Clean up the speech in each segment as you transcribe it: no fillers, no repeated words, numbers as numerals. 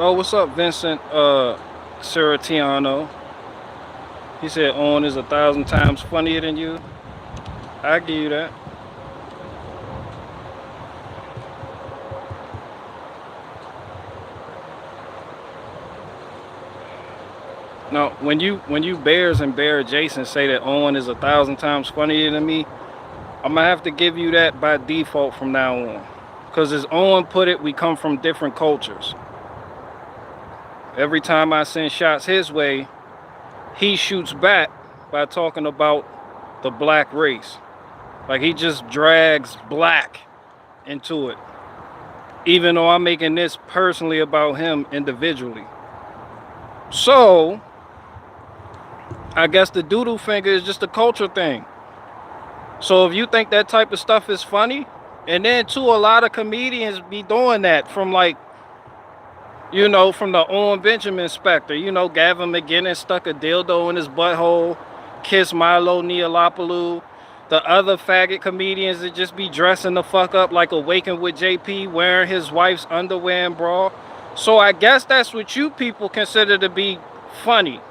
Oh, what's up, Vincent Serratiano? He said Owen is 1,000 times funnier than you. I give you that. No, when you Bears and Bear adjacent say that Owen is 1,000 times funnier than me, I'm gonna have to give you that by default from now on. Cause as Owen put it, we come from different cultures. Every time I send shots his way, he shoots back by talking about the black race. Like he just drags black into it. Even though I'm making this personally about him individually. So, I guess the doodle finger is just a culture thing. So if you think that type of stuff is funny, and then too, a lot of comedians be doing that from like, from the Owen Benjamin specter. Gavin McGinnis stuck a dildo in his butthole, Kiss Milo Neolopoulou. The other faggot comedians that just be dressing the fuck up like Awaken with JP, wearing his wife's underwear and bra. So I guess that's what you people consider to be funny.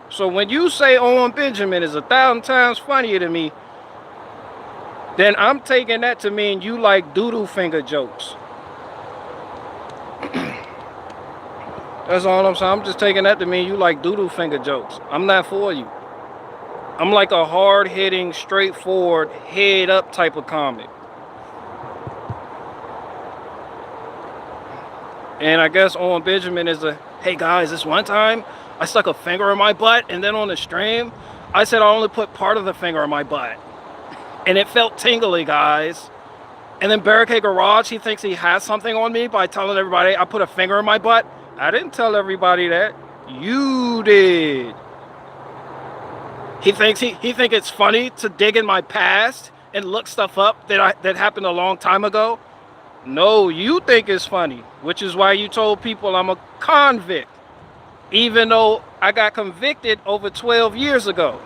So when you say Owen Benjamin is 1,000 times funnier than me, then I'm taking that to mean you like doodle finger jokes. That's all I'm saying. I'm just taking that to mean you like doodle finger jokes. I'm not for you. I'm like a hard-hitting, straightforward, head-up type of comic. And I guess Owen Benjamin is hey guys, this one time I stuck a finger in my butt, and then on the stream, I said I only put part of the finger in my butt. And it felt tingly, guys. And then Barricade Garage, he thinks he has something on me by telling everybody I put a finger in my butt. I didn't tell everybody that. You did. He thinks it's funny to dig in my past and look stuff up that happened a long time ago. No, you think it's funny, which is why you told people I'm a convict, even though I got convicted over 12 years ago.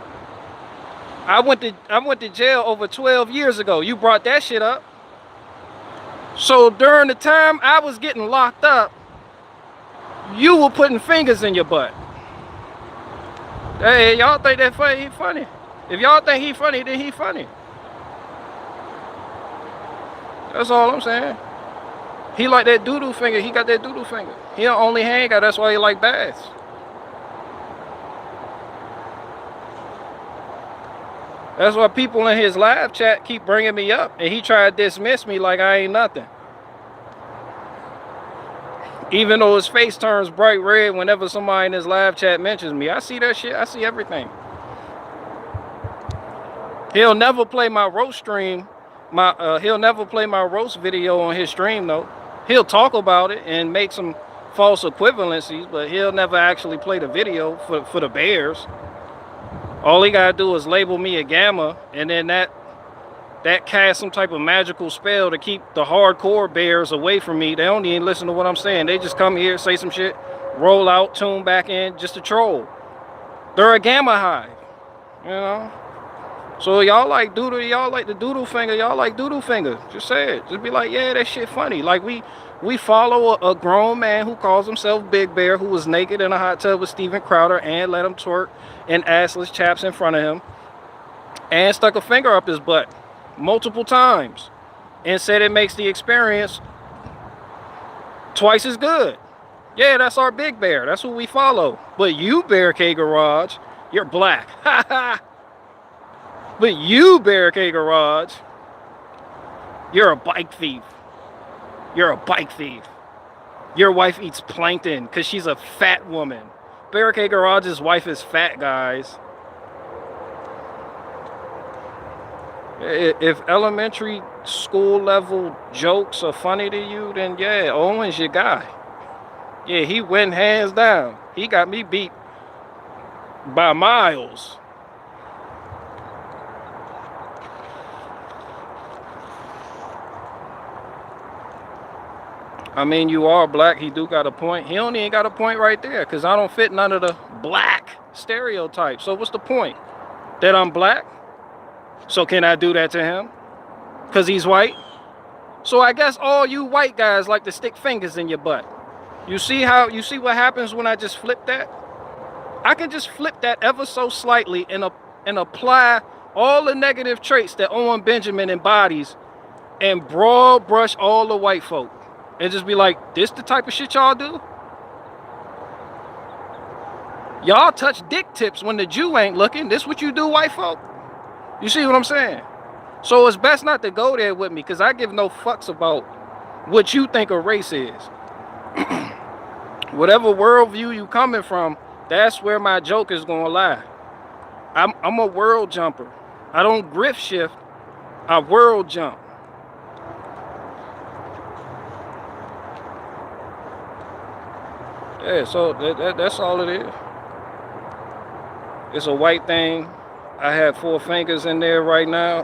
I went to jail over 12 years ago. You brought that shit up. So during the time I was getting locked up, you were putting fingers in your butt. Hey, y'all think that funny? He funny. If y'all think he funny, then he funny. That's all I'm saying. He like that doodle finger. He got that doodle finger. He don't only hang out. That's why he like bass. That's why people in his live chat keep bringing me up, and he tried to dismiss me like I ain't nothing. Even though his face turns bright red whenever somebody in his live chat mentions me. I see that shit. I see everything. He'll never play my roast stream. He'll never play my roast video on his stream though. He'll talk about it and make some false equivalencies, but he'll never actually play the video for the Bears. All he gotta do is label me a gamma, and then that casts some type of magical spell to keep the hardcore Bears away from me. They don't even listen to what I'm saying. They just come here, say some shit, roll out, tune back in, just to troll. They're a gamma hive, So y'all like doodle, y'all like the doodle finger, y'all like doodle finger. Just say it. Just be like, yeah, that shit funny. Like we follow a grown man who calls himself Big Bear, who was naked in a hot tub with Steven Crowder and let him twerk in assless chaps in front of him, and stuck a finger up his butt multiple times and said it makes the experience twice as good. Yeah, that's our Big Bear. That's who we follow. But you, Barricade Garage, you're black. But you, Barricade Garage, you're a bike thief. You're a bike thief. Your wife eats plankton because she's a fat woman. Barricade Garage's wife is fat, guys. If elementary school level jokes are funny to you, then yeah, Owen's your guy. Yeah, he went hands down. He got me beat by miles. I mean, you are black. He do got a point. He only ain't got a point right there because I don't fit none of the black stereotypes. So what's the point? That I'm black? So can I do that to him? Because he's white? So I guess all you white guys like to stick fingers in your butt. You see what happens when I just flip that? I can just flip that ever so slightly and apply all the negative traits that Owen Benjamin embodies and broad brush all the white folk and just be like, this the type of shit y'all do? Y'all touch dick tips when the Jew ain't looking. This what you do, white folk? You see what I'm saying? So it's best not to go there with me, because I give no fucks about what you think a race is. Whatever worldview you coming from, that's where my joke is gonna lie. I'm a world jumper. I don't grift shift, I world jump. Yeah, so that's all it is. It's a white thing. I have 4 fingers in there right now.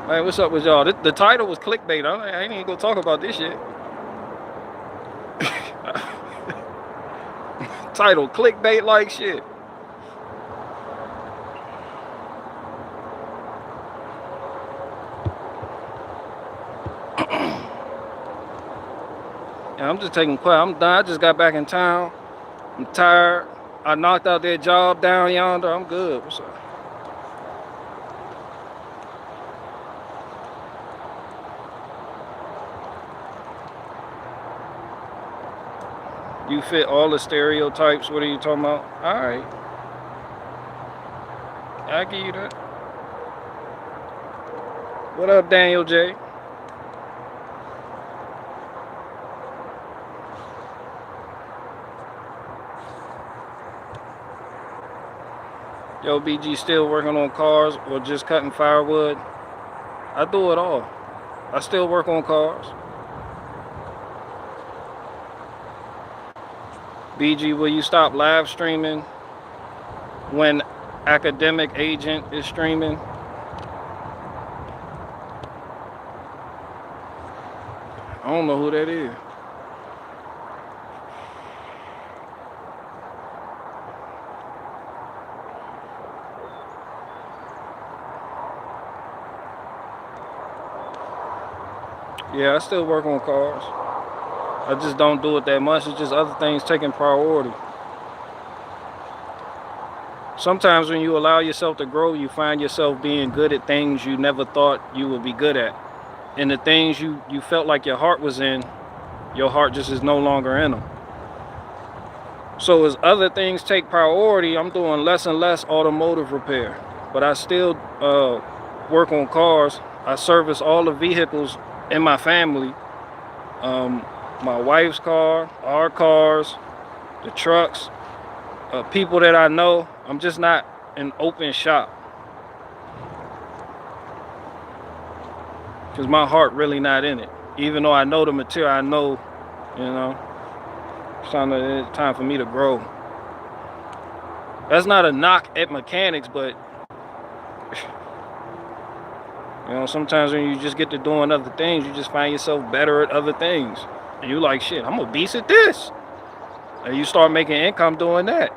Man, what's up with y'all? The title was clickbait. I ain't even gonna talk about this shit. Title clickbait like shit. Yeah, I'm just taking quiet. I'm done. I just got back in town. I'm tired. I knocked out that job down yonder. I'm good. What's up? You fit all the stereotypes. What are you talking about? All right. I'll give you that. What up, Daniel J? Yo, BG still working on cars or just cutting firewood? I do it all. I still work on cars. BG, will you stop live streaming when academic agent is streaming? I don't know who that is. Yeah, I still work on cars. I just don't do it that much. It's just other things taking priority. Sometimes when you allow yourself to grow, you find yourself being good at things you never thought you would be good at. And the things you felt like your heart was in, your heart just is no longer in them. So as other things take priority, I'm doing less and less automotive repair. But I still work on cars. I service all the vehicles in my family. My wife's car, our cars, the trucks, people that I know. I'm just not an open shop. Because my heart really not in it. Even though I know the material, I know, you know, it's time for me to grow. That's not a knock at mechanics, but you know, sometimes when you just get to doing other things, you just find yourself better at other things. And you like, shit, I'm a beast at this. And you start making income doing that.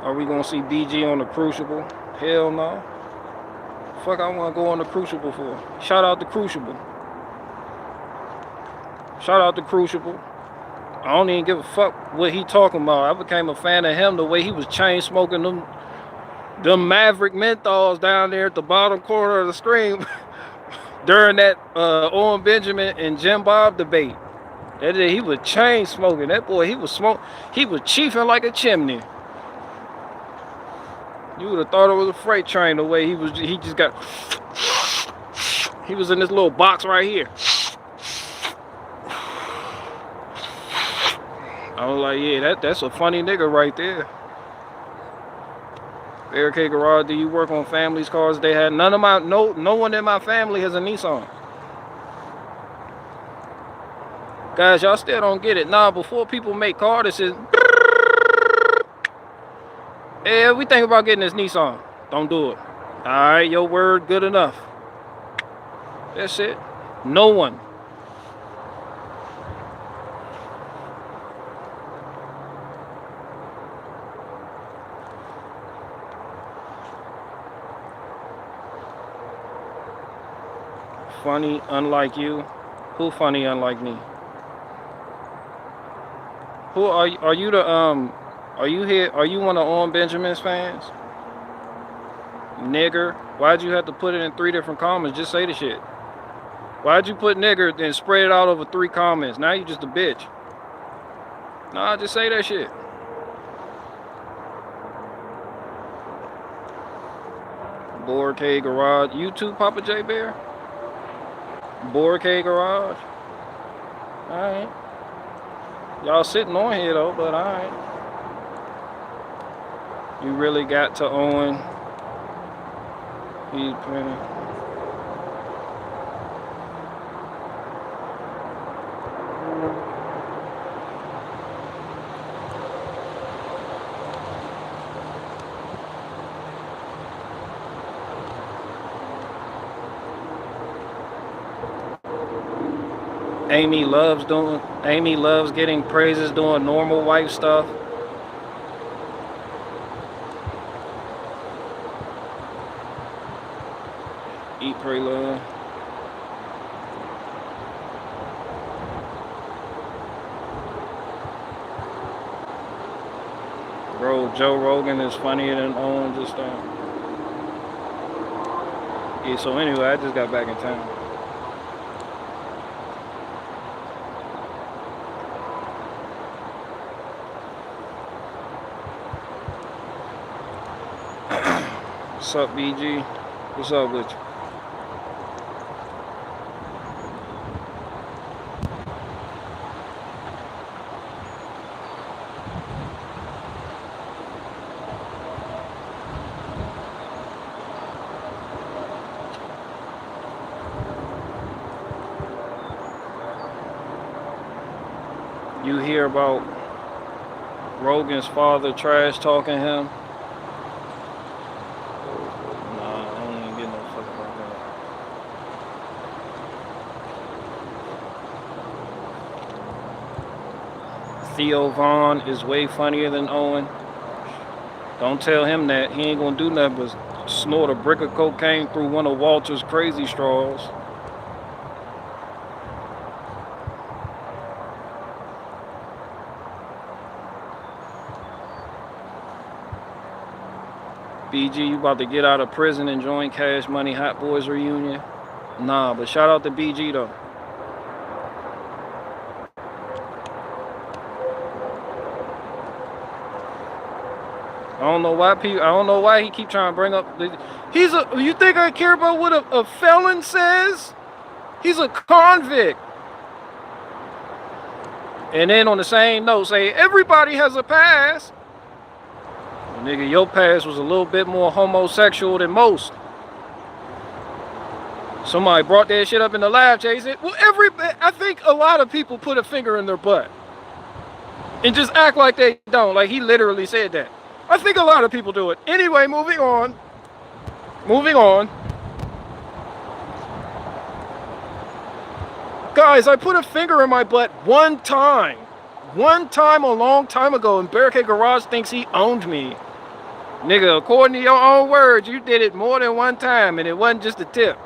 Are we gonna see BG on the Crucible? Hell no. Fuck, I wanna go on the Crucible for. Shout out to Crucible. Shout out to Crucible. I don't even give a fuck what he talking about. I became a fan of him the way he was chain smoking them Maverick menthols down there at the bottom corner of the screen during that Owen Benjamin and Jim Bob debate. That day he was chain smoking. That boy, he was chiefing like a chimney. You would have thought it was a freight train the way he was in this little box right here. I was like, yeah, that's a funny nigga right there. Barricade Garage, do you work on families' cars? They had no one in my family has a Nissan. Guys, y'all still don't get it. Nah, before people make cars, it says, hey, we think about getting this Nissan. Don't do it. Alright, your word good enough. That's it. No one. Funny, unlike you. Who funny, unlike me? Who are you? Are you the Are you here? Are you one of On Benjamin's fans? Nigger. Why'd you have to put it in 3 different comments? Just say the shit. Why'd you put nigger and spread it out over 3 comments? Now you just a bitch. Nah, just say that shit. Board K Garage. You too, Papa J Bear? Board K Garage. Alright. Y'all sitting on here though, but alright. You really got to Owen. He's plenty. Amy loves getting praises doing normal wife stuff. Eat, pray, love. Bro, Joe Rogan is funnier than Owen just Yeah, so anyway, I just got back in town. What's up, BG? What's up with you? You hear about Rogan's father trash talking him? Theo Vaughn is way funnier than Owen. Don't tell him that. He ain't gonna do nothing but snort a brick of cocaine through one of Walter's crazy straws. BG, you about to get out of prison and join Cash Money Hot Boys reunion? Nah, but shout out to BG though. I don't know why he keep trying to bring up. You think I care about what a felon says? He's a convict. And then on the same note, say everybody has a past. Well, nigga, your past was a little bit more homosexual than most. Somebody brought that shit up in the lab, Jason. Well, I think a lot of people put a finger in their butt and just act like they don't. Like he literally said that. I think a lot of people do it. Anyway, moving on. Guys, I put a finger in my butt one time. One time a long time ago, and Barricade Garage thinks he owned me. Nigga, according to your own words, you did it more than one time, and it wasn't just a tip.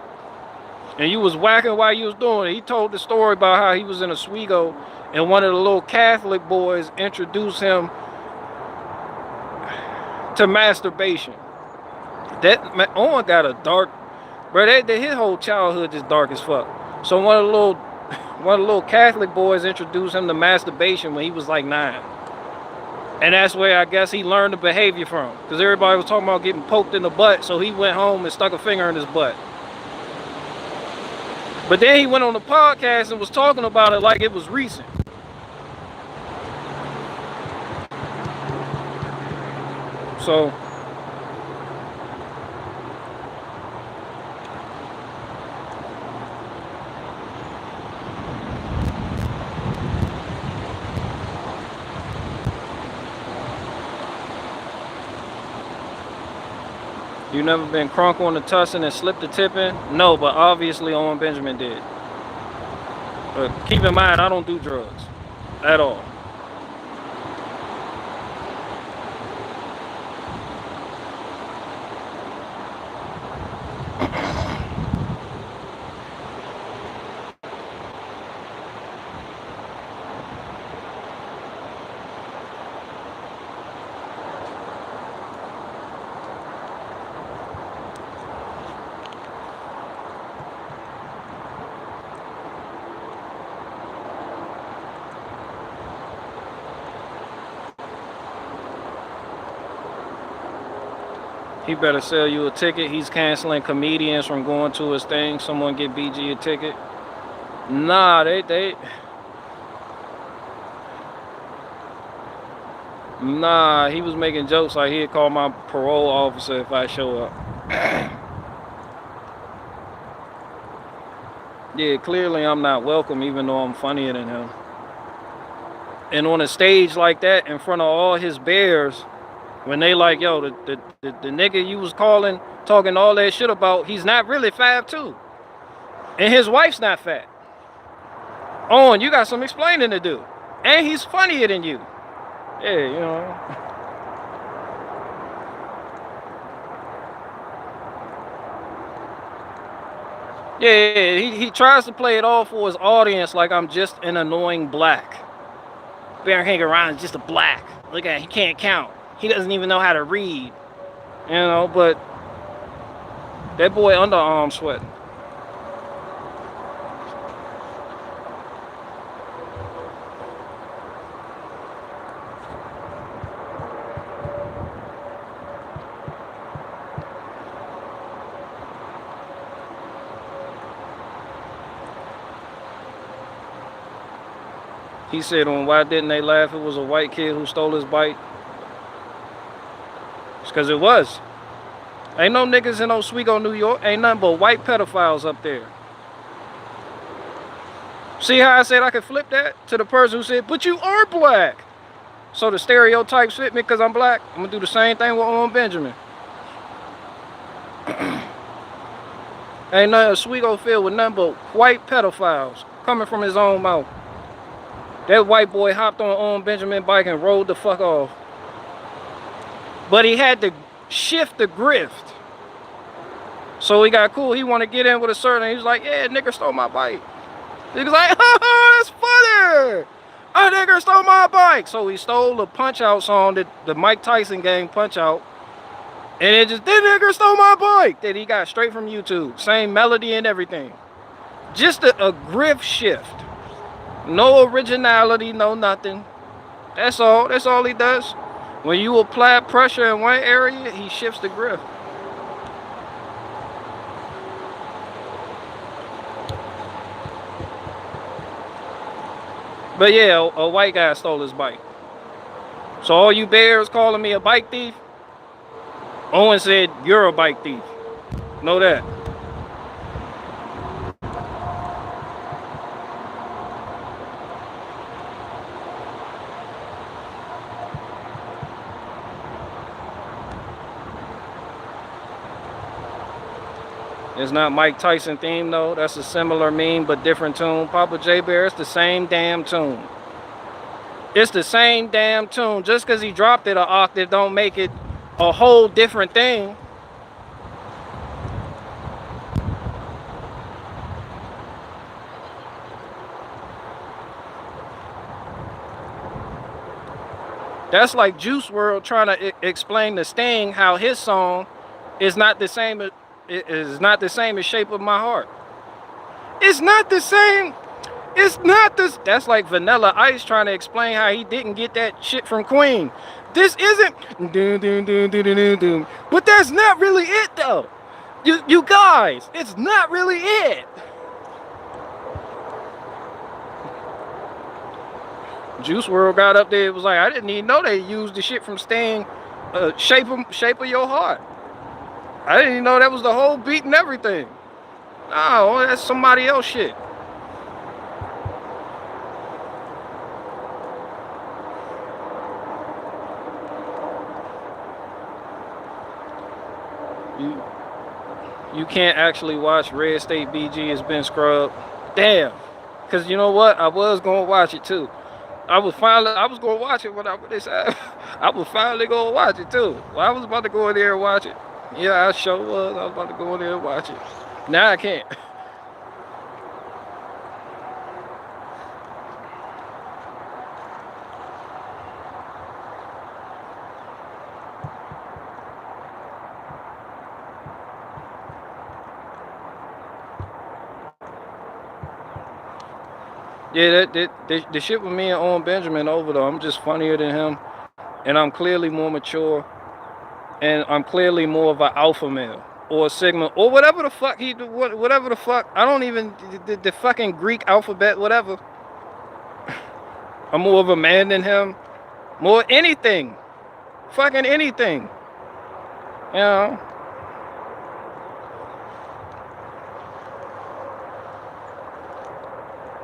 And you was whacking while you was doing it. He told the story about how he was in Oswego, and one of the little Catholic boys introduced him to masturbation. Owen got a dark, bro. His whole childhood is dark as fuck. So one of the little Catholic boys introduced him to masturbation when he was like 9, and that's where I guess he learned the behavior from. Because everybody was talking about getting poked in the butt, so he went home and stuck a finger in his butt. But then he went on the podcast and was talking about it like it was recent. So you never been crunk on the tussin and slipped the tip in? No, but obviously Owen Benjamin did. But keep in mind, I don't do drugs at all. He better sell you a ticket. He's canceling comedians from going to his thing. Someone get BG a ticket. Nah, Nah, he was making jokes like he'd call my parole officer if I show up. Yeah, clearly I'm not welcome even though I'm funnier than him. And on a stage like that, in front of all his bears, when they like, yo, the nigga you was calling, talking all that shit about, he's not really 5'2". And his wife's not fat. Owen, you got some explaining to do. And he's funnier than you. Yeah, you know. Yeah, he tries to play it off for his audience like I'm just an annoying black. Baron hanging around is just a black. Look at him, he can't count. He doesn't even know how to read. You know, but that boy underarm sweating. He said on Why Didn't They Laugh, it was a white kid who stole his bike. It's because it was. Ain't no niggas in Oswego, New York. Ain't nothing but white pedophiles up there. See how I said I could flip that to the person who said, but you are black. So the stereotypes fit me because I'm black. I'm going to do the same thing with Owen Benjamin. Ain't nothing Oswego filled with nothing but white pedophiles coming from his own mouth. That white boy hopped on Owen Benjamin bike and rolled the fuck off. But he had to shift the grift. So he got cool. He wanted to get in with a certain. He was like, yeah, nigga stole my bike. He was like, oh, that's funny. A nigga stole my bike. So he stole the Punch Out song, the Mike Tyson gang Punch Out. And it just, that nigga stole my bike. That he got straight from YouTube. Same melody and everything. Just a grift shift. No originality, no nothing. That's all. That's all he does. When you apply pressure in one area, he shifts the grip. But yeah, a white guy stole his bike. So all you bears calling me a bike thief, Owen said, you're a bike thief. Know that. It's not Mike Tyson theme though. That's a similar meme but different tune. Papa J Bear, it's the same damn tune. It's the same damn tune. Just because he dropped it an octave don't make it a whole different thing. That's like Juice WRLD trying to explain to Sting how his song is not the same. It is not the same as Shape of My Heart. It's not the same. It's not this. That's like Vanilla Ice trying to explain how he didn't get that shit from Queen. This isn't. But that's not really it though. You guys, it's not really it. Juice WRLD got up there. It was like, I didn't even know they used the shit from Sting, Shape of Your Heart. I didn't even know that was the whole beat and everything. No, that's somebody else shit. You can't actually watch Red State BG. It's been scrubbed. Damn. Because you know what? I was going to watch it too. I was going to watch it when I was finally going to watch it too. Well, I was about to go in there and watch it. Yeah, I sure was. I was about to go in there and watch it. Now I can't. Yeah, the shit with me and Owen Benjamin over though. I'm just funnier than him, and I'm clearly more mature. and I'm clearly more of an alpha male or a sigma or whatever the fuck whatever the fuck. I don't even the fucking Greek alphabet, whatever. I'm more of a man than him. More anything. Fucking anything. You know?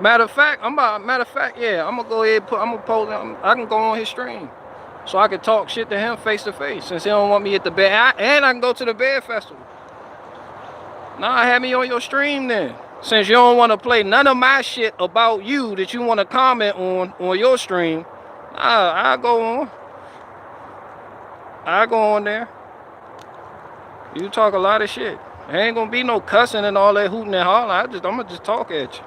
Matter of fact, yeah, I'm gonna go ahead and I can go on his stream. So I can talk shit to him face to face since he don't want me at the bed. And I can go to the bed festival. Nah, have me on your stream then. Since you don't want to play none of my shit about you that you want to comment on your stream, I'll go on. I'll go on there. You talk a lot of shit. There ain't gonna be no cussing and all that hooting and hollering. I'm gonna just talk at you.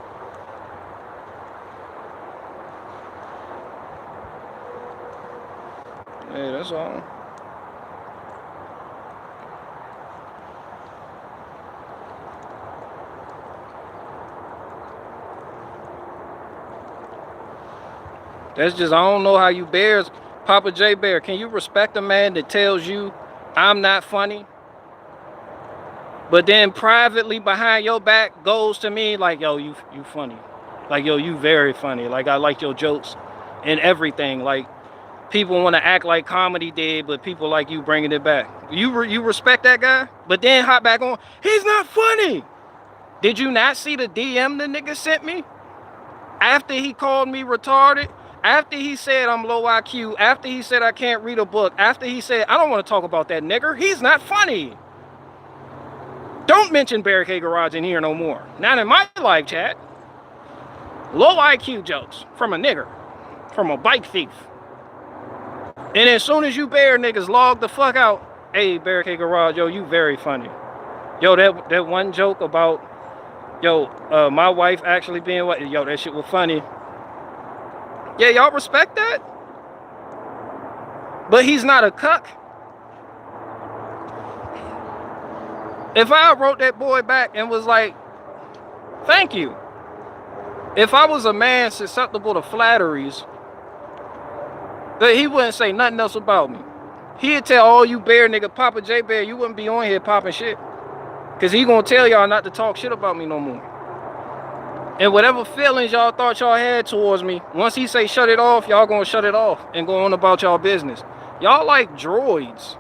Yeah, that's all. That's just, I don't know how you bears, Papa J Bear, can you respect a man that tells you I'm not funny, but then privately behind your back goes to me like, yo, you funny. Like, yo, you very funny. Like, I like your jokes and everything. Like, people want to act like comedy did, but people like you bringing it back. You respect that guy, but then hop back on, he's not funny. Did you not see the DM the nigga sent me? After he called me retarded, after he said I'm low IQ, after he said I can't read a book, after he said I don't want to talk about that nigger, he's not funny. Don't mention Barricade Garage in here no more. Not in my live chat. Low IQ jokes from a nigger, from a bike thief. And as soon as you bear niggas log the fuck out, hey, Barricade Garage, yo, you very funny. Yo, that one joke about, yo, my wife actually being what, yo, that shit was funny. Yeah, y'all respect that? But he's not a cuck. If I wrote that boy back and was like, thank you. If I was a man susceptible to flatteries, that he wouldn't say nothing else about me. He'd tell all you bear nigga, Papa J Bear, you wouldn't be on here popping shit. Cause he gonna tell y'all not to talk shit about me no more. And whatever feelings y'all thought y'all had towards me, once he say shut it off, y'all gonna shut it off and go on about y'all business. Y'all like droids.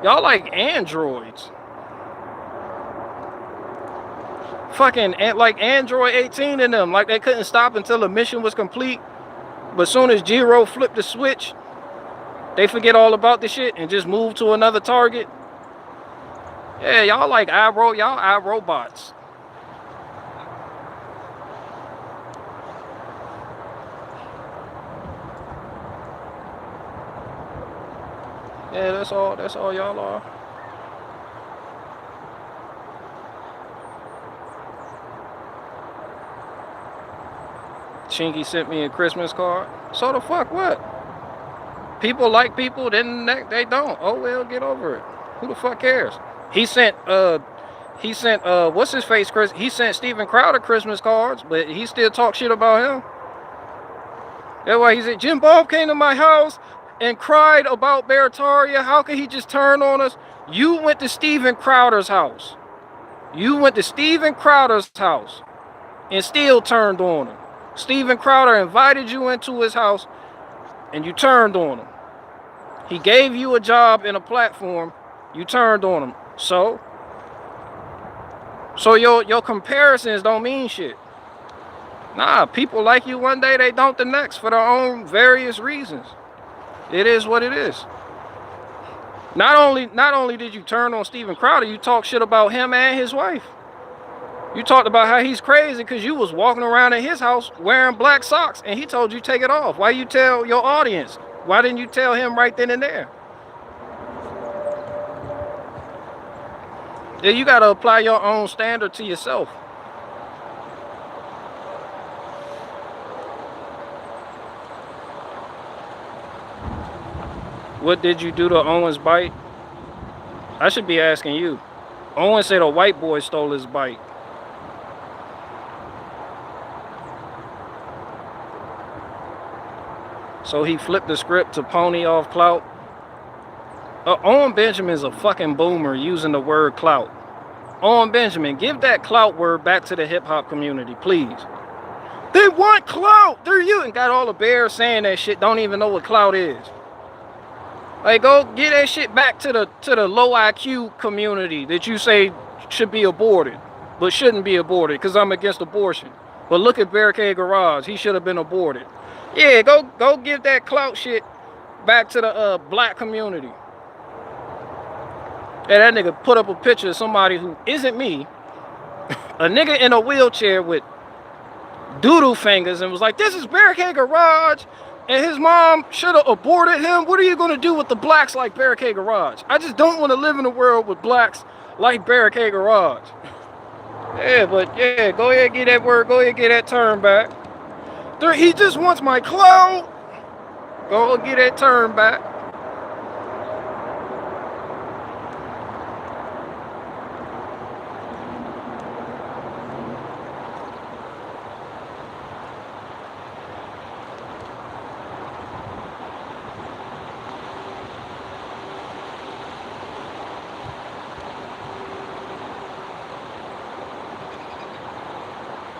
Y'all like androids. Fucking like Android 18 in them. Like they couldn't stop until the mission was complete. But soon as Jiro flipped the switch, they forget all about the shit and just move to another target. Yeah, y'all like iRobots. Yeah, that's all y'all are. Chinky sent me a Christmas card. So the fuck what? People like people, then they don't. Oh well, get over it. Who the fuck cares? He sent what's his face, Chris? He sent Steven Crowder Christmas cards, but he still talk shit about him. That's why he said Jim Bob came to my house and cried about Barataria. How could he just turn on us? You went to Steven Crowder's house. You went to Steven Crowder's house and still turned on him. Steven Crowder invited you into his house and you turned on him. He gave you a job and a platform, you turned on him. So your comparisons don't mean shit. Nah, people like you one day, they don't the next for their own various reasons. It is what it is. Not only did you turn on Steven Crowder, you talk shit about him and his wife. You talked about how he's crazy because you was walking around in his house wearing black socks and he told you take it off. Why you tell your audience? Why didn't you tell him right then and there? Yeah, you gotta apply your own standard to yourself. What did you do to Owen's bike? I should be asking you. Owen said a white boy stole his bike. So he flipped the script to pony off clout. Owen Benjamin's a fucking boomer using the word clout. Owen Benjamin, give that clout word back to the hip hop community, please. They want clout. They're you and got all the bears saying that shit. Don't even know what clout is. Like, go get that shit back to the low IQ community that you say should be aborted, but shouldn't be aborted because I'm against abortion. But look at Barricade Garage. He should have been aborted. Yeah, go give that clout shit back to the black community. And that nigga put up a picture of somebody who isn't me, a nigga in a wheelchair with doodle fingers, and was like, this is Barricade Garage, and his mom should have aborted him. What are you going to do with the blacks like Barricade Garage? I just don't want to live in a world with blacks like Barricade Garage. Yeah, but yeah, go ahead, get that word, go ahead, get that term back. He just wants my clout. Go get that term back.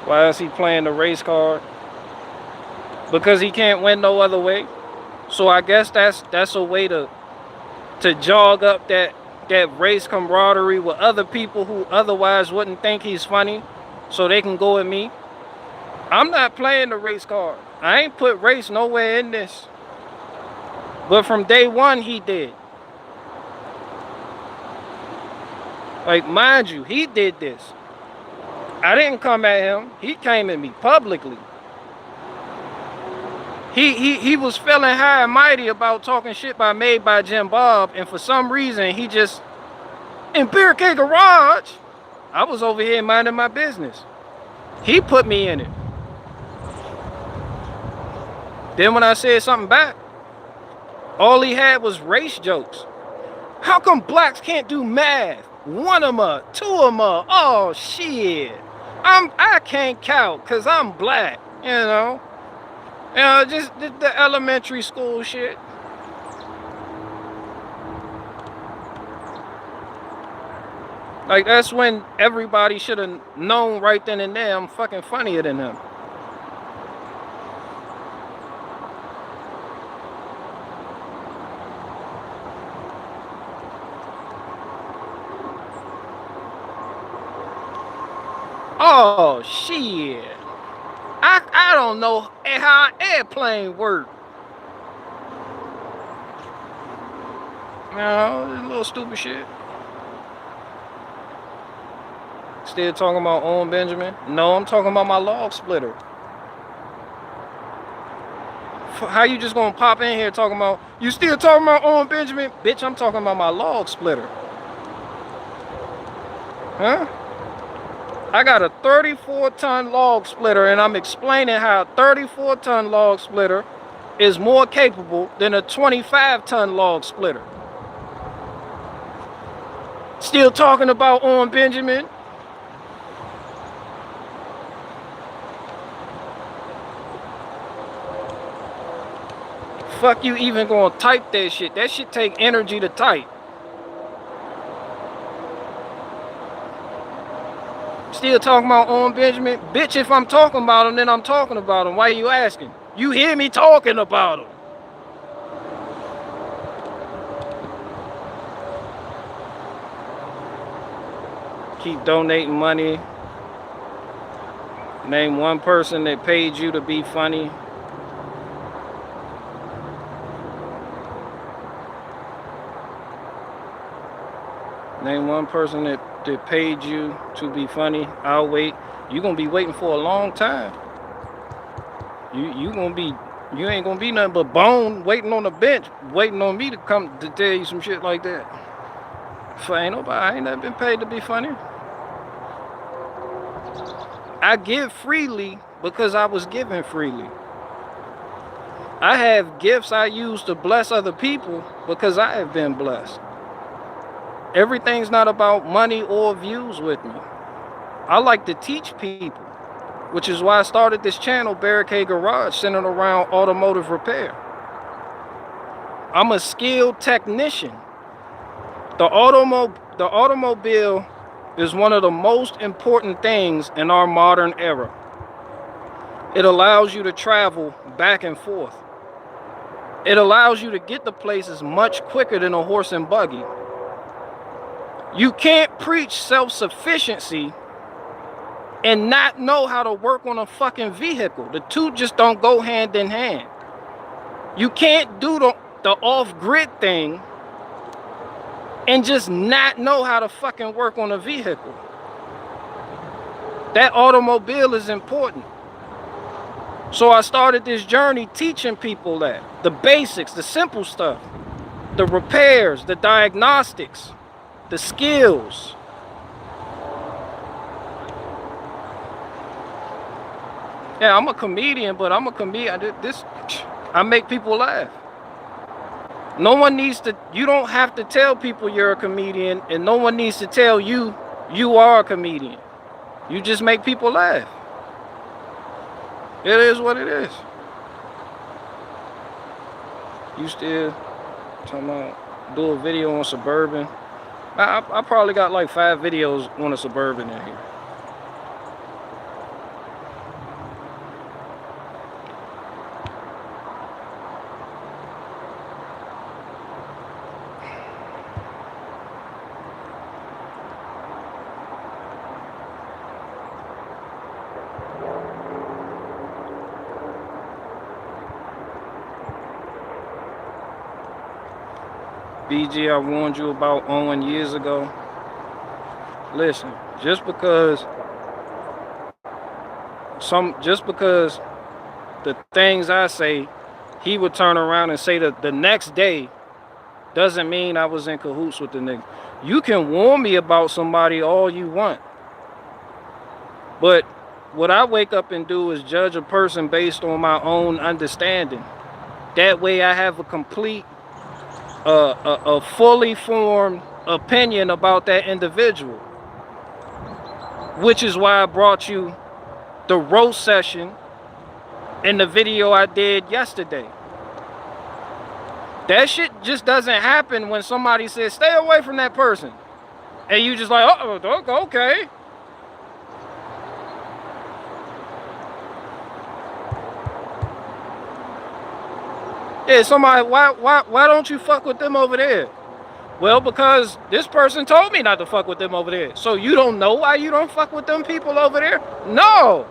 Why is he playing the race card? Because he can't win no other way. So I guess that's a way to jog up that race camaraderie with other people who otherwise wouldn't think he's funny, so they can go at me. I'm not playing the race card. I ain't put race nowhere in this. But from day one, he did. Like, mind you, he did this. I didn't come at him. He came at me publicly. He was feeling high and mighty about talking shit made by Jim Bob, and for some reason he just, in Barricade Garage, I was over here minding my business. He put me in it. Then when I said something back, all he had was race jokes. How come blacks can't do math? One of them, two of them. Oh shit. I can't count because I'm black, you know. Just the elementary school shit. Like, that's when everybody should have known right then and there I'm fucking funnier than him. Oh shit. I don't know how an airplane works. No, this little stupid shit. Still talking about Owen Benjamin? No, I'm talking about my log splitter. How you just gonna pop in here talking about, you still talking about Owen Benjamin? Bitch, I'm talking about my log splitter. Huh? I got a 34-ton log splitter, and I'm explaining how a 34-ton log splitter is more capable than a 25-ton log splitter. Still talking about Owen Benjamin? Fuck you even gonna type that shit. That shit take energy to type. Still talking about Owen Benjamin? Bitch, if I'm talking about him, then I'm talking about him. Why are you asking? You hear me talking about him. Keep donating money. Name one person that paid you to be funny. Name one person that paid you to be funny. I'll wait. You're gonna be waiting for a long time. You ain't gonna be nothing but bone waiting on the bench, waiting on me to come to tell you some shit like that. I ain't never been paid to be funny. I give freely because I was given freely. I have gifts I use to bless other people because I have been blessed. Everything's not about money or views with me. I like to teach people, which is why I started this channel, Barricade Garage, centered around automotive repair. I'm a skilled technician. The automobile is one of the most important things in our modern era. It allows you to travel back and forth. It allows you to get to places much quicker than a horse and buggy. You can't preach self-sufficiency and not know how to work on a fucking vehicle. The two just don't go hand in hand. You can't do the off-grid thing and just not know how to fucking work on a vehicle. That automobile is important. So I started this journey teaching people that. The basics, the simple stuff. The repairs, the diagnostics, the skills. Yeah, I'm a comedian, but I'm a comedian. I make people laugh. No one needs to, you don't have to tell people you're a comedian, and no one needs to tell you you are a comedian. You just make people laugh. It is what it is. You still talking about do a video on Suburban? I probably got like 5 videos on a Suburban in here. BG, I warned you about Owen years ago. Listen, just because the things I say, he would turn around and say that the next day, doesn't mean I was in cahoots with the nigga. You can warn me about somebody all you want, but what I wake up and do is judge a person based on my own understanding. That way I have a complete a fully formed opinion about that individual, which is why I brought you the roast session in the video I did yesterday. That shit just doesn't happen when somebody says stay away from that person and you just like, oh, okay. Yeah, somebody, why don't you fuck with them over there? Well, because this person told me not to fuck with them over there. So you don't know why you don't fuck with them people over there? No.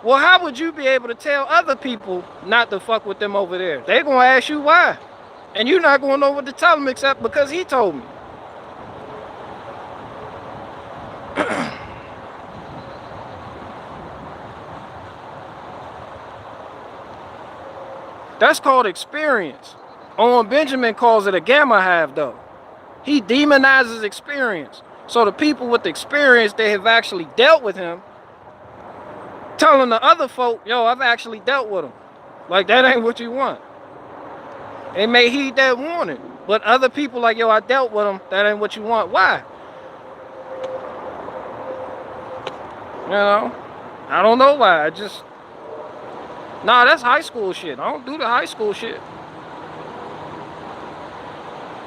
Well, how would you be able to tell other people not to fuck with them over there? They're going to ask you why. And you're not going to know what to tell them except because he told me. That's called experience. Owen Benjamin calls it a gamma half, though. He demonizes experience. So the people with experience, they have actually dealt with him, telling the other folk, yo, I've actually dealt with him. Like, that ain't what you want. They may heed that warning. But other people like, yo, I dealt with him, that ain't what you want. Why? You know, I don't know why. I just... Nah, that's high school shit. I don't do the high school shit.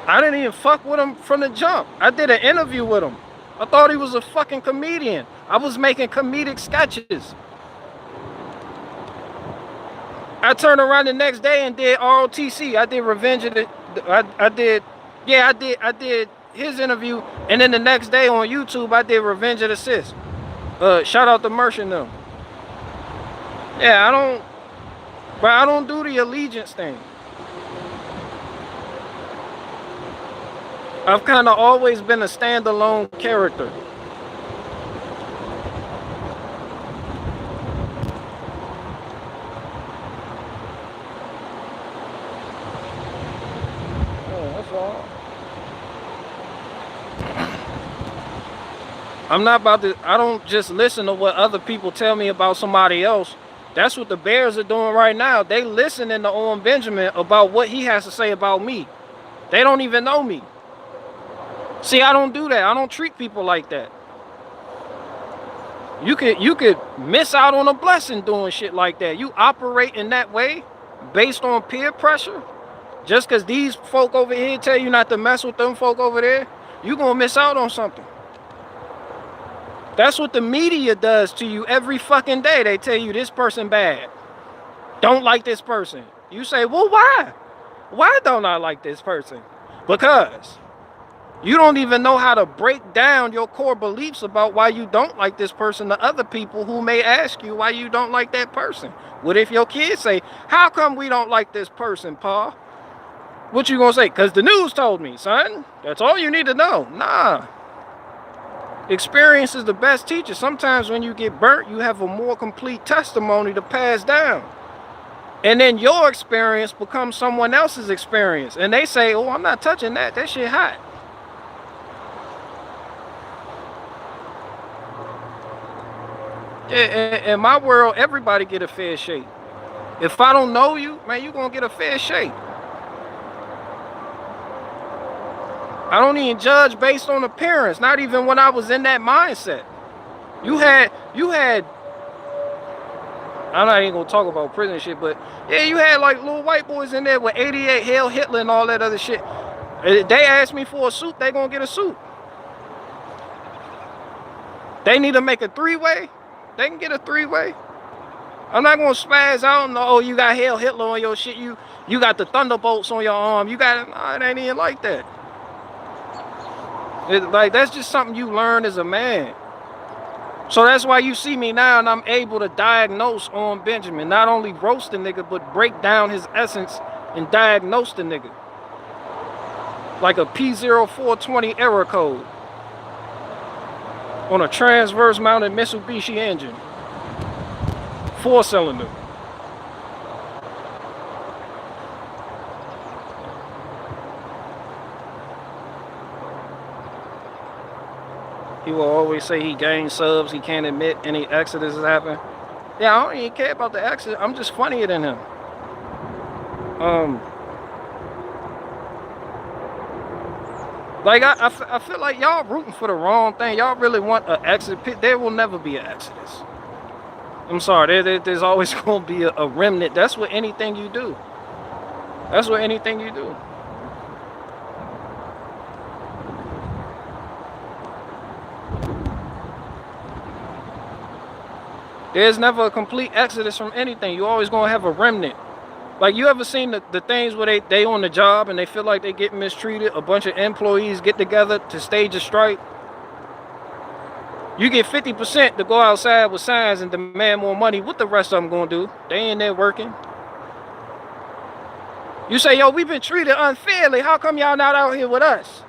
I didn't even fuck with him from the jump. I did an interview with him. I thought he was a fucking comedian. I was making comedic sketches. I turned around the next day and did ROTC. I did Revenge of the... I did his interview. And then the next day on YouTube, I did Revenge of the Sis. Shout out to Mersh and them. Yeah, I don't do the allegiance thing. I've kind of always been a standalone character. Oh, that's all. I'm not about to, I don't just listen to what other people tell me about somebody else. That's what the Bears are doing right now. They listening to Owen Benjamin about what he has to say about me. They don't even know me. See, I don't do that. I don't treat people like that. You could miss out on a blessing doing shit like that. You operate in that way based on peer pressure. Just because these folk over here tell you not to mess with them folk over there. you're going to miss out on something. That's what the media does to you every fucking day. They tell you this person bad. Don't like this person. You say, well, why? Why don't I like this person? Because you don't even know how to break down your core beliefs about why you don't like this person to other people who may ask you why you don't like that person. What if your kids say, how come we don't like this person, Pa? What you gonna say? Because the news told me, son. That's all you need to know. Nah. Experience is the best teacher. Sometimes when you get burnt, you have a more complete testimony to pass down. And then your experience becomes someone else's experience. And they say, oh, I'm not touching that. That shit hot. In my world, everybody get a fair shake. If I don't know you, man, you're going to get a fair shake. I don't even judge based on appearance, not even when I was in that mindset. You had, I'm not even going to talk about prison shit, but yeah, you had like little white boys in there with 88, Hail Hitler and all that other shit. If they ask me for a suit, they going to get a suit. They need to make a three-way. They can get a three-way. I'm not gonna spaz out and oh, you got Hail Hitler on your shit. You got the thunderbolts on your arm. You got it. No, it ain't even like that. Like that's just something you learn as a man. So that's why you see me now and I'm able to diagnose on Benjamin. Not only roast the nigga, but break down his essence and diagnose the nigga. Like a P0420 error code on a transverse mounted Mitsubishi engine. 4-cylinder. He will always say he gained subs, he can't admit any exodus has happened. Yeah, I don't even care about the exodus. I'm just funnier than him. Like I feel like y'all rooting for the wrong thing. Y'all really want an exodus. There will never be an exodus. I'm sorry, there's always going to be a remnant. That's what anything you do. That's what anything you do. There's never a complete exodus from anything. You always going to have a remnant. Like, you ever seen the things where they on the job and they feel like they get mistreated? A bunch of employees get together to stage a strike. You get 50% to go outside with signs and demand more money. What the rest of them gonna do? They in there working. You say, yo, we've been treated unfairly. How come y'all not out here with us?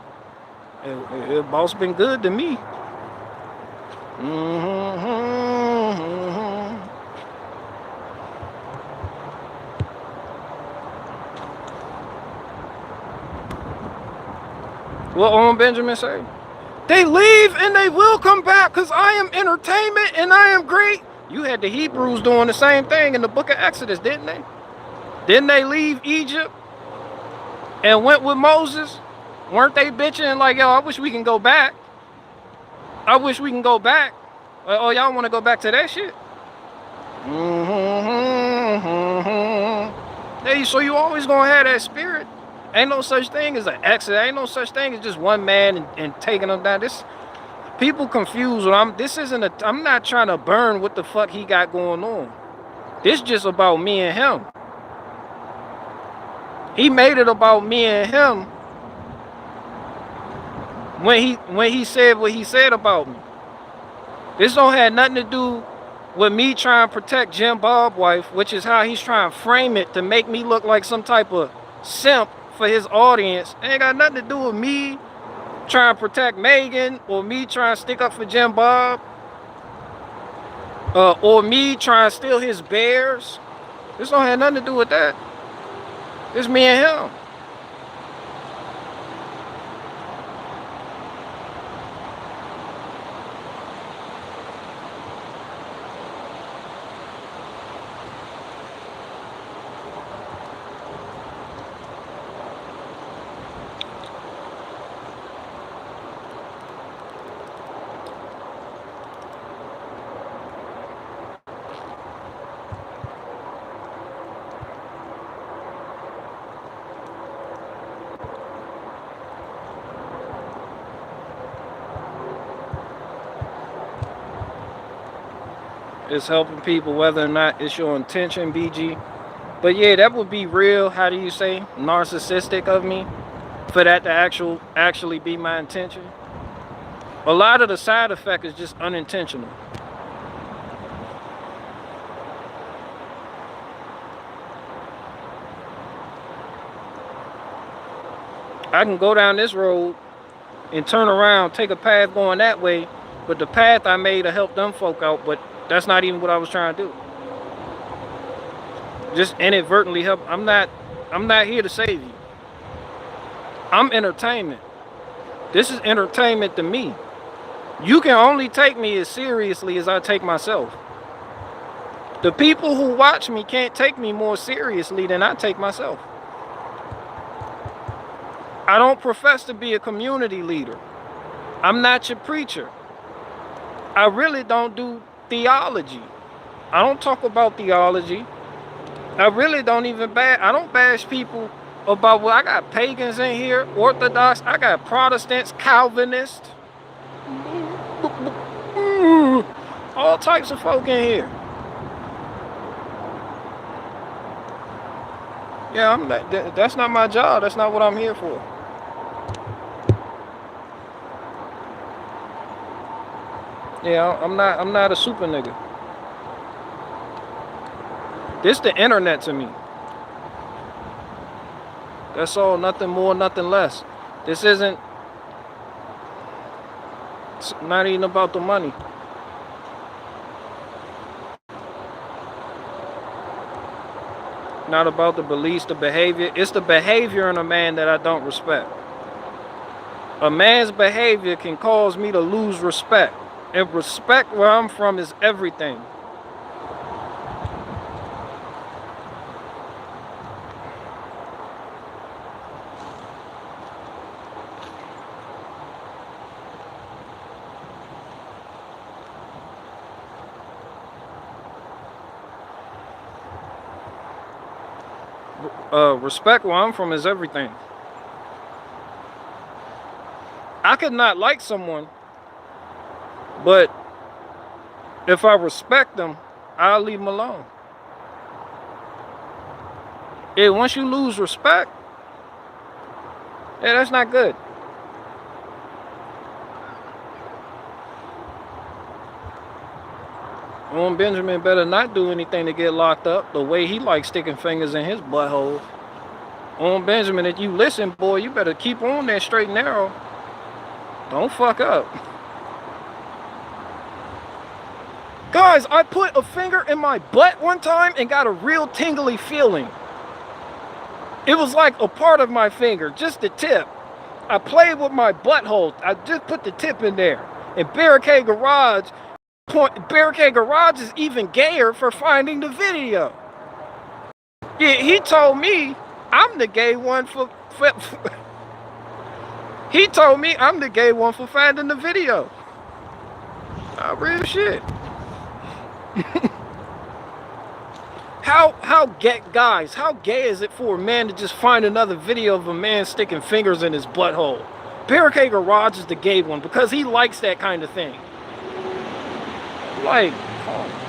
The boss been good to me. What on Benjamin say? They leave and they will come back because I am entertainment and I am great. You had the Hebrews doing the same thing in the book of Exodus, didn't they? Didn't they leave Egypt and went with Moses? Weren't they bitching like, yo, I wish we can go back. I wish we can go back. Oh, y'all want to go back to that shit? Hey, so you always going to have that spirit. Ain't no such thing as an exit. Ain't no such thing as just one man and taking them down. This people confused. I'm not trying to burn what the fuck he got going on. This just about me and him. He made it about me and him when he said what he said about me. This don't have nothing to do with me trying to protect Jim Bob's wife, which is how he's trying to frame it to make me look like some type of simp for his audience. It ain't got nothing to do with me trying to protect Megan or me trying to stick up for Jim Bob or me trying to steal his bears. This don't have nothing to do with that. It's me and him. It's helping people, whether or not it's your intention, BG. But yeah, that would be real, how do you say, narcissistic of me for that to actually be my intention. A lot of the side effect is just unintentional. I can go down this road and turn around, take a path going that way, but the path I made to help them folk out, but that's not even what I was trying to do. Just inadvertently help. I'm not here to save you. I'm entertainment. This is entertainment to me. You can only take me as seriously as I take myself. The people who watch me can't take me more seriously than I take myself. I don't profess to be a community leader. I'm not your preacher. I really don't do theology. I don't talk about theology. I really don't even I don't bash people about, well, I got pagans in here, Orthodox, I got Protestants, Calvinists, all types of folk in here. Yeah, that's not my job. That's not what I'm here for. Yeah, I'm not a super nigga. This the internet to me. That's all, nothing more, nothing less. This isn't, it's not even about the money. Not about the beliefs, the behavior. It's the behavior in a man that I don't respect. A man's behavior can cause me to lose respect. And respect where I'm from is everything. Respect where I'm from is everything. I could not like someone, but if I respect them, I'll leave them alone. Yeah, once you lose respect, yeah, that's not good. Benjamin better not do anything to get locked up the way he likes sticking fingers in his butthole. Benjamin, if you listen, boy, you better keep on that straight and narrow. Don't fuck up. Guys, I put a finger in my butt one time and got a real tingly feeling. It was like a part of my finger, just the tip. I played with my butthole. I just put the tip in there. And Barricade Garage is even gayer for finding the video. Yeah, he told me I'm the gay one for he told me I'm the gay one for finding the video. Real shit. How gay, guys, how gay is it for a man to just find another video of a man sticking fingers in his butthole? Barricade Garage is the gay one because he likes that kind of thing. Like, oh.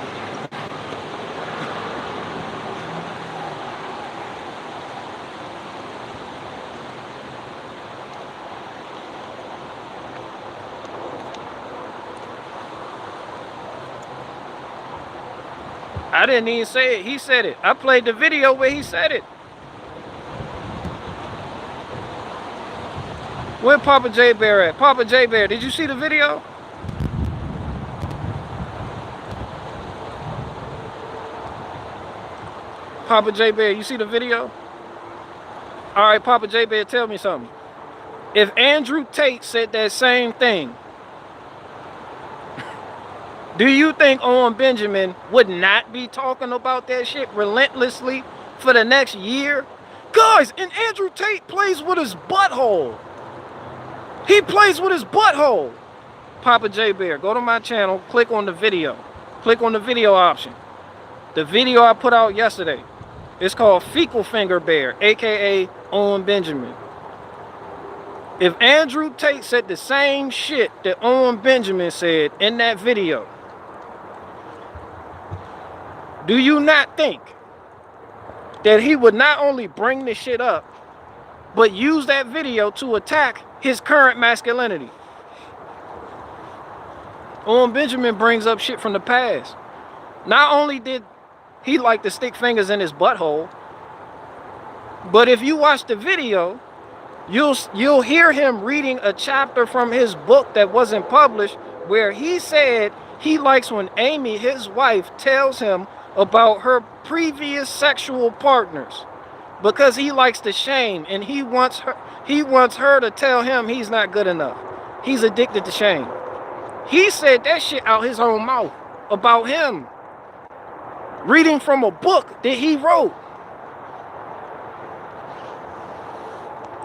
I didn't even say it. He said it. I played the video where he said it. Where Papa J Bear at? Papa J Bear, did you see the video? Papa J Bear, you see the video? All right, Papa J Bear, tell me something. If Andrew Tate said that same thing, do you think Owen Benjamin would not be talking about that shit relentlessly for the next year? Guys, and Andrew Tate plays with his butthole. He plays with his butthole. Papa J Bear, go to my channel, click on the video. Click on the video option. The video I put out yesterday. It's called Fecal Finger Bear, aka Owen Benjamin. If Andrew Tate said the same shit that Owen Benjamin said in that video, Do you not think that he would not only bring this shit up, but use that video to attack his current masculinity? Owen Benjamin brings up shit from the past. Not only did he like to stick fingers in his butthole, but if you watch the video, you'll hear him reading a chapter from his book that wasn't published, where he said he likes when Amy, his wife, tells him about her previous sexual partners, because he likes to shame, and he wants her to tell him he's not good enough. He's addicted to shame. He said that shit out his own mouth about him, reading from a book that he wrote.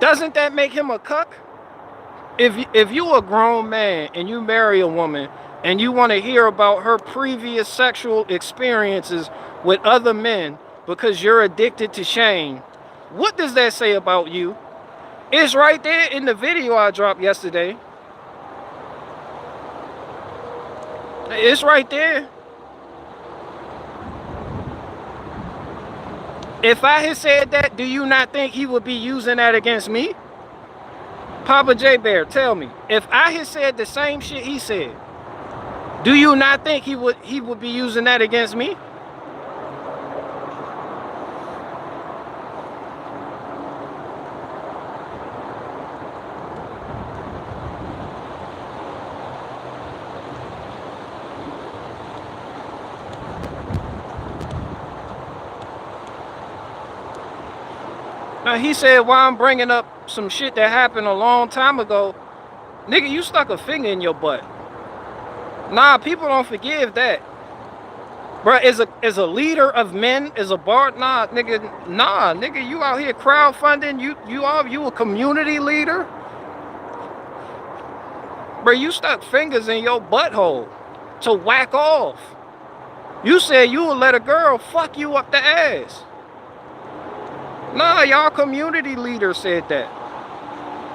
Doesn't that make him a cuck? If you a grown man and you marry a woman and you want to hear about her previous sexual experiences with other men because you're addicted to shame, what does that say about you? It's right there in the video I dropped yesterday. It's right there. If I had said that, do you not think he would be using that against me? Papa J Bear, tell me. If I had said the same shit he said, do you not think he would be using that against me? Now he said, why I'm bringing up some shit that happened a long time ago. Nigga, you stuck a finger in your butt. Nah, people don't forgive that. Bruh, as a leader of men, as a bar, nah, nigga, you out here crowdfunding, you a community leader? Bruh, you stuck fingers in your butthole to whack off. You said you would let a girl fuck you up the ass. Nah, y'all community leader said that.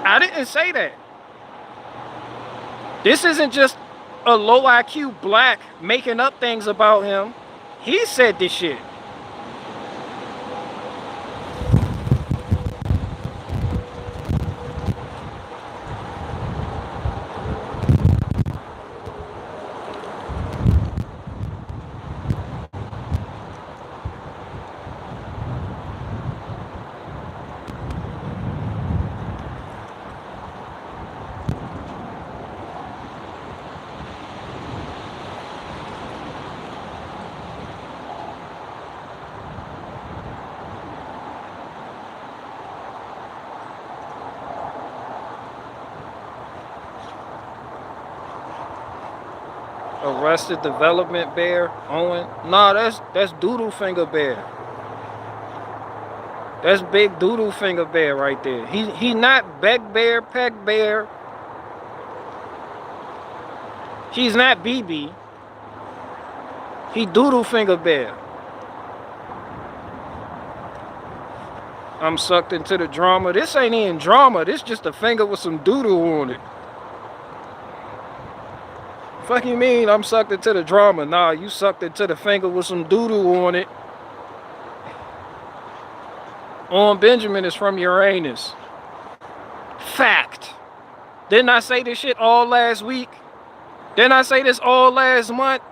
I didn't say that. This isn't just a low IQ black making up things about him. He said this shit. Arrested Development Bear, Owen. Nah, that's Doodle Finger Bear. That's Big Doodle Finger Bear right there. He not Beck Bear, Peck Bear. He's not BB. He Doodle Finger Bear. I'm sucked into the drama. This ain't even drama. This just a finger with some doodle on it. Fuck you mean I'm sucked into the drama? Nah, you sucked into the finger with some doodle on it. Owen Benjamin is from Uranus. Fact. Didn't I say this shit all last week? Didn't I say this all last month?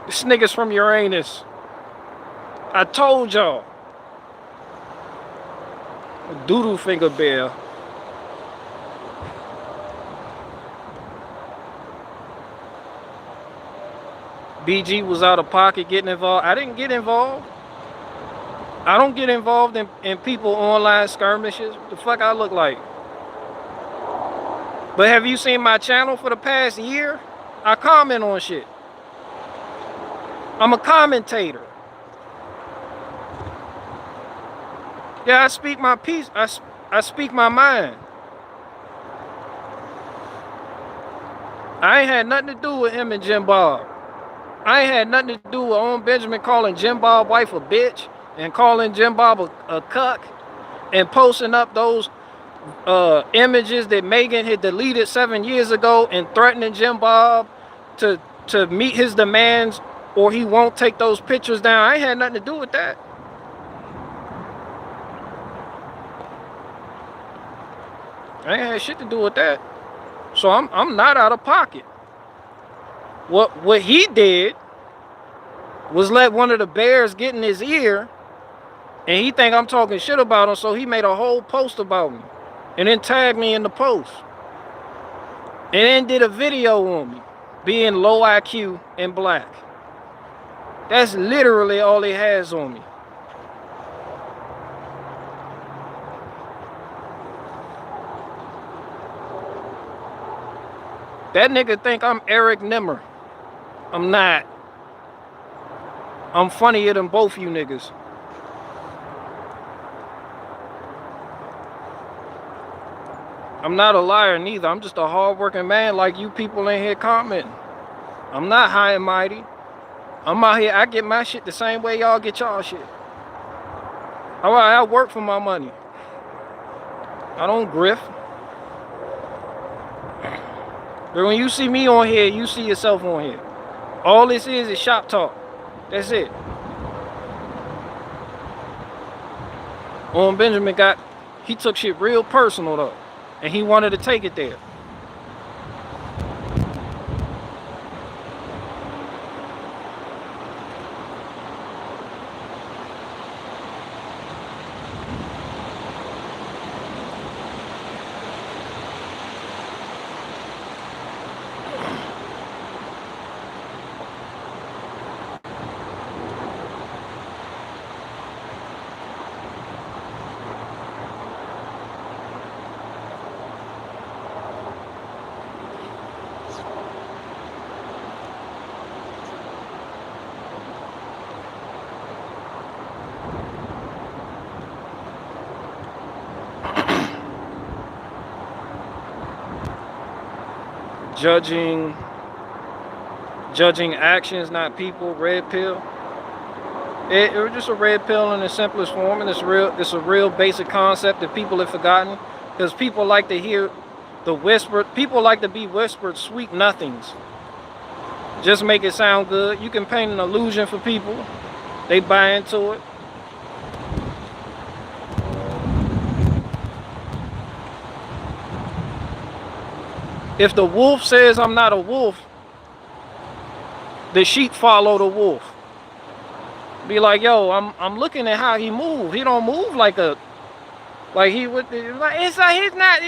This nigga's from Uranus. I told y'all. Doodle Finger Bear. BG was out of pocket getting involved. I didn't get involved. I don't get involved in people online skirmishes. What the fuck I look like? But have you seen my channel for the past year? I comment on shit. I'm a commentator. Yeah, I speak my piece. I speak my mind. I ain't had nothing to do with him and Jim Bob. I ain't had nothing to do with Owen Benjamin calling Jim Bob's wife a bitch and calling Jim Bob a cuck and posting up those images that Megan had deleted 7 years ago and threatening Jim Bob to meet his demands or he won't take those pictures down. I ain't had nothing to do with that. I ain't had shit to do with that. So I'm not out of pocket. What he did was let one of the bears get in his ear, and he think I'm talking shit about him, so he made a whole post about me and then tagged me in the post. And then did a video on me being low IQ and black. That's literally all he has on me. That nigga think I'm Eric Nimmer. I'm not. I'm funnier than both you niggas. I'm not a liar neither. I'm just a hard-working man like you people in here commenting. I'm not high and mighty. I'm out here, I get my shit the same way y'all get y'all shit. I work for my money. I don't grift. But when you see me on here, you see yourself on here. All this is shop talk. That's it. Benjamin he took shit real personal though. And he wanted to take it there. Judging actions, not people. Red pill. It was just a red pill in the simplest form, and it's a real basic concept that people have forgotten, because people like to hear the whisper. People like to be whispered sweet nothings. Just make it sound good. You can paint an illusion for people. They buy into it. If the wolf says I'm not a wolf, the sheep follow the wolf. Be like, yo, I'm looking at how he move. He don't move like he would. Like it's not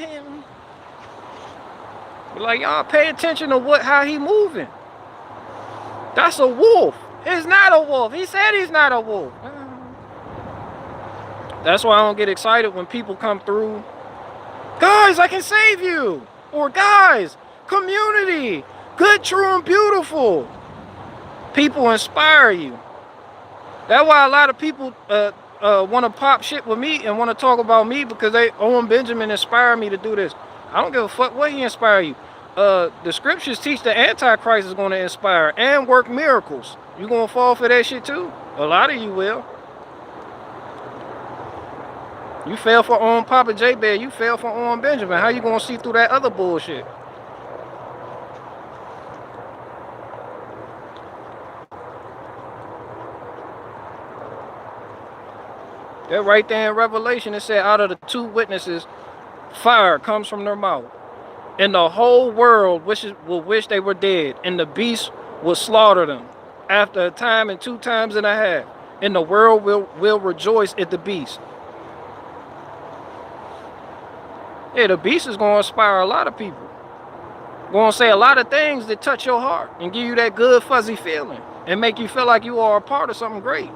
him. Be like, y'all pay attention to how he moving. That's a wolf. He's not a wolf. He said he's not a wolf. That's why I don't get excited when people come through. Guys, I can save you. Or guys, community, good, true, and beautiful. People inspire you. That's why a lot of people want to pop shit with me and want to talk about me, because Owen Benjamin inspired me to do this. I don't give a fuck what he inspired you. The scriptures teach the Antichrist is going to inspire and work miracles. You going to fall for that shit too? A lot of you will. You fell for Papa J Bear. You fell for Owen Benjamin. How you going to see through that other bullshit? That right there in Revelation, it said, out of the two witnesses, fire comes from their mouth. And the whole world will wish they were dead. And the beast will slaughter them after a time and 2 times and a half. And the world will rejoice at the beast. Yeah, the beast is going to inspire a lot of people. Going to say a lot of things that touch your heart and give you that good fuzzy feeling and make you feel like you are a part of something great.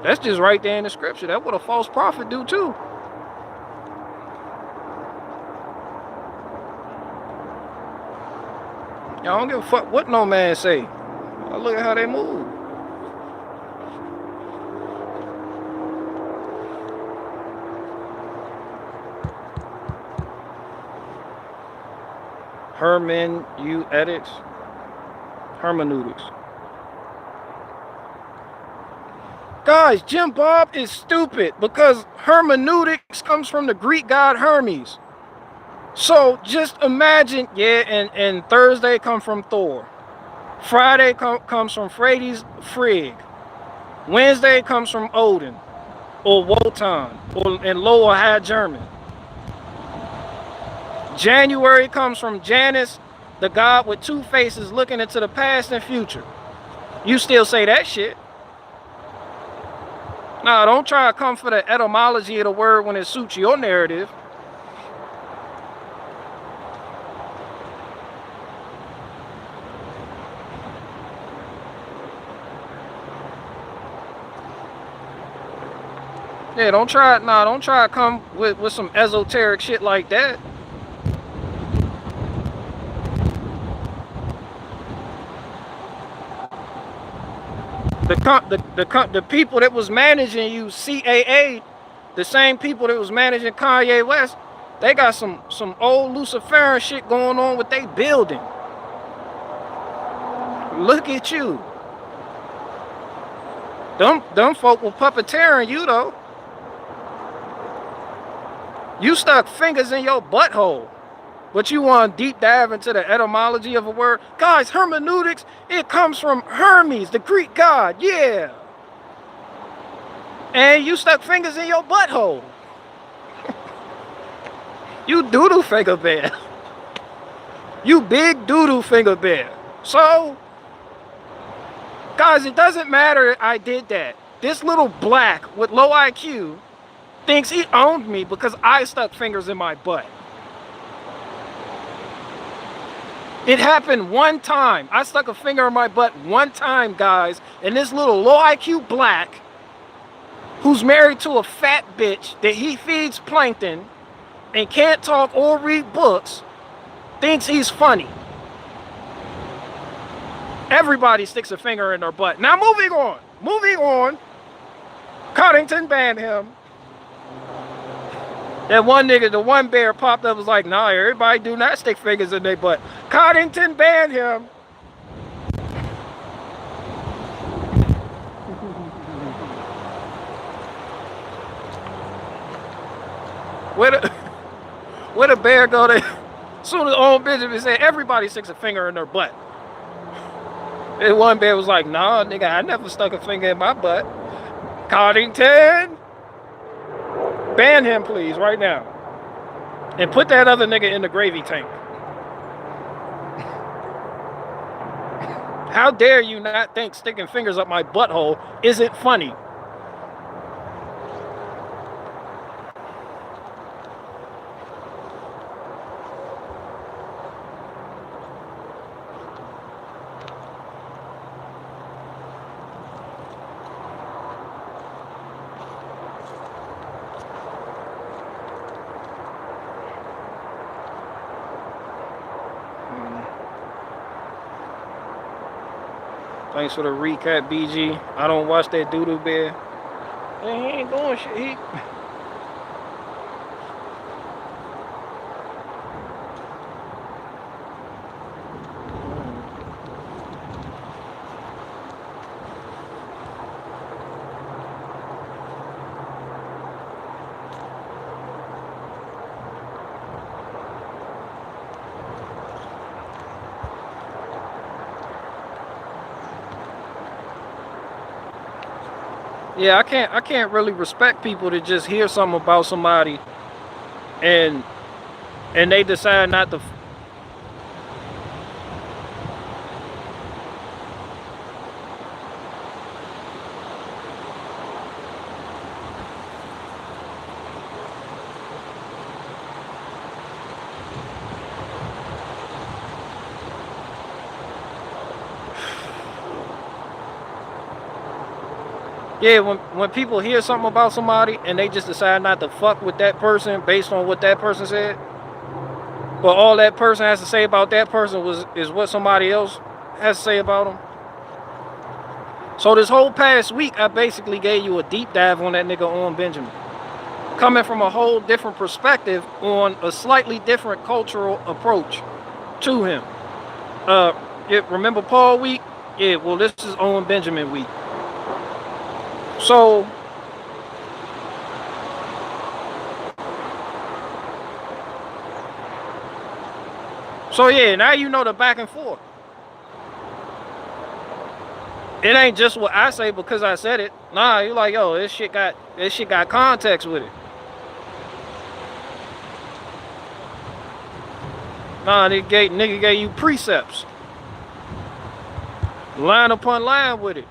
That's just right there in the scripture. That's what a false prophet do too. Y'all don't give a fuck what no man say. Look at how they move. Hermeneutics. Guys, Jim Bob is stupid, because hermeneutics comes from the Greek god Hermes. So just imagine, and Thursday come from Thor. Friday comes from Frigg. Wednesday comes from Odin or Wotan or in Low or High German. January comes from Janus, the god with two faces looking into the past and future. You still say that shit. Nah, don't try to come for the etymology of the word when it suits your narrative. Yeah, don't try to come with some esoteric shit like that. The people that was managing you, CAA, the same people that was managing Kanye West, they got some old Luciferian shit going on with they building. Look at you. Them folk were puppeteering you though. You stuck fingers in your butthole. But you want to deep dive into the etymology of a word? Guys, hermeneutics, it comes from Hermes, the Greek god, yeah. And you stuck fingers in your butthole. You doodle finger bear. You big doodle finger bear. So, guys, it doesn't matter I did that. This little black with low IQ thinks he owned me because I stuck fingers in my butt. It happened one time. I stuck a finger in my butt one time, guys, and this little low IQ black who's married to a fat bitch that he feeds plankton and can't talk or read books thinks he's funny. Everybody sticks a finger in their butt. Now moving on. Coddington banned him. That one nigga, the one bear popped up was like, nah, everybody do not stick fingers in their butt. Coddington banned him. Where the bear go to? As soon as old Benjamin said, everybody sticks a finger in their butt. And one bear was like, nah, nigga, I never stuck a finger in my butt. Coddington, ban him, please, right now. And put that other nigga in the gravy tank. How dare you not think sticking fingers up my butthole isn't funny? Thanks for the recap, BG. I don't watch that doodle bear. He ain't doing shit. Yeah, I can't really respect people that just hear something about somebody and they decide not to. Yeah, when people hear something about somebody and they just decide not to fuck with that person based on what that person said, but all that person has to say about that person is what somebody else has to say about them. So this whole past week, I basically gave you a deep dive on that nigga on Benjamin, coming from a whole different perspective on a slightly different cultural approach to him. Yeah, remember Paul week? Yeah, well, this is Owen Benjamin week. So yeah, now you know the back and forth. It ain't just what I say because I said it. Nah, you like, yo, this shit got context with it. Nah, nigga gave you precepts. Line upon line with it.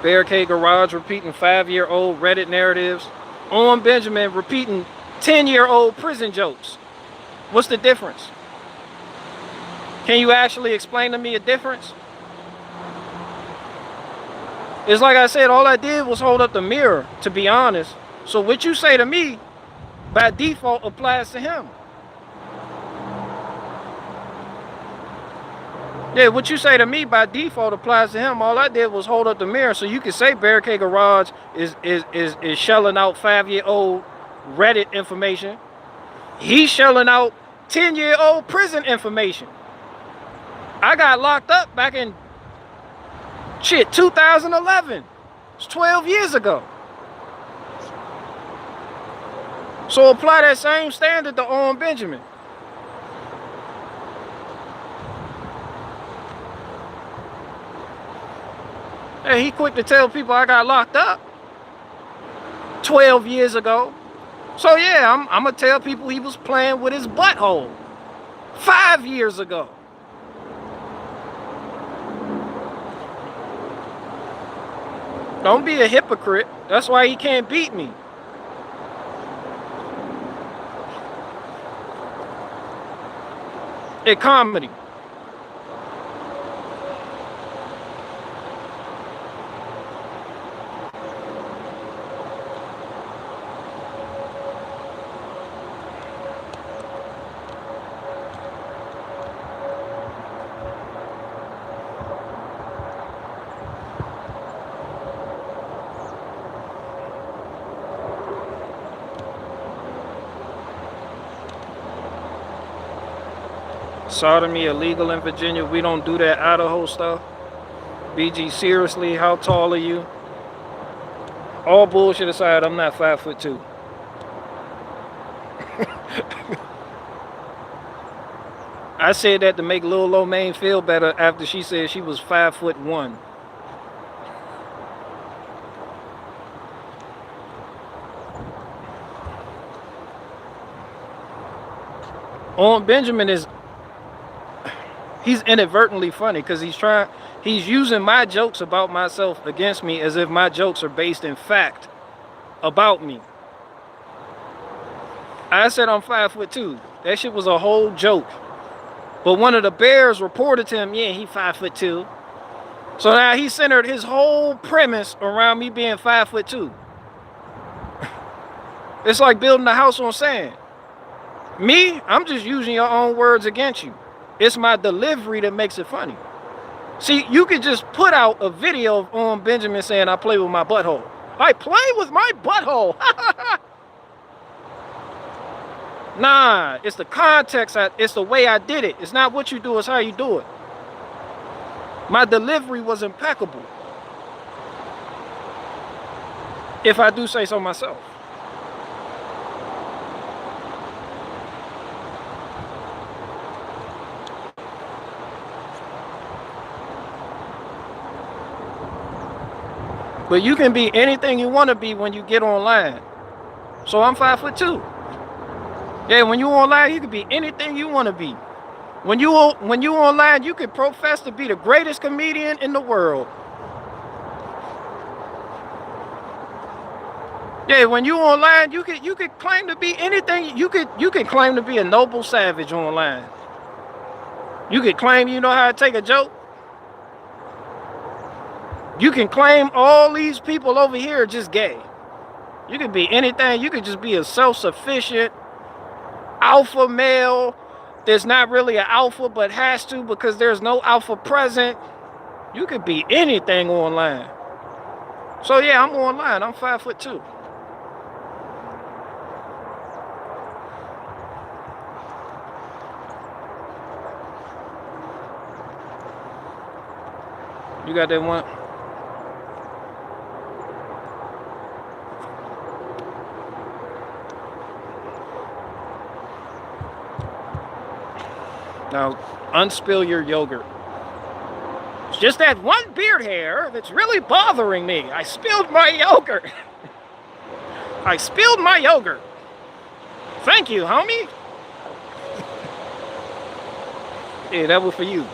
Barricade Garage repeating 5-year-old Reddit narratives. Owen Benjamin repeating 10-year-old prison jokes. What's the difference? Can you actually explain to me a difference? It's like I said, all I did was hold up the mirror, to be honest. So what you say to me, by default, applies to him. Yeah, what you say to me by default applies to him. All I did was hold up the mirror, so you can say Barricade Garage is shelling out 5-year-old Reddit information. He's shelling out 10-year-old prison information. I got locked up back in 2011. It's 12 years ago. So apply that same standard to Owen Benjamin. Hey, he quick to tell people I got locked up 12 years ago. So yeah, I'm gonna tell people he was playing with his butthole 5 years ago. Don't be a hypocrite. That's why he can't beat me. It's comedy. Sodomy illegal in Virginia. We don't do that Idaho stuff. BG, seriously, how tall are you? All bullshit aside, I'm not 5'2". I said that to make Lil Lomaine feel better after she said she was 5'1". Owen Benjamin he's inadvertently funny because he's using my jokes about myself against me as if my jokes are based in fact about me. I said I'm 5'2". That shit was a whole joke. But one of the bears reported to him, yeah, he 5'2". So now he centered his whole premise around me being 5'2". It's like building a house on sand. Me, I'm just using your own words against you. It's my delivery that makes it funny. See, you could just put out a video of Owen Benjamin saying I play with my butthole. I play with my butthole. Nah, it's the context. It's the way I did it. It's not what you do, it's how you do it. My delivery was impeccable. If I do say so myself. But you can be anything you want to be when you get online. So I'm 5'2". Yeah, when you online, you can be anything you want to be. When you online, you can profess to be the greatest comedian in the world. Yeah, when you online, you could claim to be anything. You could claim to be a noble savage online. You could claim you know how to take a joke. You can claim all these people over here are just gay. You could be anything. You could just be a self-sufficient alpha male that's not really an alpha but has to because there's no alpha present. You could be anything online. So yeah, I'm online. I'm 5'2". You got that one? Now, unspill your yogurt. It's just that one beard hair that's really bothering me. I spilled my yogurt. I spilled my yogurt. Thank you, homie. Yeah, that was for you.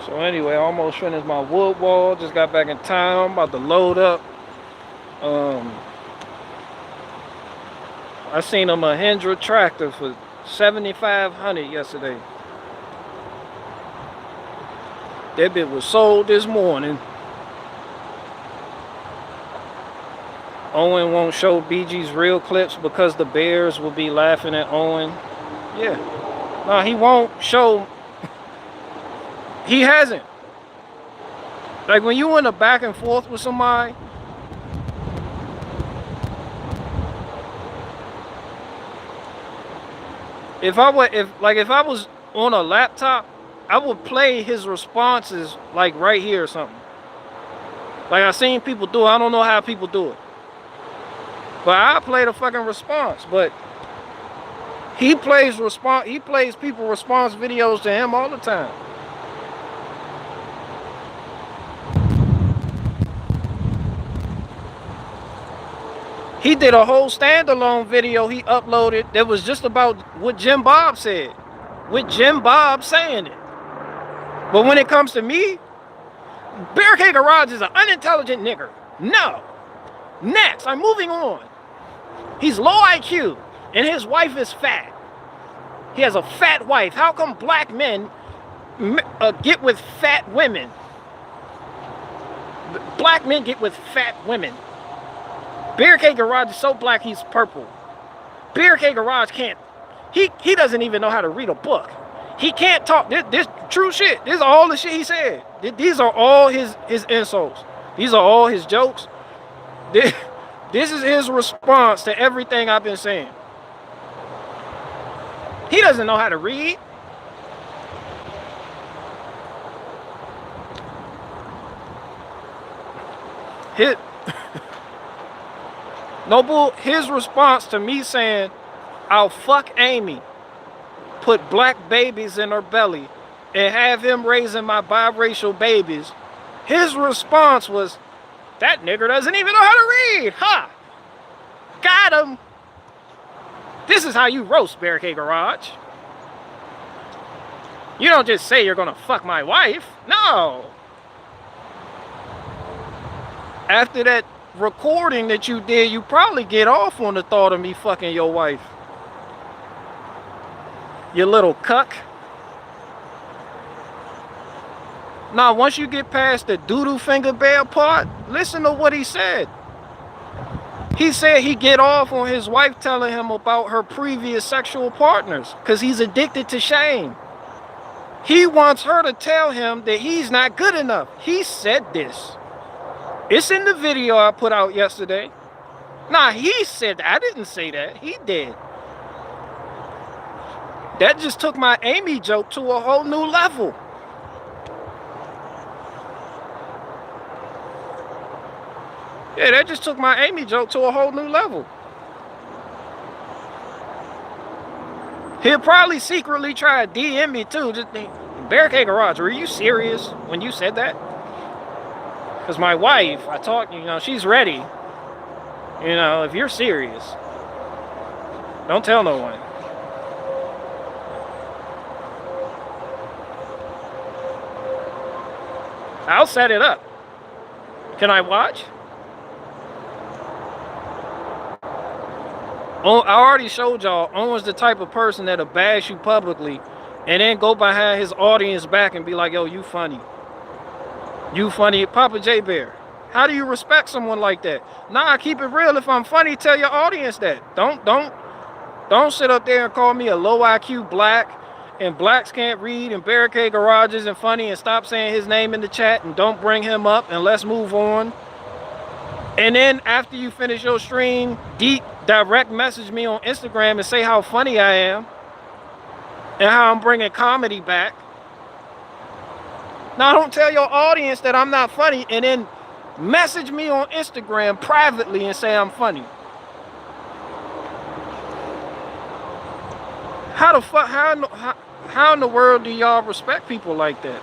So anyway, I almost finished my wood wall. Just got back in town. I'm about to load up. I seen a Mahindra tractor for $7,500 yesterday. That bit was sold this morning. Owen won't show BG's real clips because the Bears will be laughing at Owen. Yeah. No, he won't show. He hasn't. Like when you in a back and forth with somebody, if I was on a laptop, I would play his responses like right here or something. Like I seen people do it. I don't know how people do it. But I play the fucking response. But he plays people response videos to him all the time. He did a whole standalone video he uploaded that was just about what Jim Bob said. With Jim Bob saying it. But when it comes to me, Barricade Garage is an unintelligent nigger. No. Next, I'm moving on. He's low IQ and his wife is fat. He has a fat wife. How come black men get with fat women? Black men get with fat women. Barricade Garage is so black he's purple. Barricade Garage can't. He doesn't even know how to read a book. He can't talk. This true shit. This is all the shit he said. These are all his insults. These are all his jokes. This is his response to everything I've been saying. He doesn't know how to read. His response to me saying, I'll fuck Amy, put black babies in her belly, and have him raising my biracial babies. His response was, that nigger doesn't even know how to read. Ha! Got him. This is how you roast, Barricade Garage. You don't just say you're gonna fuck my wife. No. After that recording that you did, you probably get off on the thought of me fucking your wife. You little cuck. Now, once you get past the doodoo finger bear part, listen to what he said. He said he get off on his wife telling him about her previous sexual partners because he's addicted to shame. He wants her to tell him that he's not good enough. He said this. It's in the video I put out yesterday. Nah, he said that. I didn't say that. He did. That just took my Amy joke to a whole new level. Yeah, that just took my Amy joke to a whole new level. He'll probably secretly try to DM me too. Just think, Barricade Garage, were you serious when you said that? Because my wife, I talked, she's ready. If you're serious, don't tell no one. I'll set it up. Can I watch? I already showed y'all, Owen's the type of person that'll bash you publicly and then go behind his audience back and be like, yo, you funny. You funny. Papa J Bear, How do you respect someone like that? Nah, keep it real. If I'm funny, tell your audience that. Don't sit up there and call me a low IQ black and blacks can't read and barricade garages and funny and stop saying his name in the chat and don't bring him up and let's move on. And then after you finish your stream, direct message me on Instagram and say how funny I am and how I'm bringing comedy back. Now don't tell your audience that I'm not funny and then message me on Instagram privately and say I'm funny. How the fuck, how in the world do y'all respect people like that?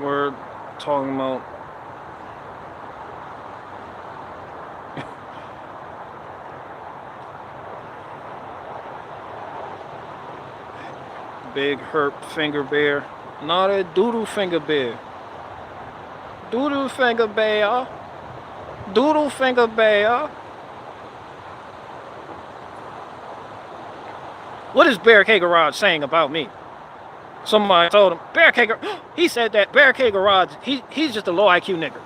We're talking about big herp finger bear. Not a doodle finger bear. Doodle finger bear. Doodle finger bear. What is Barricade Garage saying about me? Somebody told him, Barricade, he said that Barricade Garage, he's just a low IQ nigga.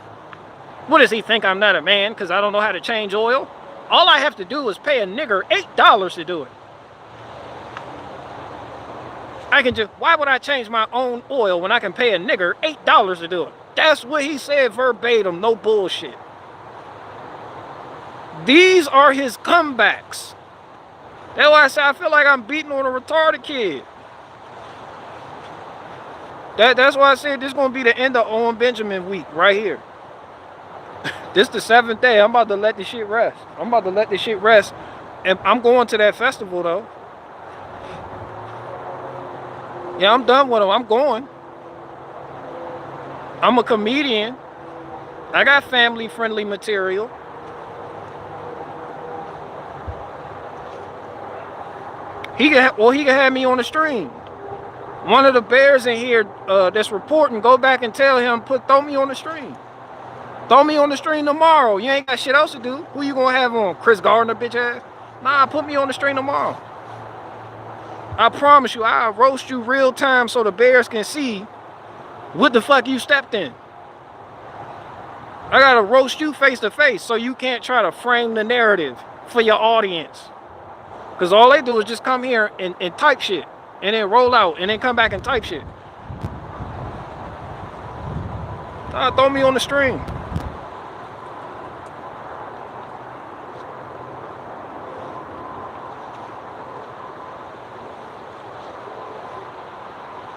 What does he think I'm not a man because I don't know how to change oil? All I have to do is pay a nigger $8 to do it. I can just, why would I change my own oil when I can pay a nigger $8 to do it? That's what he said verbatim, no bullshit. These are his comebacks. That's why I say I feel like I'm beating on a retarded kid. That's why I said this is going to be the end of Owen Benjamin week right here. This the 7th day. I'm about to let this shit rest. And I'm going to that festival though. Yeah, I'm done with him. I'm going. I'm a comedian. I got family friendly material. He can have me on the stream. One of the bears in here that's reporting, go back and tell him, throw me on the stream. Throw me on the stream tomorrow. You ain't got shit else to do. Who you gonna have on? Chris Gardner, bitch ass? Nah, put me on the stream tomorrow. I promise you, I'll roast you real time so the bears can see what the fuck you stepped in. I gotta roast you face to face so you can't try to frame the narrative for your audience. Because all they do is just come here and type shit. And then roll out and then come back and type shit. Throw me on the stream.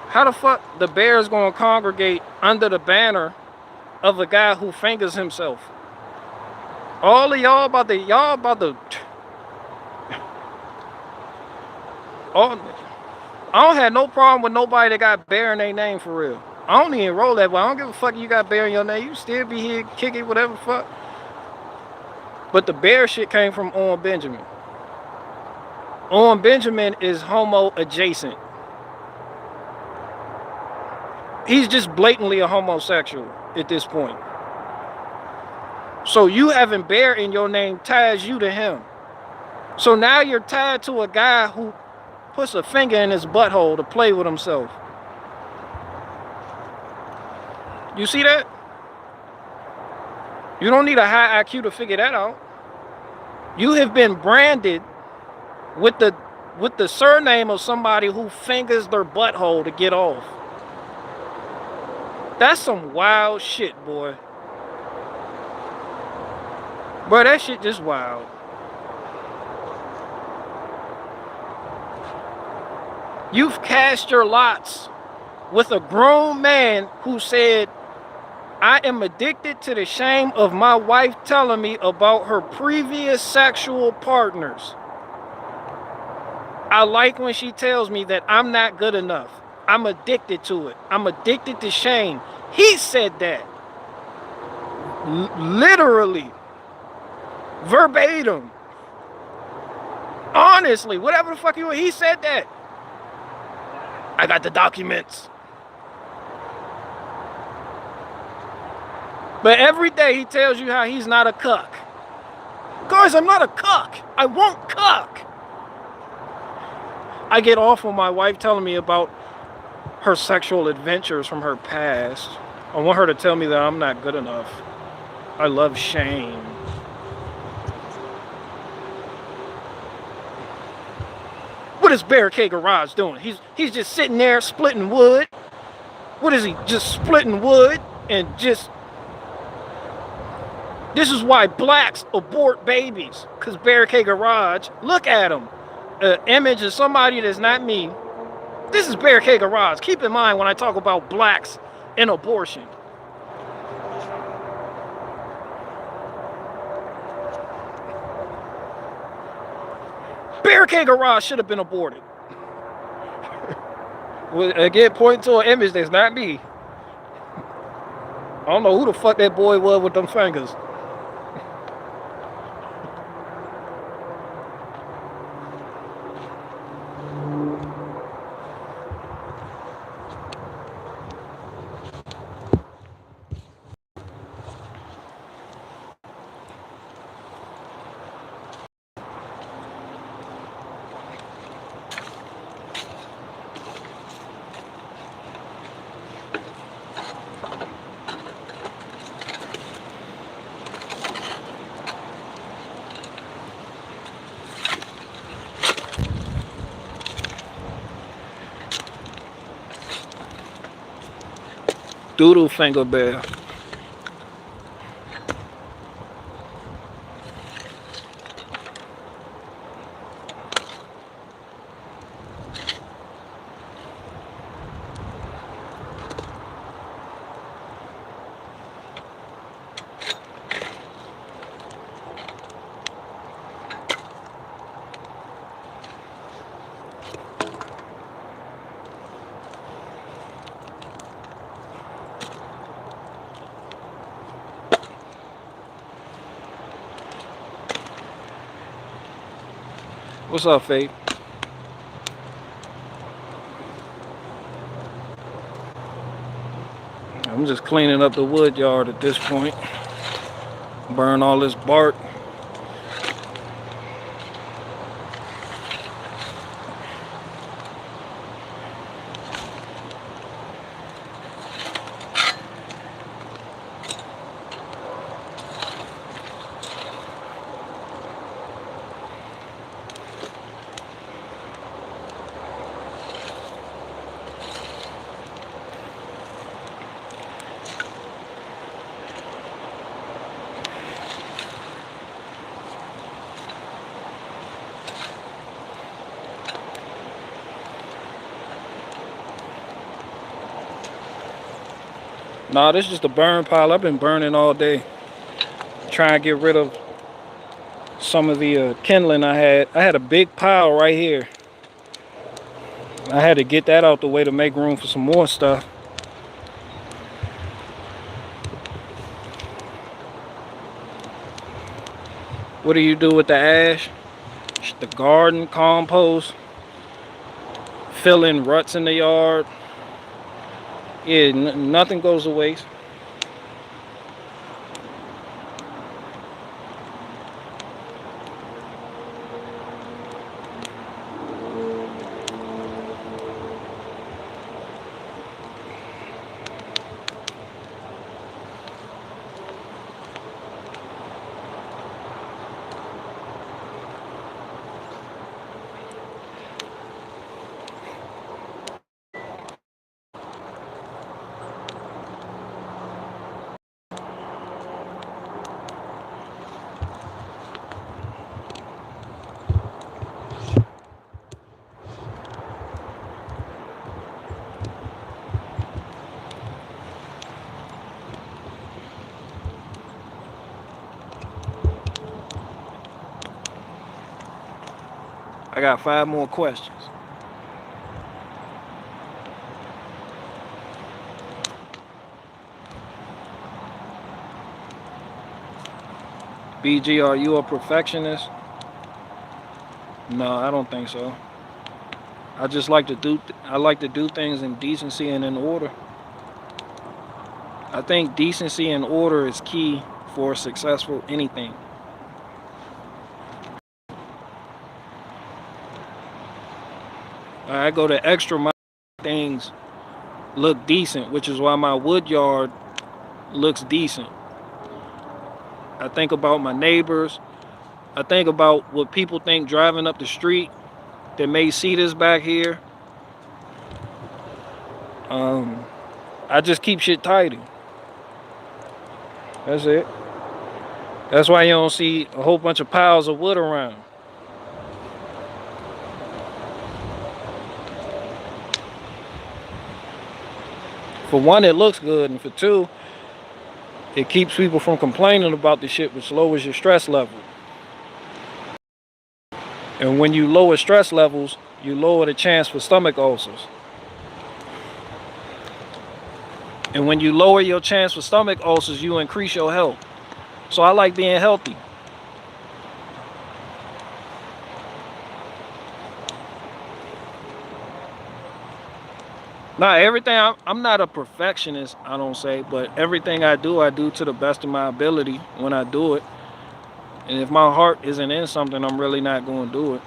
How the fuck the bears gonna congregate under the banner of a guy who fingers himself? All of y'all about to I don't have no problem with nobody that got bear in their name for real. I don't even roll that way. I don't give a fuck you got bear in your name. You still be here kicking whatever fuck. But the bear shit came from Owen Benjamin. Owen Benjamin is homo adjacent. He's just blatantly a homosexual at this point. So you having bear in your name ties you to him. So now you're tied to a guy who puts a finger in his butthole to play with himself. You see that? You don't need a high IQ to figure that out. You have been branded with the surname of somebody who fingers their butthole to get off. That's some wild shit, boy. Bro, that shit just wild. You've cast your lots with a grown man who said, I am addicted to the shame of my wife telling me about her previous sexual partners. I like when she tells me that I'm not good enough. I'm addicted to it. I'm addicted to shame. He said that. Literally. Verbatim. Honestly, whatever the fuck he said that. I got the documents. But every day he tells you how he's not a cuck. Guys, I'm not a cuck. I won't cuck. I get off on my wife telling me about her sexual adventures from her past. I want her to tell me that I'm not good enough. I love shame. What is Barricade Garage doing? He's just sitting there splitting wood. What is he? Just splitting wood and just... This is why blacks abort babies. Because Barricade Garage, look at him. An image of somebody that's not me. This is Barricade Garage. Keep in mind when I talk about blacks and abortion. Barricade Garage should have been aborted. Again, pointing to an image that's not me. I don't know who the fuck that boy was with them fingers. Doodle finger bear. What's up, Faith? I'm just cleaning up the wood yard at this point. Burn all this bark. Nah, this is just a burn pile. I've been burning all day. Trying to get rid of some of the kindling I had. I had a big pile right here. I had to get that out the way to make room for some more stuff. What do you do with the ash? The garden compost. Fill in ruts in the yard. Yeah, nothing goes to waste. I got 5 more questions. BG, are you a perfectionist? No, I don't think so. I just like to do things in decency and in order. I think decency and order is key for successful anything. I go the extra mile, things look decent, which is why my wood yard looks decent. I think about my neighbors. I think about what people think driving up the street that may see this back here. I just keep shit tidy. That's it. That's why you don't see a whole bunch of piles of wood around. For one, it looks good, and for two, it keeps people from complaining about the shit, which lowers your stress level. And when you lower stress levels, you lower the chance for stomach ulcers. And when you lower your chance for stomach ulcers, you increase your health. So I like being healthy. Not everything, I'm not a perfectionist, I don't say, but everything I do to the best of my ability when I do it. And if my heart isn't in something, I'm really not going to do it.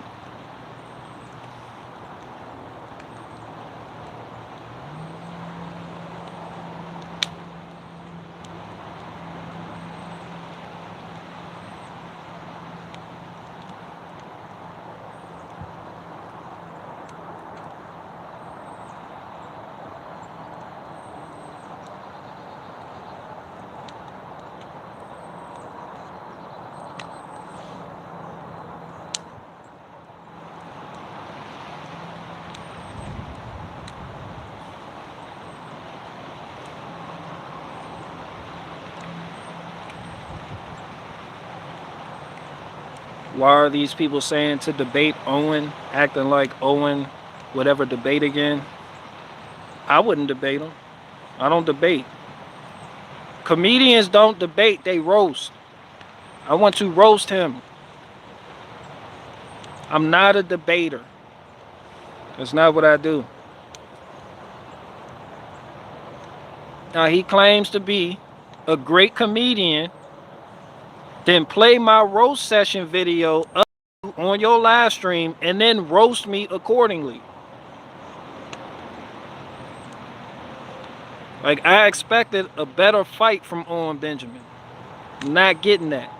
Why are these people saying to debate Owen, acting like Owen would ever debate again? I wouldn't debate him. I don't debate. Comedians don't debate, they roast. I want to roast him. I'm not a debater. That's not what I do. Now, he claims to be a great comedian, then play my roast session video up on your live stream and then roast me accordingly. Like, I expected a better fight from Owen Benjamin. I'm not getting that.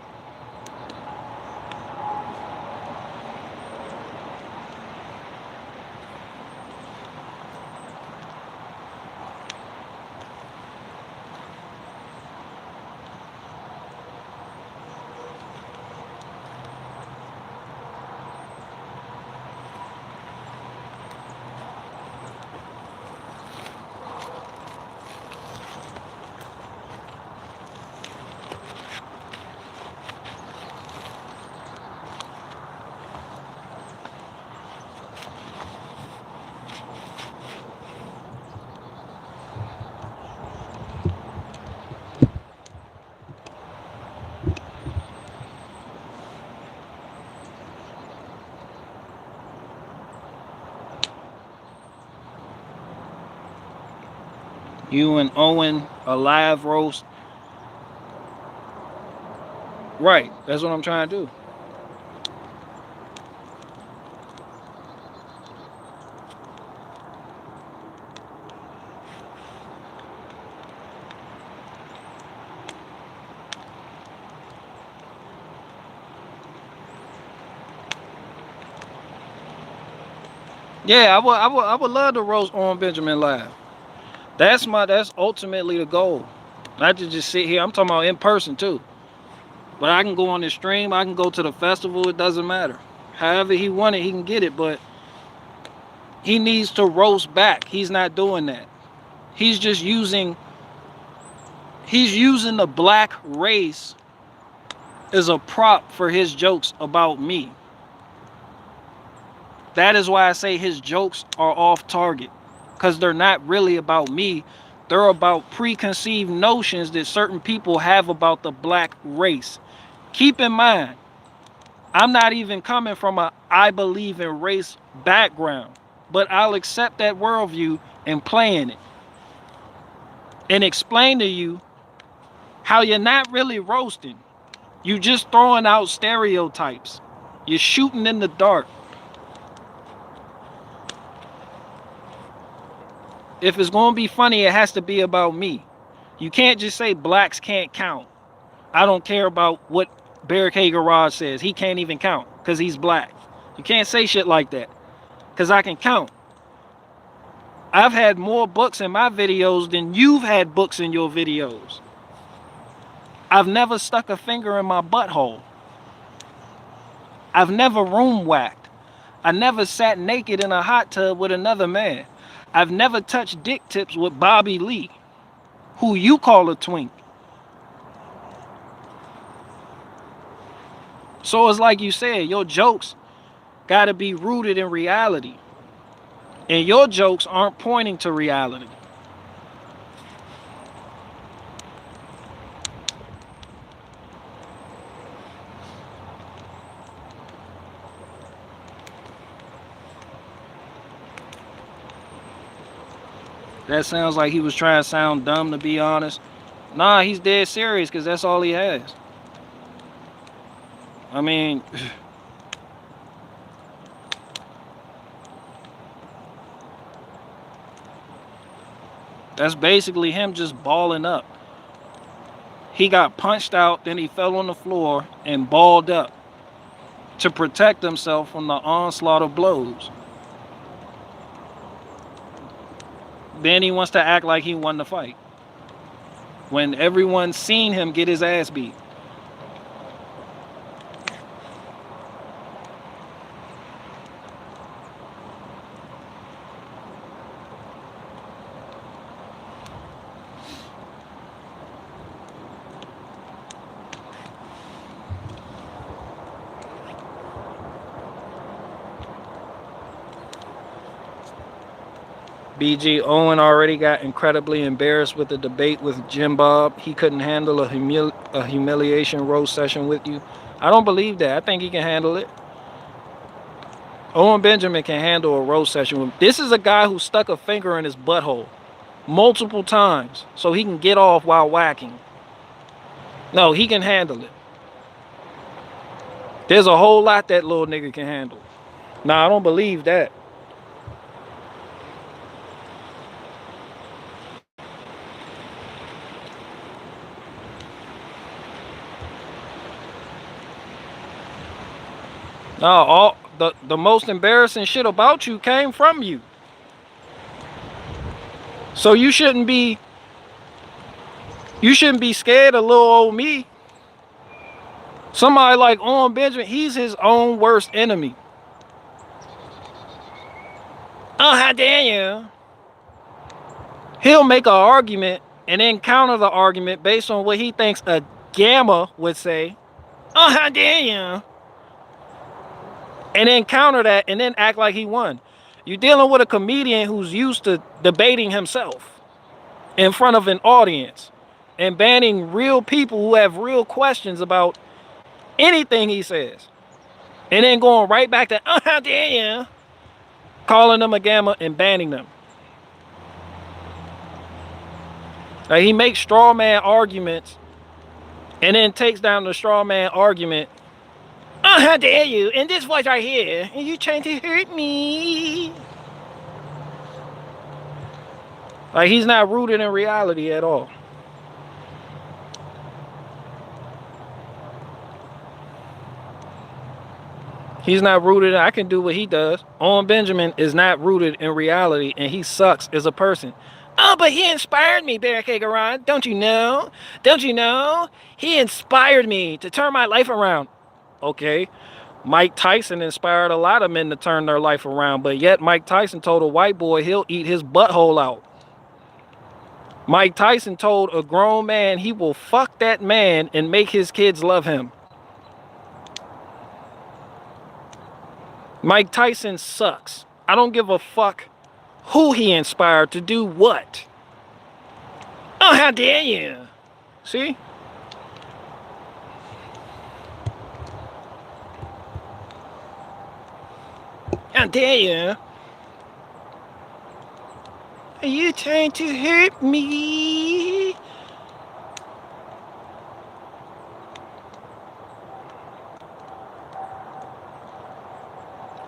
You and Owen, a live roast. Right, that's what I'm trying to do. Yeah, I would love to roast Owen Benjamin live. That's ultimately the goal. Not to just sit here. I'm talking about in person too. But I can go on the stream. I can go to the festival. It doesn't matter. However he want it, he can get it. But he needs to roast back. He's not doing that. He's just using the black race as a prop for his jokes about me. That is why I say his jokes are off target, because they're not really about me. They're about preconceived notions that certain people have about the black race. Keep in mind, I'm not even coming from a I believe in race background, but I'll accept that worldview and play in it and explain to you how you're not really roasting. You just throwing out stereotypes. You're shooting in the dark. If it's going to be funny, it has to be about me. You can't just say blacks can't count. I don't care about what Barricade Garage says. He can't even count because he's black. You can't say shit like that because I can count. I've had more books in my videos than you've had books in your videos. I've never stuck a finger in my butthole. I've never room whacked. I never sat naked in a hot tub with another man. I've never touched dick tips with Bobby Lee, who you call a twink. So it's like you said, your jokes got to be rooted in reality. And your jokes aren't pointing to reality. That sounds like he was trying to sound dumb, to be honest. Nah, he's dead serious because that's all he has. I mean, that's basically him just balling up. He got punched out, then he fell on the floor and balled up to protect himself from the onslaught of blows. Then he wants to act like he won the fight when everyone's seen him get his ass beat. BG Owen already got incredibly embarrassed with the debate with Jim Bob. He couldn't handle a humiliation roast session with you. I don't believe that. I think he can handle it. Owen Benjamin can handle a roast session with. This is a guy who stuck a finger in his butthole multiple times so he can get off while whacking. No, he can handle it. There's a whole lot that little nigga can handle. Nah, I don't believe that. No, all the most embarrassing shit about you came from you. So you shouldn't be scared of little old me. Somebody like Owen Benjamin, he's his own worst enemy. Oh, how dare you? He'll make an argument and then counter the argument based on what he thinks a gamma would say. Oh, how dare you? And then counter that and then act like he won. You're dealing with a comedian who's used to debating himself in front of an audience and banning real people who have real questions about anything he says. And then going right back to, oh, how dare you? Calling them a gamma and banning them. Like, he makes straw man arguments and then takes down the straw man argument. Oh, how dare you? In this voice right here, and you trying to hurt me. Like, he's not rooted in reality at all. He's not rooted. I can do what he does. Owen Benjamin is not rooted in reality, and he sucks as a person. Oh, but he inspired me, Barricade Garage. Don't you know? Don't you know? He inspired me to turn my life around. Okay, Mike Tyson inspired a lot of men to turn their life around, but yet Mike Tyson told a white boy he'll eat his butthole out. Mike Tyson told a grown man he will fuck that man and make his kids love him. Mike Tyson sucks. I don't give a fuck who he inspired to do what. Oh, how dare you? See? How dare you? Are you trying to hurt me?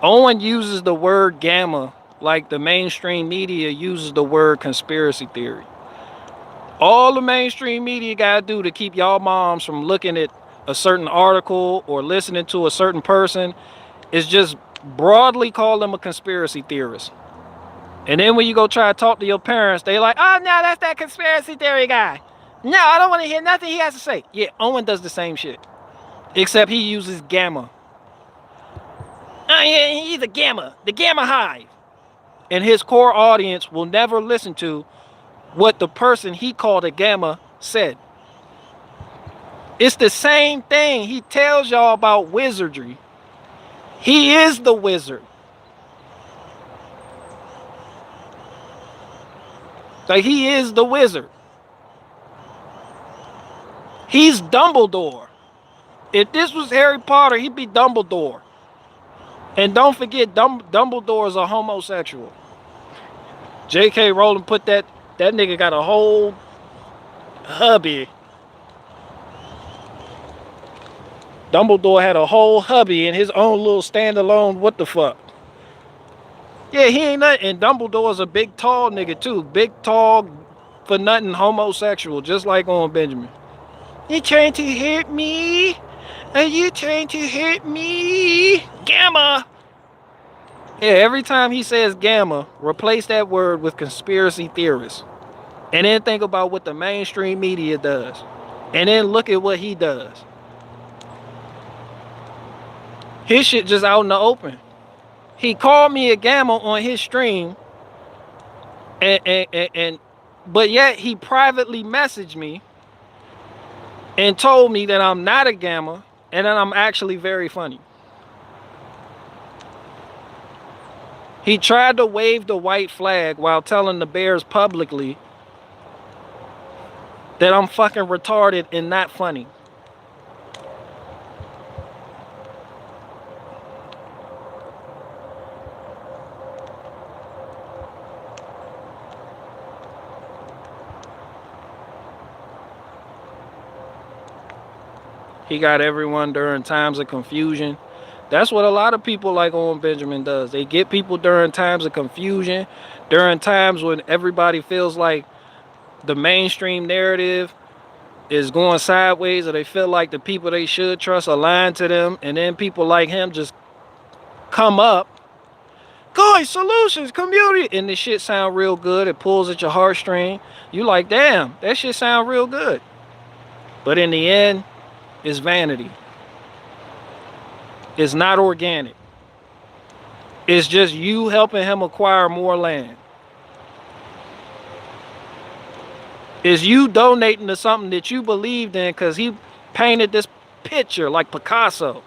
Owen uses the word gamma like the mainstream media uses the word conspiracy theory. All the mainstream media gotta do to keep y'all moms from looking at a certain article or listening to a certain person is just broadly call them a conspiracy theorist. And then when you go try to talk to your parents, they like, oh no, that's that conspiracy theory guy. No, I don't want to hear nothing he has to say. Yeah, Owen does the same shit. Except he uses gamma. Oh yeah, he's a gamma. The gamma hive. And his core audience will never listen to what the person he called a gamma said. It's the same thing. He tells y'all about wizardry. He is the wizard. Like, he is the wizard. He's Dumbledore. If this was Harry Potter, he'd be Dumbledore. And don't forget, Dumbledore is a homosexual. J.K. Rowling put that nigga got a whole hubby. Dumbledore had a whole hubby in his own little standalone what the fuck. Yeah, he ain't nothing. And Dumbledore's a big, tall nigga, too. Big, tall, for nothing homosexual, just like Owen Benjamin. You trying to hurt me? Are you trying to hurt me? Gamma! Yeah, every time he says gamma, replace that word with conspiracy theorist. And then think about what the mainstream media does. And then look at what he does. His shit just out in the open. He called me a gamma on his stream, but yet he privately messaged me and told me that I'm not a gamma and that I'm actually very funny. He tried to wave the white flag while telling the Bears publicly that I'm fucking retarded and not funny. He got everyone during times of confusion. That's what a lot of people like Owen Benjamin does. They get people during times of confusion, during times when everybody feels like the mainstream narrative is going sideways, or they feel like the people they should trust are lying to them, and then people like him just come up, guys, solutions, community, and this shit sound real good. It pulls at your heartstring. You like, damn, that shit sound real good. But in the end, it's vanity. It's not organic. It's just you helping him acquire more land. It's you donating to something that you believed in because he painted this picture like Picasso.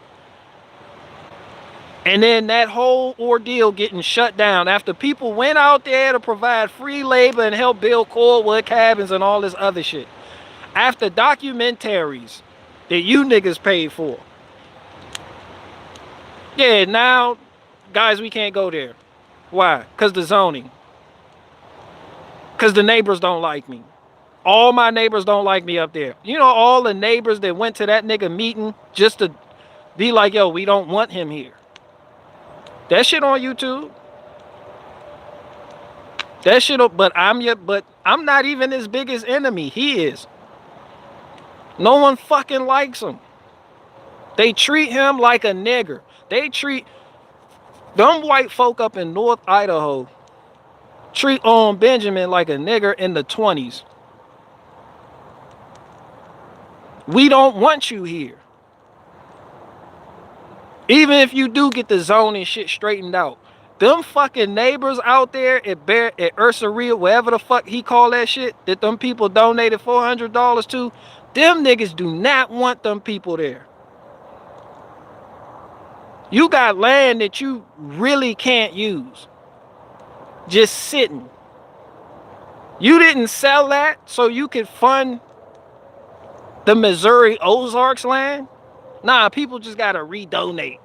And then that whole ordeal getting shut down after people went out there to provide free labor and help build cordwood cabins and all this other shit. After documentaries that you niggas paid for. Yeah, now, guys, we can't go there. Why? Because the zoning. Because the neighbors don't like me. All my neighbors don't like me up there. You know, all the neighbors that went to that nigga meeting just to be like, yo, we don't want him here. That shit on YouTube. That shit, but I'm not even his biggest enemy. He is. No one fucking likes him. They treat him like a nigger. They treat them white folk up in North Idaho treat Owen Benjamin like a nigger in the 20s. We don't want you here. Even if you do get the zoning shit straightened out. Them fucking neighbors out there at Ursaria, wherever the fuck he call that shit, that them people donated $400 to, them niggas do not want them people there. You got land that you really can't use, just sitting. You didn't sell that so you could fund the Missouri Ozarks land? Nah, people just gotta redonate.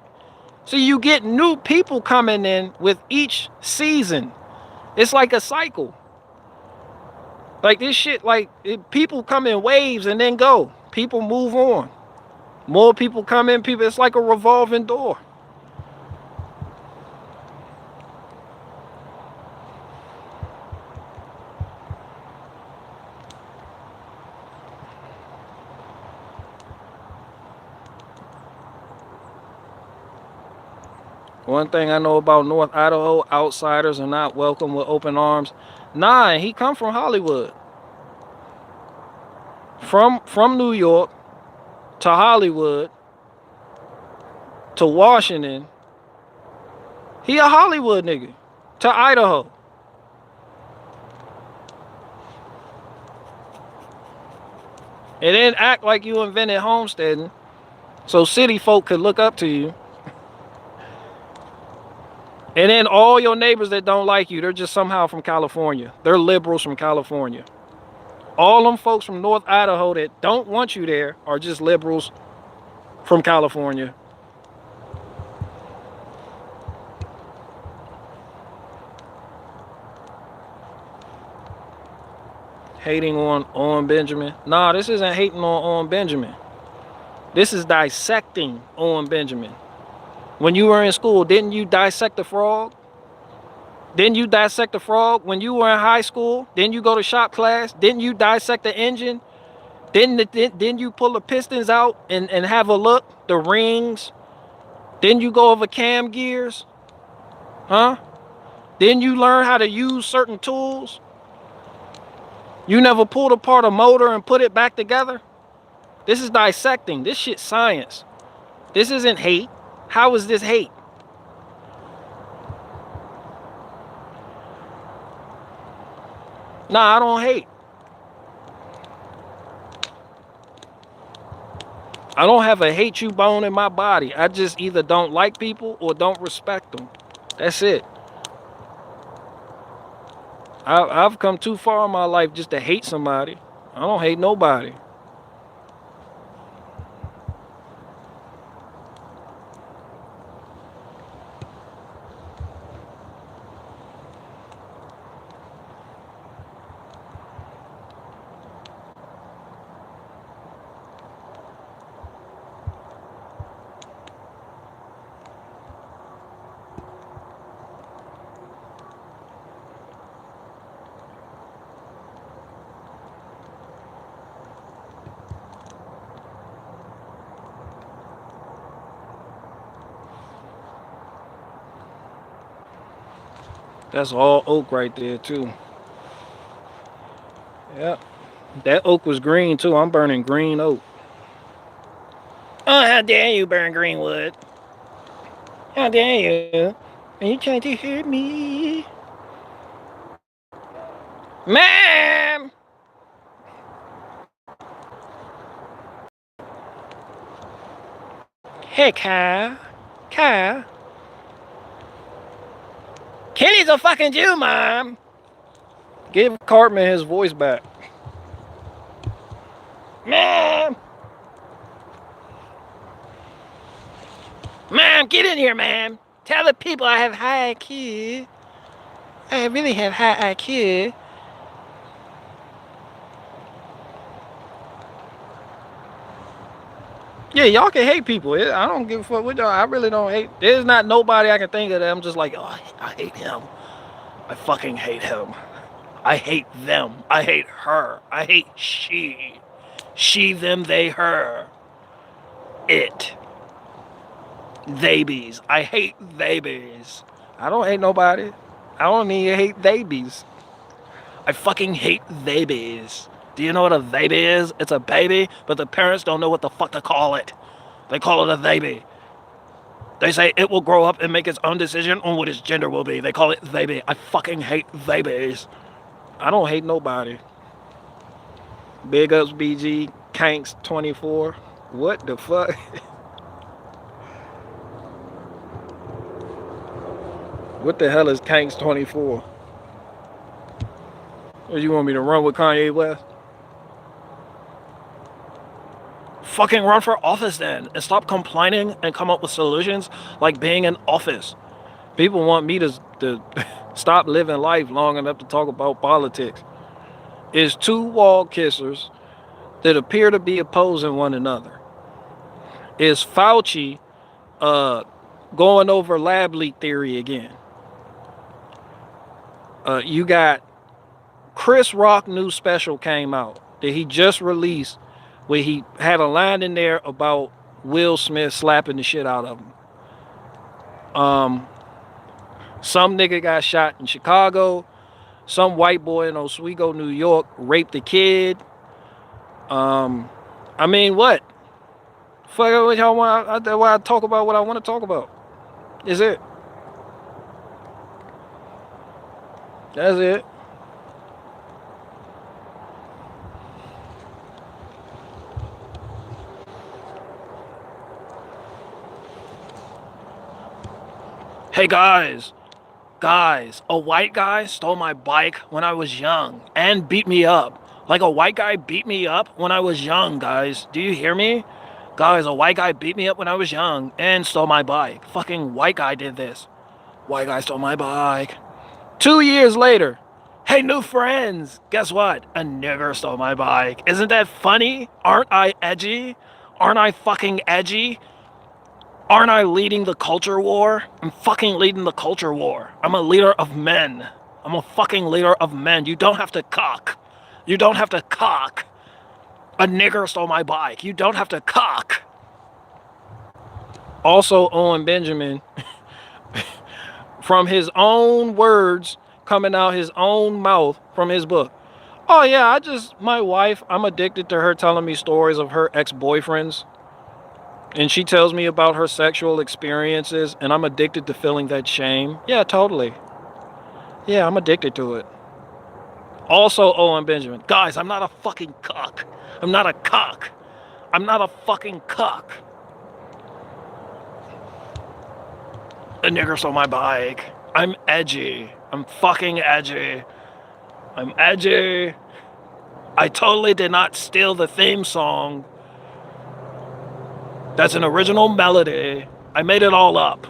So you get new people coming in with each season. It's like a cycle. Like this shit, like people come in waves and then go. People move on. More people come in, people, it's like a revolving door. One thing I know about North Idaho, outsiders are not welcome with open arms. Nah, he come from Hollywood. From New York to Hollywood to Washington. He a Hollywood nigga. To Idaho. And then act like you invented homesteading so city folk could look up to you. And then all your neighbors that don't like you, they're just somehow from California. They're liberals from California. All them folks from North Idaho that don't want you there are just liberals from California. Hating on Benjamin. Nah, this isn't hating on Benjamin. This is dissecting on Benjamin. When you were in school, didn't you dissect the frog? Didn't you dissect the frog? When you were in high school, didn't you go to shop class? Didn't you dissect the engine? Didn't you pull the pistons out and have a look? The rings? Didn't you go over cam gears? Huh? Didn't you learn how to use certain tools? You never pulled apart a motor and put it back together? This is dissecting. This shit's science. This isn't hate. How is this hate? Nah, I don't hate. I don't have a hate you bone in my body. I just either don't like people or don't respect them. That's it. I've come too far in my life just to hate somebody. I don't hate nobody. That's all oak right there too. Yep. That oak was green too. I'm burning green oak. Oh, how dare you burn green wood? How dare you? Are you trying to hurt me? Ma'am! Hey, Kyle. Kyle. Kenny's a fucking Jew, Mom. Give Cartman his voice back. Ma'am. Ma'am, get in here, ma'am. Tell the people I have high IQ. I really have high IQ. Yeah, y'all can hate people. I don't give a fuck with y'all. I really don't hate. There's not nobody I can think of that I'm just like, oh, I hate him. I fucking hate him. I hate them. I hate her. I hate she. She, them, they, her. It. They bees. I hate they bees. I don't hate nobody. I don't even hate they bees. I fucking hate they bees. Do you know what a baby is? It's a baby, but the parents don't know what the fuck to call it. They call it a baby. They say it will grow up and make its own decision on what its gender will be. They call it baby. I fucking hate babies. I don't hate nobody. Big ups BG, Kanks 24. What the fuck? What the hell is Kanks 24? Or you want me to run with Kanye West? Fucking run for office then and stop complaining and come up with solutions like being in office. People want me to stop living life long enough to talk about politics. It's two wall kissers that appear to be opposing one another. Is Fauci going over lab leak theory again? You got Chris Rock new special came out that he just released where he had a line in there about Will Smith slapping the shit out of him. Some nigga got shot in Chicago. Some white boy in Oswego, New York, raped a kid. I mean, what? Fuck what y'all want. Why I talk about what I want to talk about. Is it? That's it. Hey guys, a white guy stole my bike when I was young and beat me up. Like a white guy beat me up when I was young, guys. Do you hear me? Guys, a white guy beat me up when I was young and stole my bike. Fucking white guy did this. White guy stole my bike. 2 years later, hey, new friends. Guess what? A nigger stole my bike. Isn't that funny? Aren't I edgy? Aren't I fucking edgy? Aren't I leading the culture war? I'm fucking leading the culture war. I'm a leader of men. I'm a fucking leader of men. You don't have to cock. You don't have to cock. A nigger stole my bike. You don't have to cock. Also, Owen Benjamin, from his own words coming out his own mouth from his book. Oh yeah, my wife, I'm addicted to her telling me stories of her ex-boyfriends. And she tells me about her sexual experiences, and I'm addicted to feeling that shame. Yeah, totally. Yeah, I'm addicted to it. Also, Owen Benjamin. Guys, I'm not a fucking cock. I'm not a cock. I'm not a fucking cock. A nigger stole my bike. I'm edgy. I'm fucking edgy. I'm edgy. I totally did not steal the theme song. That's an original melody. I made it all up.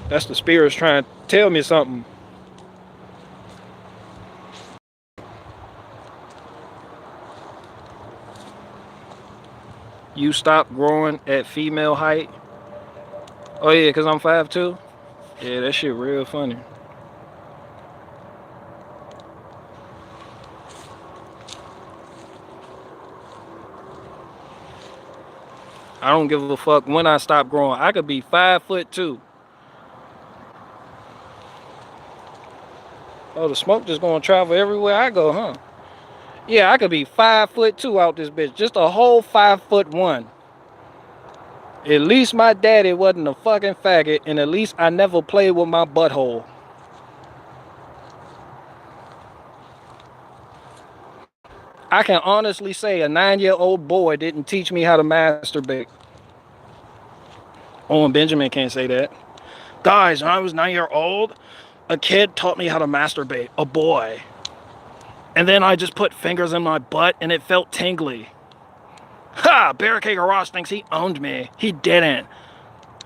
That's the spirits trying to tell me something. You stop growing at female height? Oh yeah, because I'm 5'2"? Yeah, that shit real funny. I don't give a fuck when I stop growing. I could be 5'2". Oh, the smoke just gonna travel everywhere I go, huh? Yeah, I could be 5'2" out this bitch. Just a whole 5'1". At least my daddy wasn't a fucking faggot, and at least I never played with my butthole. I can honestly say a 9-year-old boy didn't teach me how to masturbate. Owen Benjamin can't say that. Guys, when I was 9-year-old, a kid taught me how to masturbate, a boy. And then I just put fingers in my butt and it felt tingly. Ha! Barricade Garage thinks he owned me. He didn't.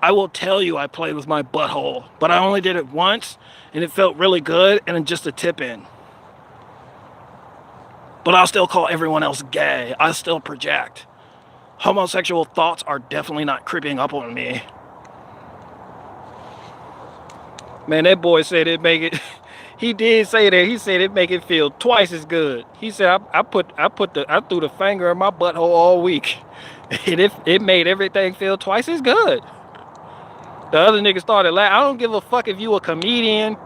I will tell you I played with my butthole, but I only did it once and it felt really good and then just a tip in. But I'll still call everyone else gay. I still project. Homosexual thoughts are definitely not creeping up on me. Man, that boy said it make it. He did say that. He said it make it feel twice as good. He said I threw the finger in my butthole all week, and it made everything feel twice as good. The other nigga started laughing. I don't give a fuck if you a comedian,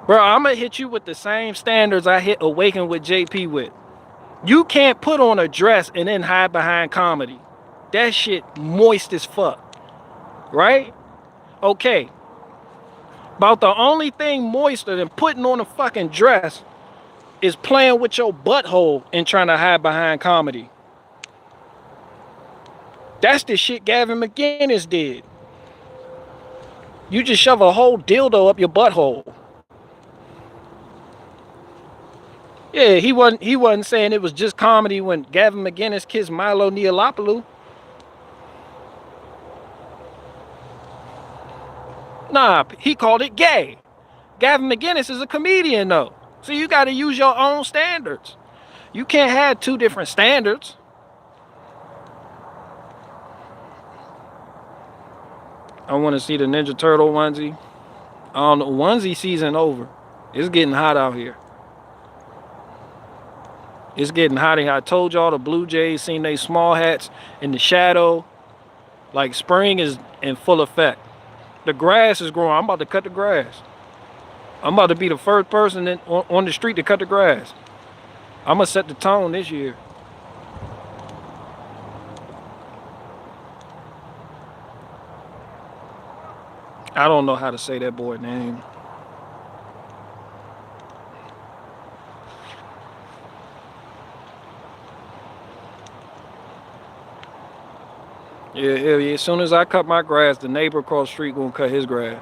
bro. I'm gonna hit you with the same standards I hit Awaken with JP with. You can't put on a dress and then hide behind comedy. That shit moist as fuck, right? Okay. About the only thing moister than putting on a fucking dress is playing with your butthole and trying to hide behind comedy. That's the shit Gavin McInnes did. You just shove a whole dildo up your butthole. Yeah, he wasn't saying it was just comedy when Gavin McInnes kissed Milo Yiannopoulos. Nah, he called it gay. Gavin McInnes is a comedian though. So you got to use your own standards. You can't have two different standards. I want to see the Ninja Turtle onesie. I don't know, onesie season over. It's getting hot out here. It's getting hot here. I told y'all the Blue Jays seen they small hats in the shadow. Like spring is in full effect. The grass is growing. I'm about to cut the grass. I'm about to be the first person on the street to cut the grass. I'm going to set the tone this year. I don't know how to say that boy's name. Yeah, as soon as I cut my grass, the neighbor across the street gonna cut his grass.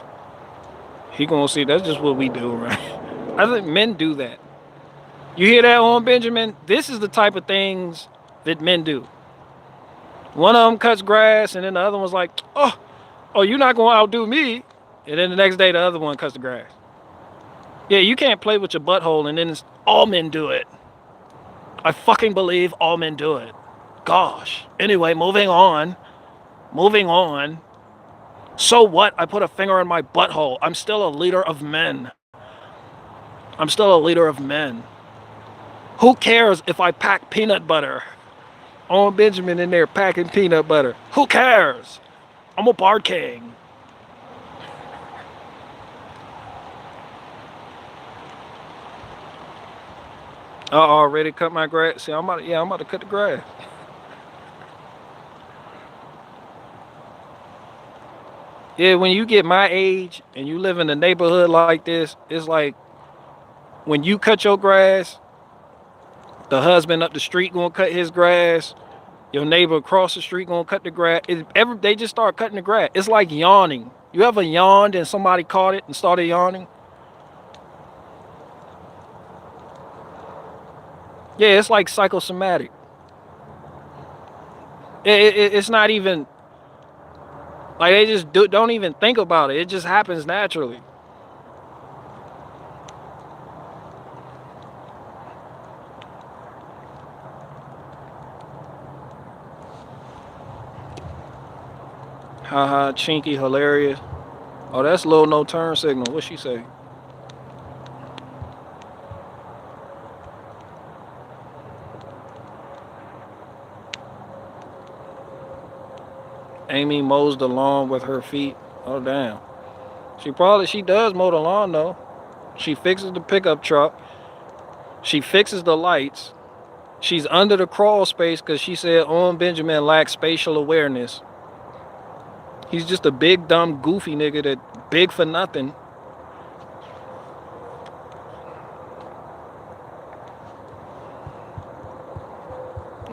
He gonna see that's just what we do, right? I think men do that. You hear that on Benjamin? This is the type of things that men do. One of them cuts grass, and then the other one's like, oh, you're not gonna outdo me. And then the next day, the other one cuts the grass. Yeah, you can't play with your butthole, and then it's all men do it. I fucking believe all men do it. Gosh. Anyway, moving on. So what? I put a finger in my butthole. I'm still a leader of men. Who cares if I pack peanut butter? On Benjamin in there packing peanut butter. Who cares? I'm a bar king. I already cut my grass. See, I'm about to cut the grass. Yeah, when you get my age and you live in a neighborhood like this, it's like when you cut your grass, the husband up the street gonna cut his grass, your neighbor across the street gonna cut the grass. They just start cutting the grass. It's like yawning. You ever yawned and somebody caught it and started yawning? Yeah, it's like psychosomatic. It's not even like they just don't even think about it. It just happens naturally. Haha, chinky, hilarious. Oh, that's low no turn signal. What'd she say? Amy mows the lawn with her feet. Oh, damn. She does mow the lawn, though. She fixes the pickup truck. She fixes the lights. She's under the crawl space because she said Owen Benjamin lacks spatial awareness. He's just a big, dumb, goofy nigga that big for nothing.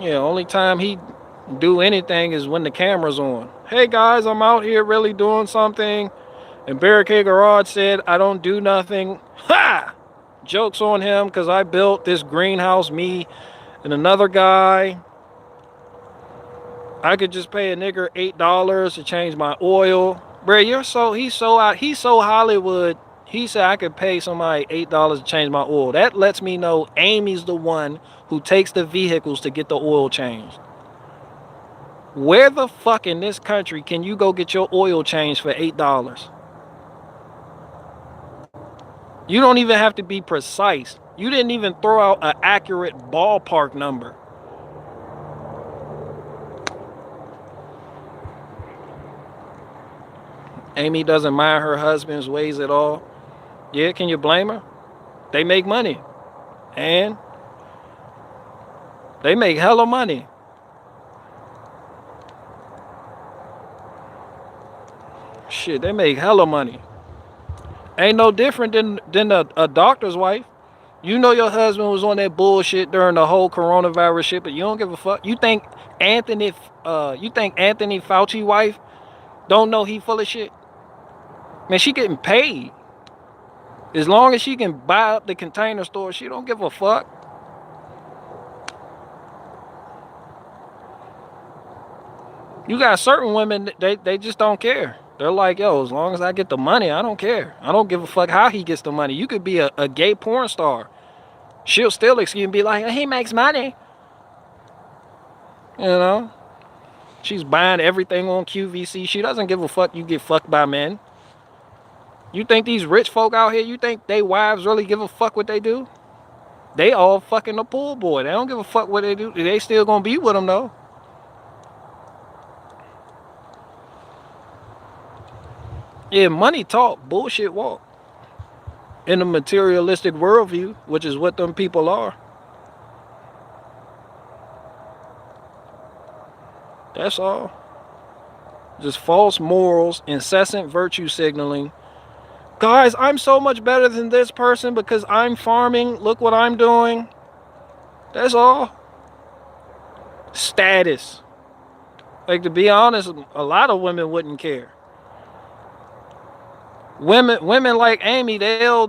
Yeah, only time he do anything is when the camera's on. Hey guys, I'm out here really doing something. And Barricade Garage said, I don't do nothing. Ha! Joke's on him because I built this greenhouse, me and another guy. I could just pay a nigger $8 to change my oil. Bruh, he's so Hollywood. He said I could pay somebody $8 to change my oil. That lets me know Amy's the one who takes the vehicles to get the oil changed. Where the fuck in this country can you go get your oil changed for $8? You don't even have to be precise. You didn't even throw out an accurate ballpark number. Amy doesn't mind her husband's ways at all. Yeah, can you blame her? They make money. And they make hella money. Shit, they make hella money. Ain't no different than a doctor's wife. You know your husband was on that bullshit during the whole coronavirus shit, but you don't give a fuck. Anthony, you think Anthony Fauci wife don't know he full of shit? Man, she getting paid. As long as she can buy up the container store, she don't give a fuck. You got certain women, they just don't care. They're like, yo, as long as I get the money, I don't care. I don't give a fuck how he gets the money. You could be a gay porn star. She'll still excuse and be like, he makes money. You know? She's buying everything on QVC. She doesn't give a fuck you get fucked by men. You think these rich folk out here, you think they wives really give a fuck what they do? They all fucking the pool boy. They don't give a fuck what they do. They still gonna be with them though. Yeah, money talk, bullshit walk. In a materialistic worldview, which is what them people are. That's all. Just false morals, incessant virtue signaling. Guys, I'm so much better than this person because I'm farming. Look what I'm doing. That's all. Status. Like, to be honest, a lot of women wouldn't care. Women like Amy, they'll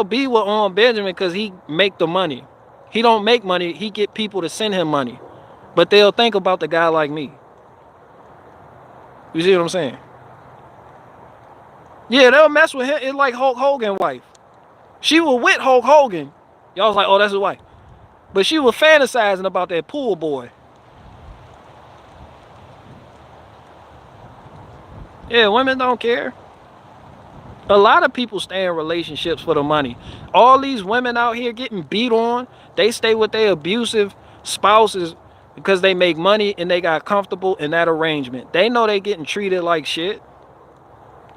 be with Benjamin because he make the money. He don't make money, he get people to send him money. But they'll think about the guy like me. You see what I'm saying? Yeah, they'll mess with him. It's like Hulk Hogan's wife. She was with Hulk Hogan. Y'all was like, oh, that's his wife. But she was fantasizing about that pool boy. Yeah, women don't care. A lot of people stay in relationships for the money. All these women out here getting beat on, they stay with their abusive spouses because they make money and they got comfortable in that arrangement. They know they getting treated like shit.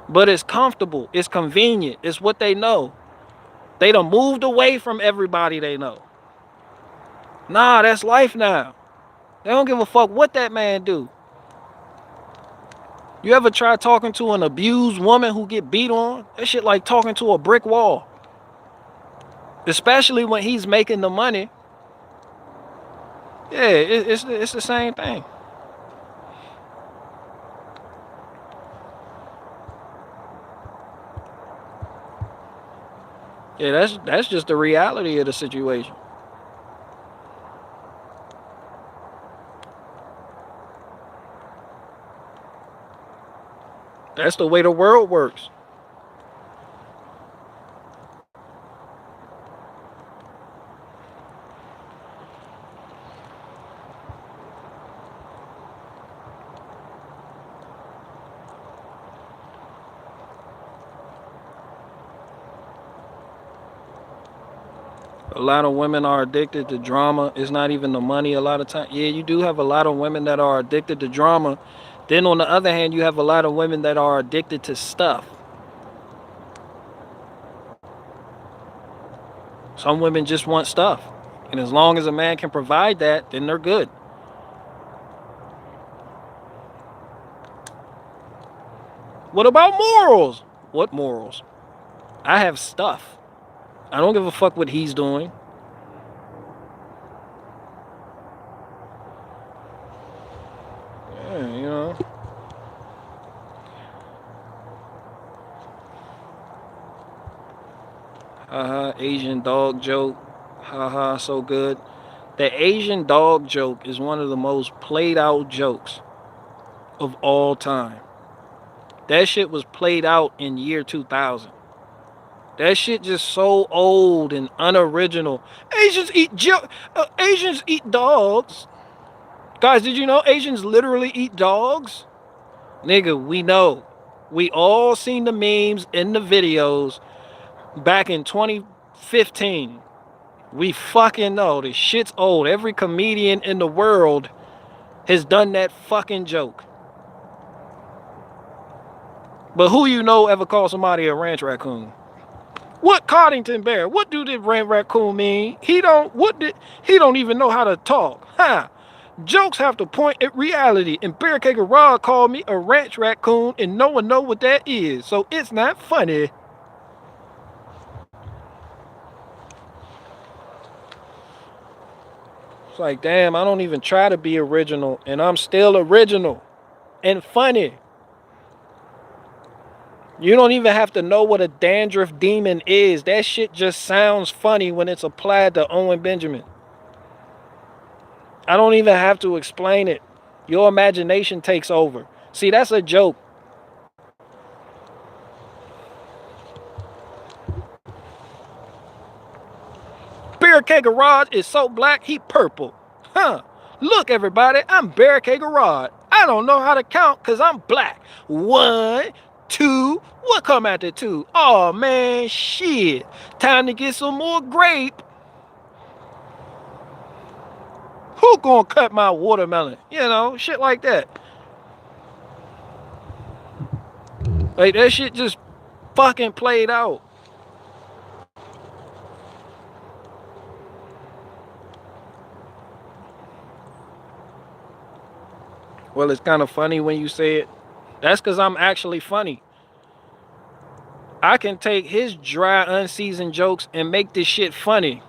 But it's comfortable. It's convenient. It's what they know. They done moved away from everybody they know. Nah, that's life now. They don't give a fuck what that man do. You ever try talking to an abused woman who get beat on? That shit like talking to a brick wall. Especially when he's making the money. Yeah, it's the same thing. Yeah, that's just the reality of the situation. That's the way the world works. A lot of women are addicted to drama. It's not even the money a lot of times. Yeah, you do have a lot of women that are addicted to drama. Then on the other hand, you have a lot of women that are addicted to stuff. Some women just want stuff. And as long as a man can provide that, then they're good. What about morals? What morals? I have stuff. I don't give a fuck what he's doing. Yeah, you know. Haha, Asian dog joke. Haha, so good. The Asian dog joke is one of the most played out jokes of all time. That shit was played out in year 2000. That shit just so old and unoriginal. Asians eat dogs. Guys, did you know Asians literally eat dogs? Nigga, we know. We all seen the memes and the videos back in 2015. We fucking know. This shit's old. Every comedian in the world has done that fucking joke. But who you know ever called somebody a ranch raccoon? What Coddington Bear? What do the ranch raccoon mean? He don't even know how to talk. Ha! Jokes have to point at reality, and Bear Cake Rod called me a ranch raccoon, and no one know what that is, so it's not funny. It's like, damn, I don't even try to be original, and I'm still original and funny. You don't even have to know what a dandruff demon is. That shit just sounds funny when it's applied to Owen Benjamin. I don't even have to explain it. Your imagination takes over. See, that's a joke. Barricade Garage is so black, he purple. Huh. Look, everybody, I'm Barricade Garage. I don't know how to count because I'm black. 1, 2, what come after 2? Oh, man, shit. Time to get some more grape. Who gonna cut my watermelon? You know, shit like that. Like, that shit just fucking played out. Well, it's kind of funny when you say it. That's because I'm actually funny. I can take his dry, unseasoned jokes and make this shit funny.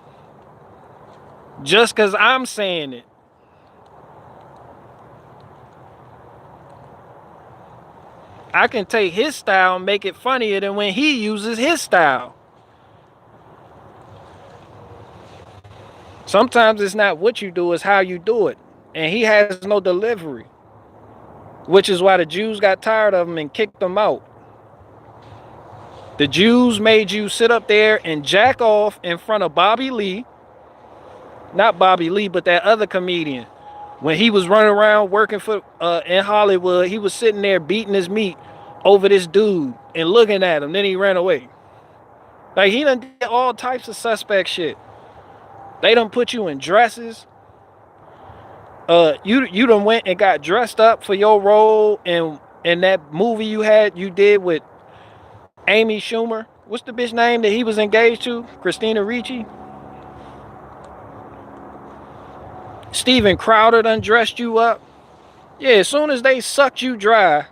Just because I'm saying it. I can take his style and make it funnier than when he uses his style. Sometimes it's not what you do, it's how you do it. And he has no delivery. Which is why the Jews got tired of him and kicked him out. The Jews made you sit up there and jack off in front of Bobby Lee. Not Bobby Lee, but that other comedian. When he was running around working for in Hollywood, he was sitting there beating his meat over this dude and looking at him. Then he ran away. Like, he done did all types of suspect shit. They done put you in dresses. You done went and got dressed up for your role in that movie you did with Amy Schumer. What's the bitch name that he was engaged to? Christina Ricci. Steven Crowder done dressed you up. Yeah, as soon as they sucked you dry,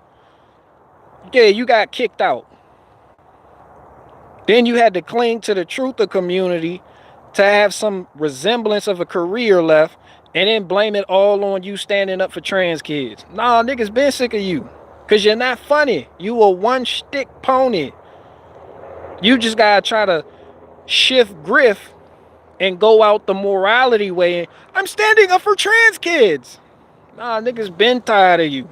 yeah, you got kicked out. Then you had to cling to the truther community to have some resemblance of a career left, and then blame it all on you standing up for trans kids. Nah, niggas been sick of you. Because you're not funny. You a one-stick pony. You just gotta try to shift griff and go out the morality way. I'm standing up for trans kids. Nah, niggas been tired of you.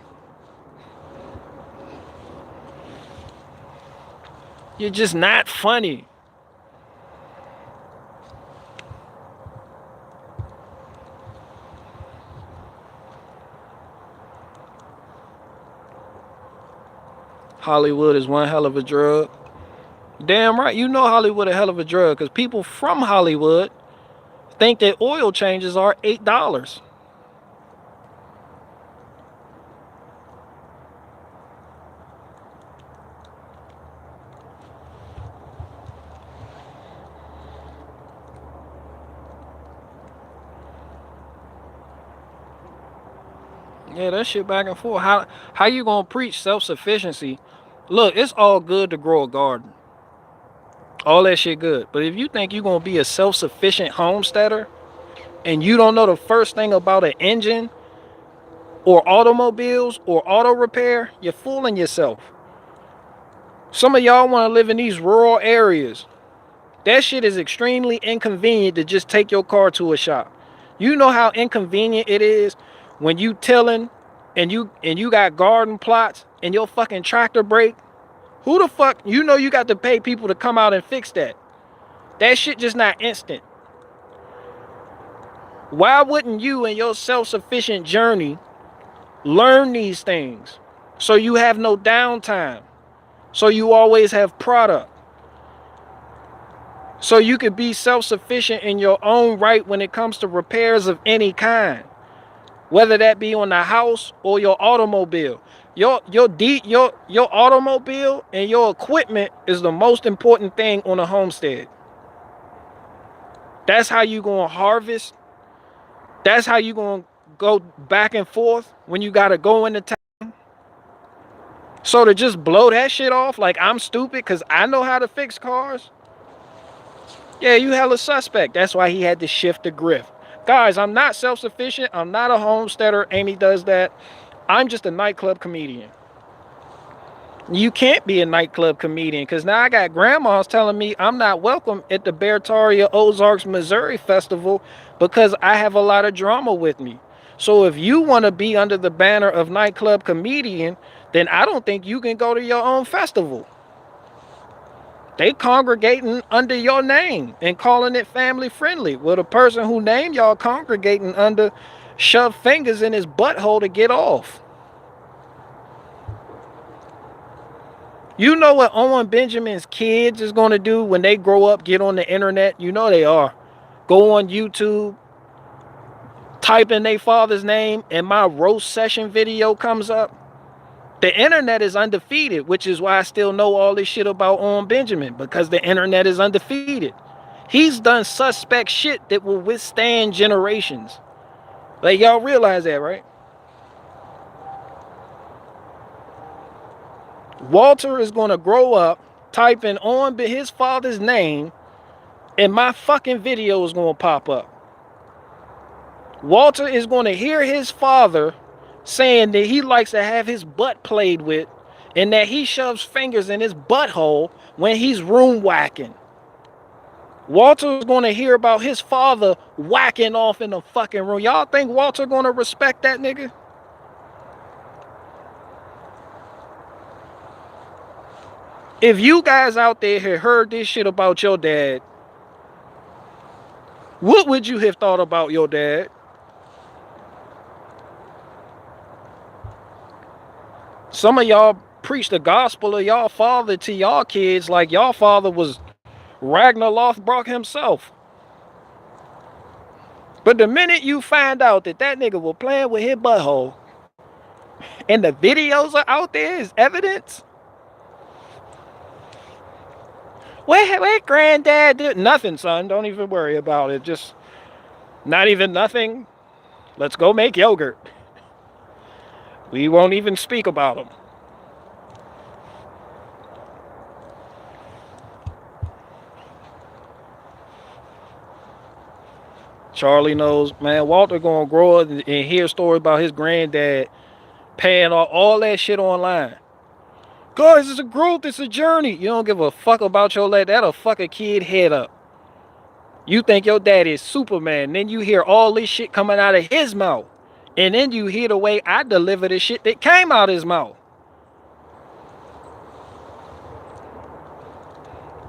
You're just not funny. Hollywood is one hell of a drug. Damn right, you know Hollywood a hell of a drug, because people from Hollywood think that oil changes are $8. Yeah, that shit back and forth. How you gonna preach self-sufficiency? Look, it's all good to grow a garden. All that shit good. But if you think you're gonna be a self-sufficient homesteader and you don't know the first thing about an engine or automobiles or auto repair, you're fooling yourself. Some of y'all want to live in these rural areas. That shit is extremely inconvenient to just take your car to a shop. You know how inconvenient it is when you tilling and you got garden plots and your fucking tractor break. Who the fuck, you know you got to pay people to come out and fix that. That shit just not instant. Why wouldn't you in your self-sufficient journey learn these things so you have no downtime, so you always have product, so you could be self-sufficient in your own right when it comes to repairs of any kind, whether that be on the house or your automobile. Your automobile and your equipment is the most important thing on a homestead. That's how you gonna harvest. That's how you gonna go back and forth when you gotta go into town. So to just blow that shit off like I'm stupid because I know how to fix cars, yeah, you hella suspect. That's why he had to shift the grift. Guys, I'm not self-sufficient. I'm not a homesteader. Amy does that. I'm just a nightclub comedian. You can't be a nightclub comedian because now I got grandmas telling me I'm not welcome at the Beartaria Ozarks, Missouri festival because I have a lot of drama with me. So if you want to be under the banner of nightclub comedian, then I don't think you can go to your own festival. They congregating under your name and calling it family friendly. Well, the person who named y'all congregating under shoved fingers in his butthole to get off. You know what Owen Benjamin's kids is going to do when they grow up, get on the internet? You know they are. Go on YouTube, type in their father's name, and my roast session video comes up. The internet is undefeated, which is why I still know all this shit about Owen Benjamin, because the internet is undefeated. He's done suspect shit that will withstand generations. Like, y'all realize that, right? Walter is going to grow up, type in on his father's name, and my fucking video is going to pop up. Walter is going to hear his father saying that he likes to have his butt played with and that he shoves fingers in his butthole when he's room whacking. Walter is going to hear about his father whacking off in the fucking room. Y'all think Walter going to respect that nigga? If you guys out there had heard this shit about your dad, what would you have thought about your dad? Some of y'all preach the gospel of y'all father to y'all kids like y'all father was Ragnar Lothbrok himself. But the minute you find out that that nigga was playing with his butthole and the videos are out there as evidence, what granddad did? Nothing, son. Don't even worry about it. Just not even nothing. Let's go make yogurt. We won't even speak about them. Charlie knows, man. Walter gonna grow up and hear a story about his granddad paying all that shit online. Guys, it's a growth, it's a journey. You don't give a fuck about your dad. That'll fuck a kid head up. You think your dad is Superman, then you hear all this shit coming out of his mouth. And then you hear the way I deliver the shit that came out of his mouth.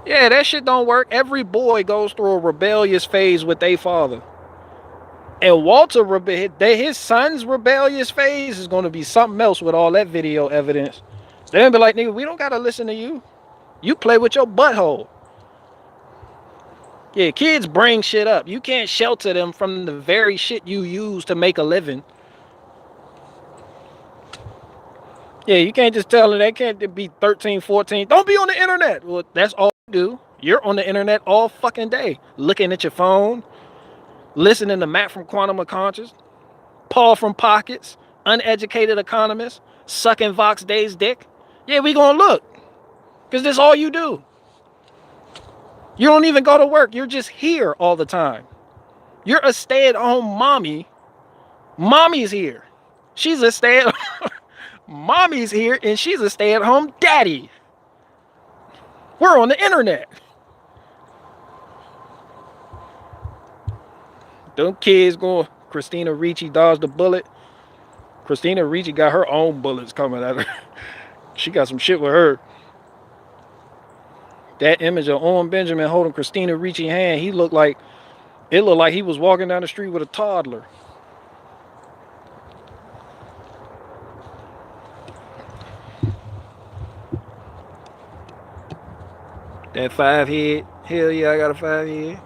Yeah, that shit don't work. Every boy goes through a rebellious phase with their father. And Walter, his son's rebellious phase is going to be something else with all that video evidence. They're going to be like, nigga, we don't got to listen to you. You play with your butthole. Yeah, kids bring shit up. You can't shelter them from the very shit you use to make a living. Yeah, you can't just tell them they can't be 13, 14. Don't be on the internet. Well, that's all you do. You're on the internet all fucking day. Looking at your phone. Listening to Matt from Quantum of Conscious. Paul from Pockets. Uneducated economist. Sucking Vox Day's dick. Yeah, we gonna look. Because that's all you do. You don't even go to work. You're just here all the time. You're a stay-at-home mommy. Mommy's here. She's a stay-at-home... Mommy's here and she's a stay-at-home daddy. We're on the internet. Them kids going... Christina Ricci dodged the bullet. Christina Ricci got her own bullets coming at her. She got some shit with her. That image of Owen Benjamin holding Christina Ricci's hand, it looked like he was walking down the street with a toddler. That 5 head. Hell yeah, I got a 5 head.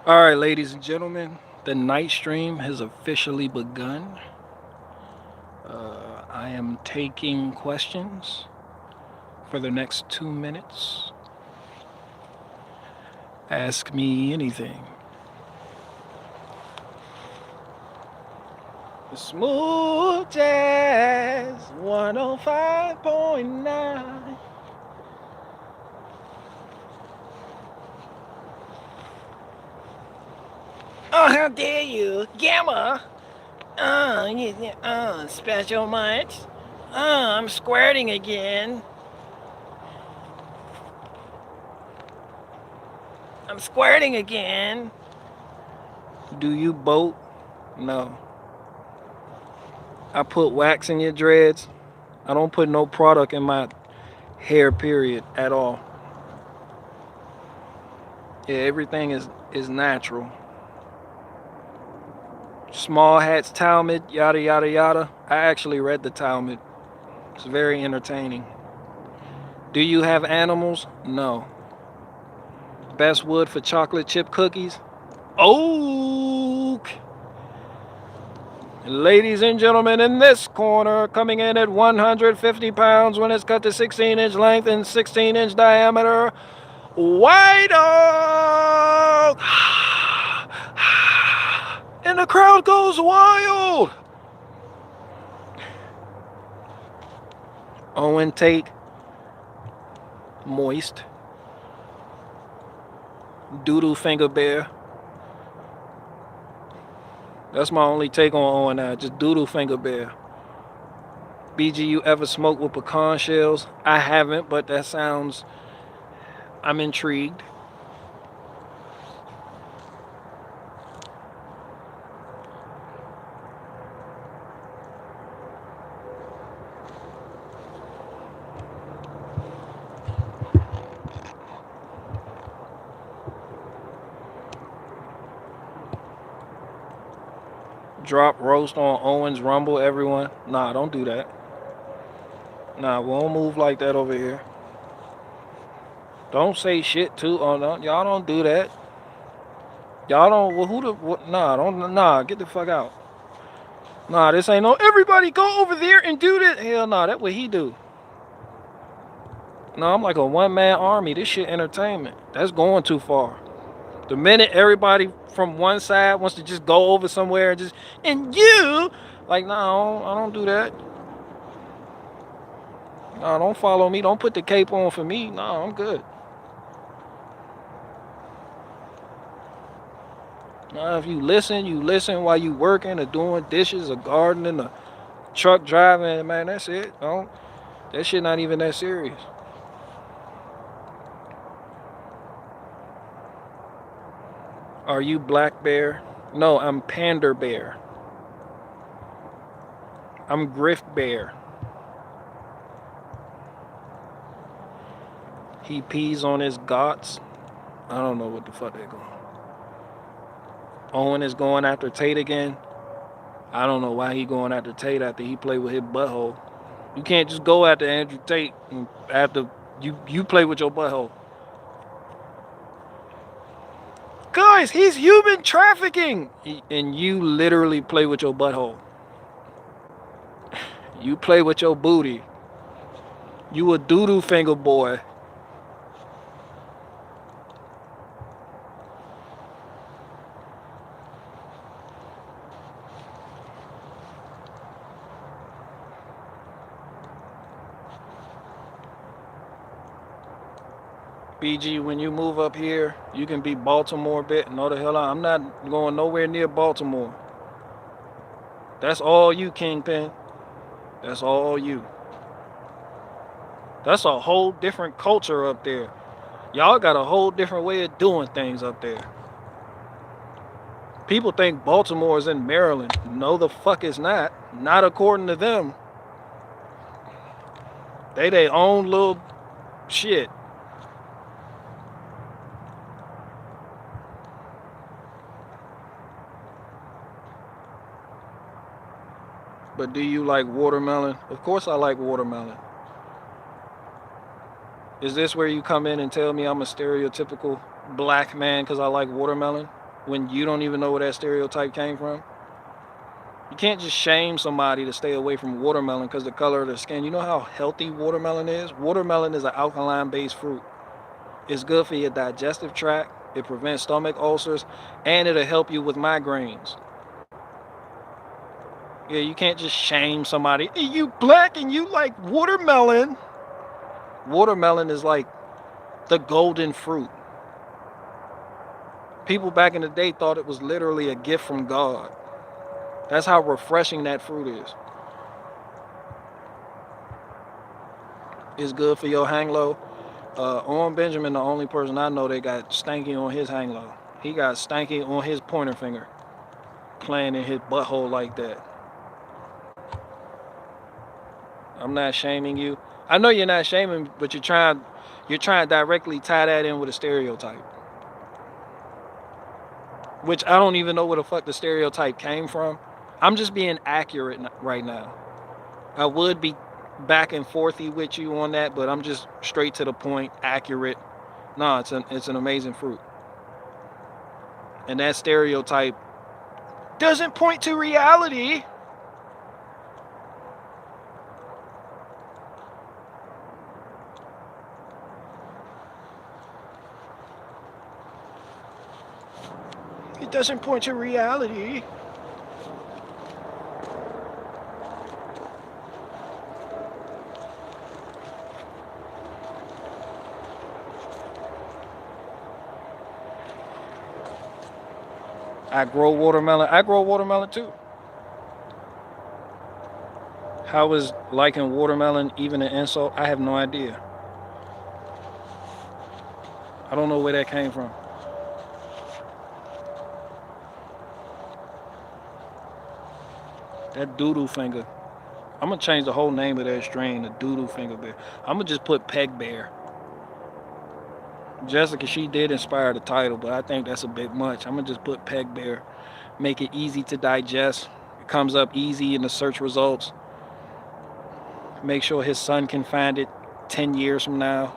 All right, ladies and gentlemen, the night stream has officially begun. I am taking questions for the next 2 minutes. Ask me anything. Smooth Jazz 105.9. Oh, how dare you, Gamma! Special much? I'm squirting again. I'm squirting again. Do you boat? No. I put wax in your dreads. I don't put no product in my hair, period, at all. Yeah, everything is natural. Small Hats Talmud, yada yada yada. I actually read the Talmud. It's very entertaining. Do you have animals? No. Best wood for chocolate chip cookies? Oak! Ladies and gentlemen, in this corner, coming in at 150 pounds when it's cut to 16-inch length and 16-inch diameter, White Oak! And the crowd goes wild! Owen Tate, moist. Doodle Finger Bear. That's my only take on Owen now, just Doodle Finger Bear. BG, you ever smoked with pecan shells? I haven't, but that sounds... I'm intrigued. Drop roast on Owen's Rumble, everyone. Nah, don't do that. Nah, we won't move like that over here. Don't say shit too. Oh no, y'all don't do that. Y'all don't. Well, who the? What, nah, don't. Nah, get the fuck out. Nah, this ain't no. Everybody go over there and do this. Hell nah, that's what he do. No, I'm like a one-man army. This shit entertainment. That's going too far. The minute everybody from one side wants to just go over somewhere and just, and you, like, no, I don't do that. No, don't follow me. Don't put the cape on for me. No, I'm good. No, if you listen while you working or doing dishes or gardening or truck driving, man, that's it. Don't, that shit not even that serious. Are you Black Bear? No, I'm Pander Bear. I'm Griff Bear. He pees on his gots. I don't know what the fuck they're going. Owen is going after Tate again. I don't know why he going after Tate after he played with his butthole. You can't just go after Andrew Tate after you play with your butthole. Guys, he's human trafficking! And you literally play with your butthole. You play with your booty. You a doodoo finger boy. BG, when you move up here, you can be Baltimore bit. No the hell I'm not going nowhere near Baltimore. That's all you, Kingpin. That's all you. That's a whole different culture up there. Y'all got a whole different way of doing things up there. People think Baltimore is in Maryland. No, the fuck it's not. Not according to them. They their own little shit. But do you like watermelon? Of course I like watermelon. Is this where you come in and tell me I'm a stereotypical black man because I like watermelon? when you don't even know where that stereotype came from? You can't just shame somebody to stay away from watermelon because the color of their skin. You know how healthy watermelon is? Watermelon is an alkaline-based fruit. It's good for your digestive tract. It prevents stomach ulcers, and it'll help you with migraines. Yeah, you can't just shame somebody. Hey, you black and you like watermelon. Watermelon is like the golden fruit. People back in the day thought it was literally a gift from God. That's how refreshing that fruit is. It's good for your hang low. Owen Benjamin, the only person I know that got stanky on his hang low. He got stanky on his pointer finger, playing in his butthole like that. I'm not shaming you. I know you're not shaming, but you're trying to directly tie that in with a stereotype. Which I don't even know where the fuck the stereotype came from. I'm just being accurate right now. I would be back and forthy with you on that, but I'm just straight to the point, accurate. No, it's an amazing fruit. And that stereotype doesn't point to reality. It doesn't point to reality. I grow watermelon. I grow watermelon too. How is liking watermelon even an insult? I have no idea. I don't know where that came from. That doodoo finger. I'm gonna change the whole name of that strain to doodoo finger bear. I'm gonna just put peg bear. Jessica, she did inspire the title, but I think that's a bit much. I'm gonna just put peg bear. Make it easy to digest. It comes up easy in the search results. Make sure his son can find it 10 years from now.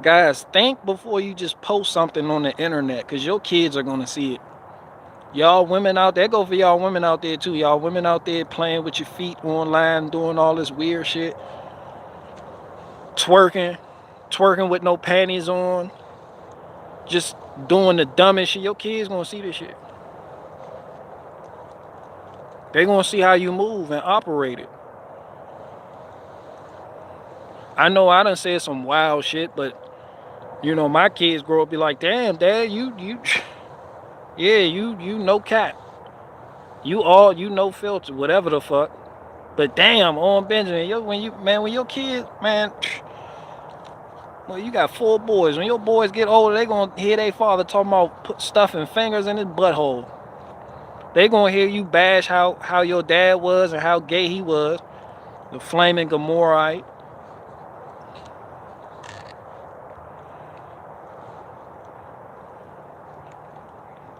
Guys, think before you just post something on the internet, because your kids are going to see it. Y'all women out there, go for y'all women out there too. Y'all women out there playing with your feet online, doing all this weird shit. Twerking with no panties on. Just doing the dumbest shit. Your kids going to see this shit. They're going to see how you move and operate it. I know I done said some wild shit, but you know, my kids grow up be like, damn, Dad, you no cap. You no filter, whatever the fuck. But damn, on Benjamin, when your kids, man, well, you got 4 boys. When your boys get older, they gonna hear their father talking about stuffing fingers in his butthole. They gonna hear you bash how your dad was and how gay he was. The flaming Gomorrahite.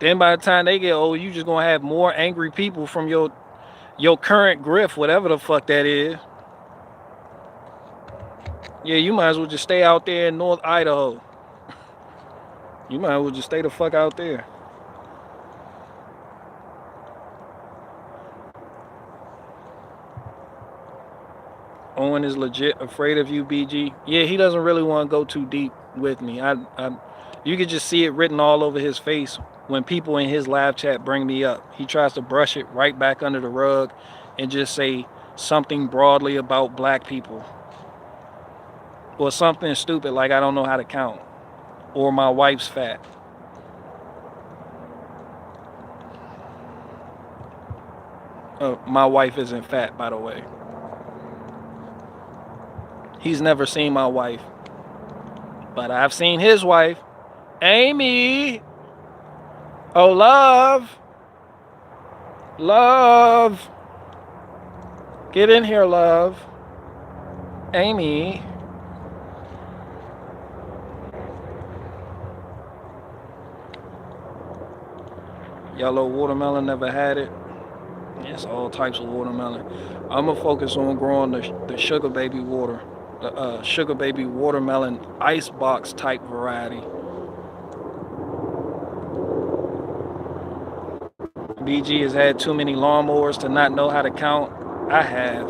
Then by the time they get old, you just gonna have more angry people from your current grift, whatever the fuck that is. Yeah, you might as well just stay out there in North Idaho. You might as well just stay the fuck out there. Owen is legit afraid of you, BG. Yeah, he doesn't really want to go too deep with me. You could just see it written all over his face when people in his live chat bring me up. He tries to brush it right back under the rug and just say something broadly about black people. Or something stupid like I don't know how to count. Or my wife's fat. My wife isn't fat, by the way. He's never seen my wife. But I've seen his wife. Amy! Oh, love! Love! Get in here, love. Amy. Yellow watermelon, never had it. Yes, all types of watermelon. I'm going to focus on growing the sugar baby water. The sugar baby watermelon icebox type variety. BG has had too many lawnmowers to not know how to count. I have.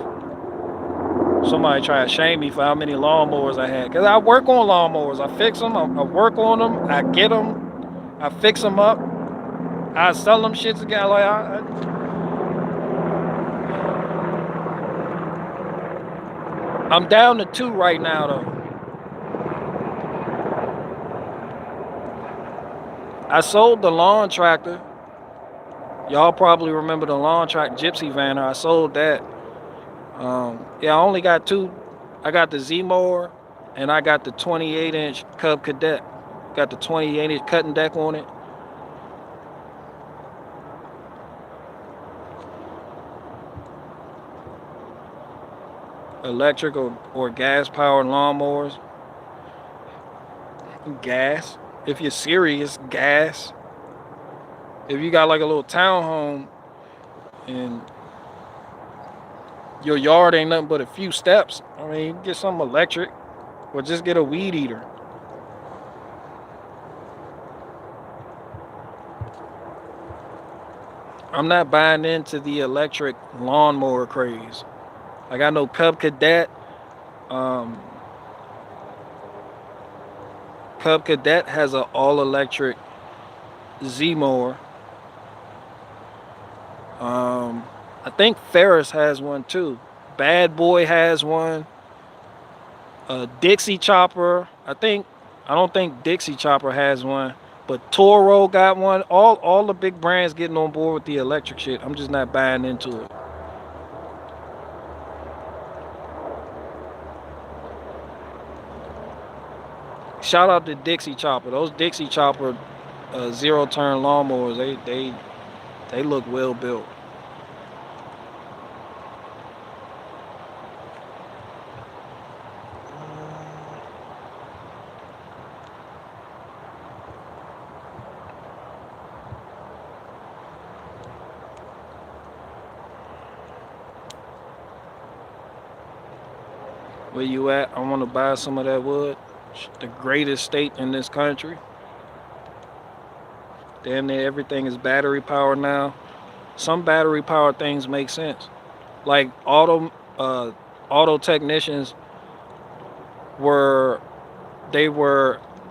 Somebody try to shame me for how many lawnmowers I had. Because I work on lawnmowers. I fix them. I work on them. I get them. I fix them up. I sell them shits again. Like I'm down to 2 right now, though. I sold the lawn tractor. Y'all probably remember the lawn tractor, Gypsy Vanner. I sold that. Yeah, I only got 2. I got the Z-mower and I got the 28-inch Cub Cadet. Got the 28-inch cutting deck on it. Electric or gas-powered lawnmowers. Gas. If you're serious, gas. If you got like a little townhome and your yard ain't nothing but a few steps, I mean, you can get something electric or just get a weed eater. I'm not buying into the electric lawnmower craze. Like I know Cub Cadet. Cub Cadet has an all-electric Z-mower. I think Ferris has one too. Bad Boy has one. Dixie Chopper. I don't think Dixie Chopper has one, but Toro got one. All the big brands getting on board with the electric shit. I'm just not buying into it. Shout out to Dixie Chopper. Those Dixie Chopper zero-turn lawnmowers, they look well built. Where you at? I want to buy some of that wood. The greatest state in this country. Damn near everything is battery powered now. Some battery powered things make sense. Like auto technicians were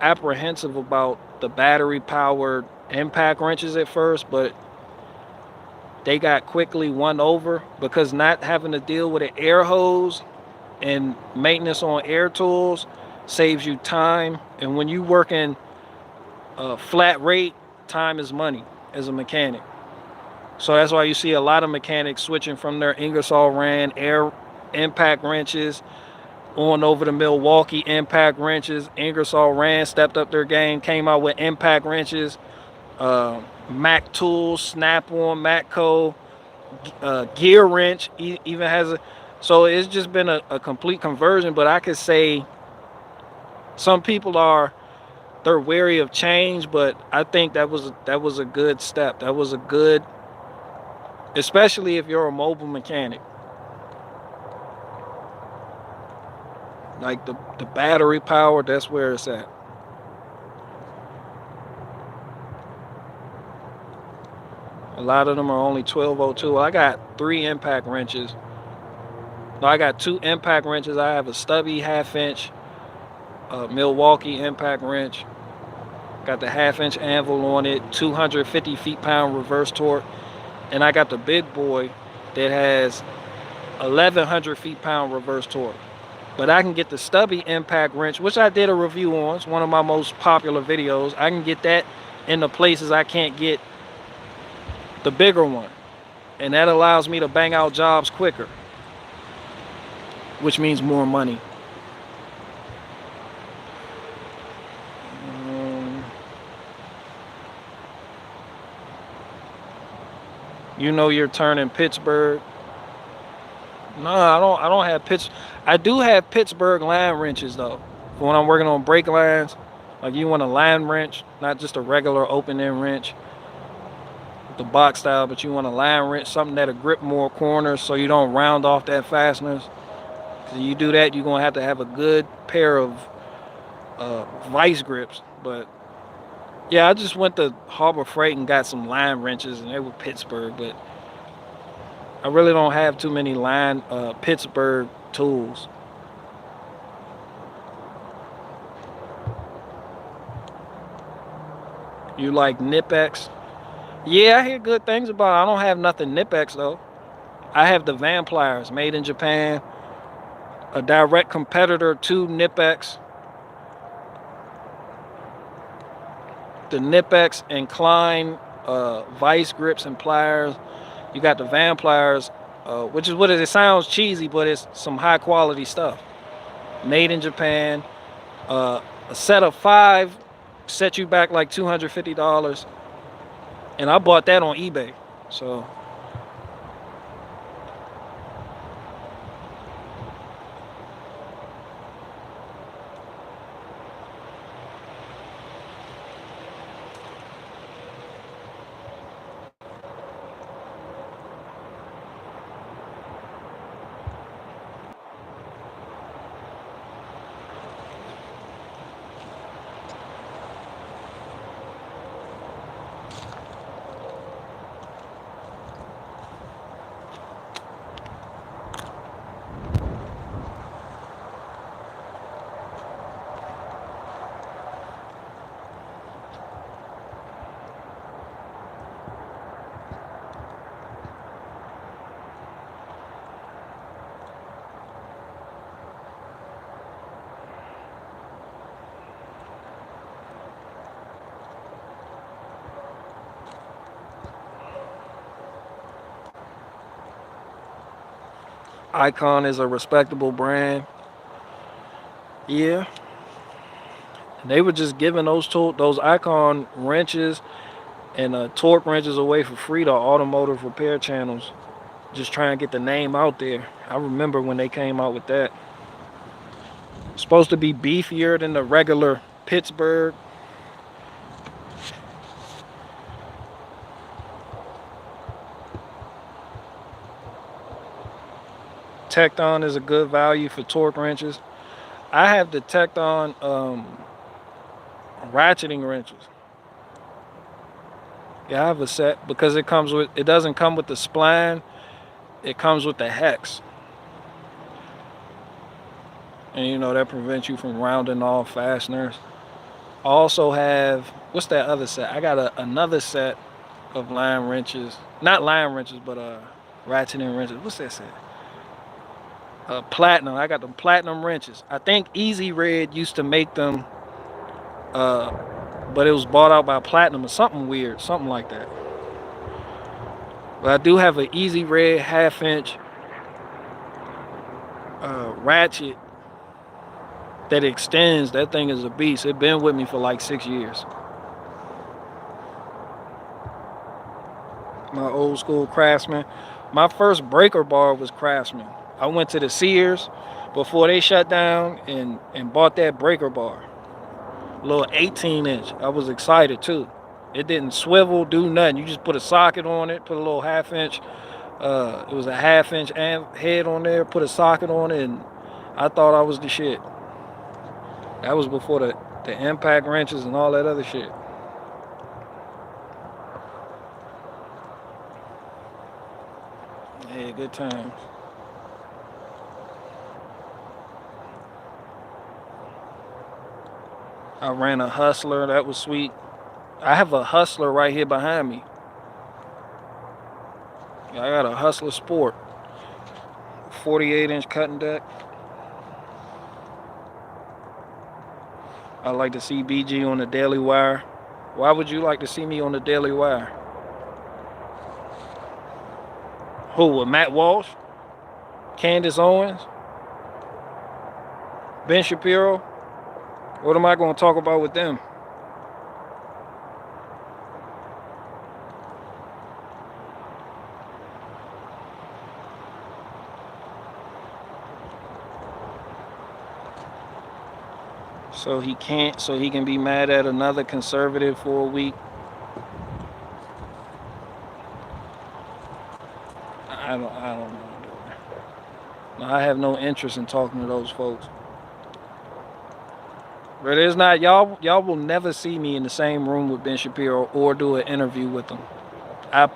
apprehensive about the battery powered impact wrenches at first, but they got quickly won over because not having to deal with an air hose and maintenance on air tools saves you time. And when you work in flat rate, time is money as a mechanic. So that's why you see a lot of mechanics switching from their Ingersoll Rand air impact wrenches on over to Milwaukee impact wrenches. Ingersoll Rand stepped up their game, came out with impact wrenches. Mac Tools, Snap-on, Matco, Gear Wrench even has a. So it's just been a complete conversion. But I could say some people they're wary of change, but I think that was a good step. That was a good, especially if you're a mobile mechanic. Like the battery power, that's where it's at. A lot of them are only 1202. I got 3 impact wrenches. No, I got 2 impact wrenches. I have a stubby 1/2 inch Milwaukee impact wrench. Got the 1/2 inch anvil on it, 250 feet-pound reverse torque. And I got the big boy that has 1100 feet-pound reverse torque. But I can get the stubby impact wrench, which I did a review on. It's one of my most popular videos. I can get that in the places I can't get the bigger one. And that allows me to bang out jobs quicker, which means more money. You know you're turning Pittsburgh. No, I don't have I do have Pittsburgh line wrenches though. For when I'm working on brake lines, like you want a line wrench, not just a regular open end wrench, the box style, but you want a line wrench, something that'll grip more corners so you don't round off that fasteners. Cause you do that, you're gonna have to have a good pair of vice grips. But Yeah, I just went to Harbor Freight and got some line wrenches, and they were Pittsburgh, but I really don't have too many line Pittsburgh tools. You like Nipex? Yeah, I hear good things about it. I don't have nothing Nipex though. I have the Van pliers made in Japan, a direct competitor to Nipex. The Nipex and Klein vice grips and pliers. You got the Van pliers, which is what it sounds cheesy, but it's some high quality stuff. Made in Japan. A set of 5 set you back like $250, and I bought that on eBay. So Icon is a respectable brand. Yeah. They were just giving those Icon wrenches and torque wrenches away for free to automotive repair channels. Just trying to get the name out there. I remember when they came out with that. It's supposed to be beefier than the regular Pittsburgh. Tecton is a good value for torque wrenches. I have the Tecton ratcheting wrenches. Yeah, I have a set because it doesn't come with the spline, it comes with the hex. And you know that prevents you from rounding off fasteners. I also have, what's that other set? I got another set of line wrenches. Not line wrenches, but ratcheting wrenches. What's that set? Platinum. I got them platinum wrenches. I think Easy Red used to make them, but it was bought out by Platinum or something weird, something like that. But I do have an Easy Red 1/2 inch ratchet that extends. That thing is a beast. It's been with me for like 6 years. My old school Craftsman. My first breaker bar was Craftsman. I went to the Sears before they shut down and bought that breaker bar. A little 18 inch. I was excited too. It didn't swivel, do nothing. You just put a socket on it, put a little 1/2 inch. It was a 1/2 inch head on there, put a socket on it, and I thought I was the shit. That was before the impact wrenches and all that other shit. Yeah, good times. I ran a Hustler. That was sweet. I have a Hustler right here behind me. I got a Hustler Sport. 48 inch cutting deck. I like to see BG on the Daily Wire. Why would you like to see me on the Daily Wire? Who, with Matt Walsh? Candace Owens? Ben Shapiro? What am I going to talk about with them? So he can be mad at another conservative for a week. I don't know. I have no interest in talking to those folks. But it's not y'all will never see me in the same room with Ben Shapiro or do an interview with him. I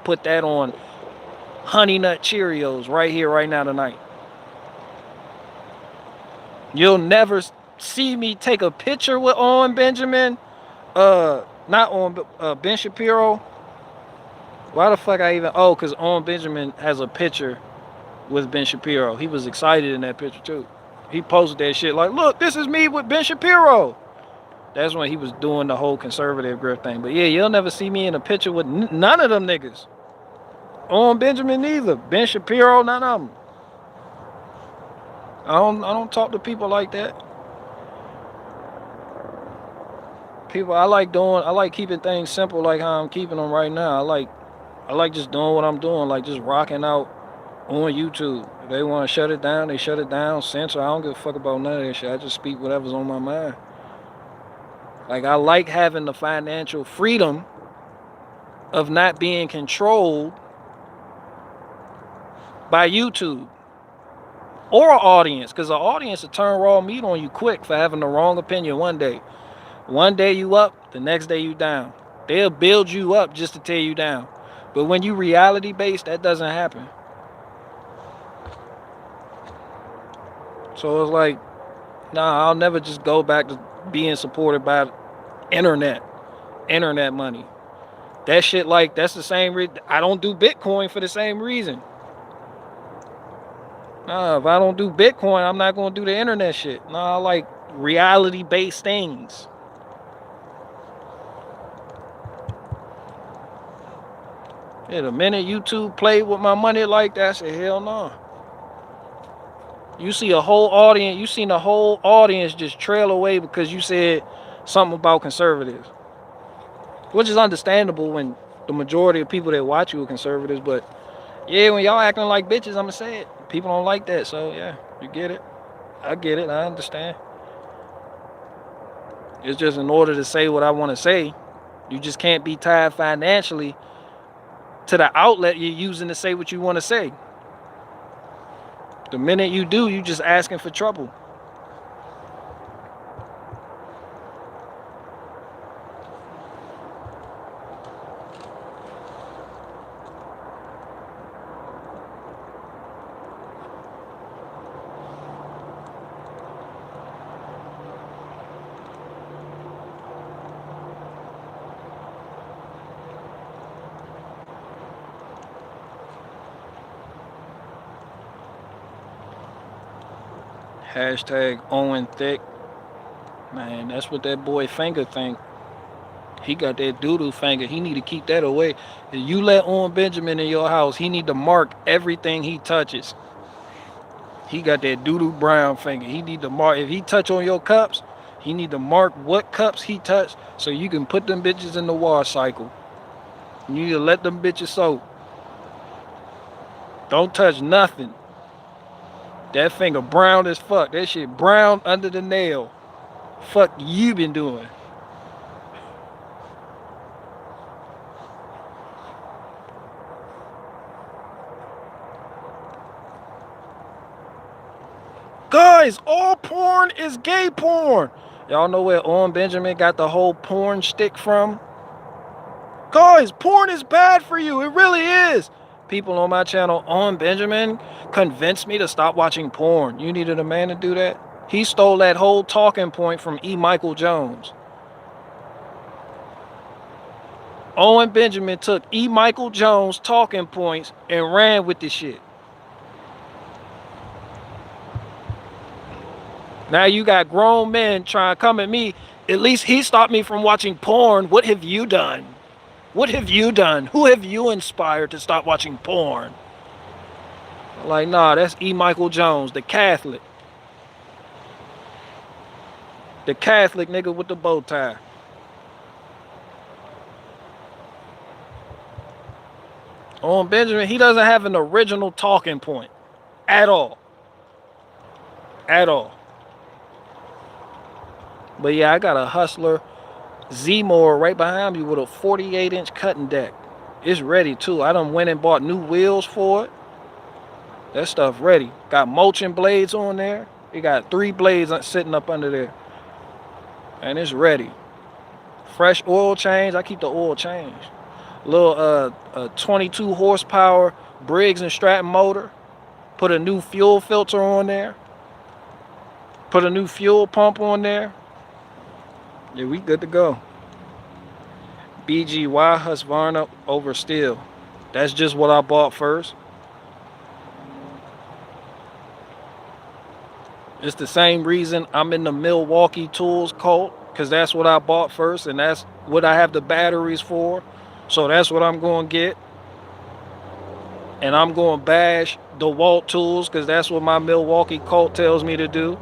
put that on Honey Nut Cheerios right here, right now, tonight. You'll never see me take a picture with Owen Benjamin. Not on Ben Shapiro. Why the fuck I even? Oh, because Owen Benjamin has a picture with Ben Shapiro. He was excited in that picture too. He posted that shit like, look, this is me with Ben Shapiro. That's when he was doing the whole conservative grip thing. But yeah, you'll never see me in a picture with none of them niggas. Owen Benjamin neither. Ben Shapiro, none of them. I don't talk to people like that. I like keeping things simple like how I'm keeping them right now. I like just doing what I'm doing, like just rocking out on YouTube. If they want to shut it down, they shut it down. Censor, I don't give a fuck about none of that shit. I just speak whatever's on my mind. Like, I like having the financial freedom of not being controlled by YouTube or an audience, because the audience will turn raw meat on you quick for having the wrong opinion one day. One day you up, the next day you down. They'll build you up just to tear you down. But when you reality based, that doesn't happen. So it's like, nah, I'll never just go back to being supported by internet money. That shit, like, that's the same reason I don't do Bitcoin, for the same reason. Nah, if I don't do Bitcoin, I'm not gonna do the internet shit. Nah, I like reality based things. Yeah, the minute YouTube played with my money like that, I said, hell no. You see a whole audience, you seen the whole audience just trail away because you said something about conservatives. Which is understandable when the majority of people that watch you are conservatives, but yeah, when y'all acting like bitches, I'ma say it. People don't like that, so yeah, you get it. I get it, I understand. It's just in order to say what I want to say, you just can't be tied financially to the outlet you're using to say what you want to say. The minute you do, you just asking for trouble. Hashtag Owen Thick. Man, that's what that boy Finger think. He got that doodoo finger. He need to keep that away. If you let Owen Benjamin in your house, he need to mark everything he touches. He got that doodoo brown finger. He need to mark. If he touch on your cups, he need to mark what cups he touched so you can put them bitches in the wash cycle. You need to let them bitches soak. Don't touch nothing. That finger brown as fuck. That shit brown under the nail. Fuck you been doing? Guys, all porn is gay porn. Y'all know where Owen Benjamin got the whole porn shtick from? Guys, porn is bad for you. It really is. People on my channel, Owen Benjamin convinced me to stop watching porn. You needed a man to do that? He stole that whole talking point from E. Michael Jones. Owen Benjamin took E. Michael Jones' talking points and ran with this shit. Now you got grown men trying to come at me. At least he stopped me from watching porn. What have you done? What have you done? Who have you inspired to stop watching porn? Like, nah, that's E. Michael Jones, the Catholic. The Catholic nigga with the bow tie. Owen Benjamin, he doesn't have an original talking point. At all. At all. But yeah, I got a Hustler Z-Mower right behind me with a 48-inch cutting deck. It's ready too. I done went and bought new wheels for it. That stuff ready. Got mulching blades on there. It got 3 blades sitting up under there. And it's ready. Fresh oil change. I keep the oil changed. Little 22 horsepower Briggs and Stratton motor. Put a new fuel filter on there. Put a new fuel pump on there. Yeah, we good to go. BGY Husqvarna over steel. That's just what I bought first. It's the same reason I'm in the Milwaukee Tools cult, because that's what I bought first, and that's what I have the batteries for. So that's what I'm going to get. And I'm going to bash DeWalt Tools, because that's what my Milwaukee cult tells me to do.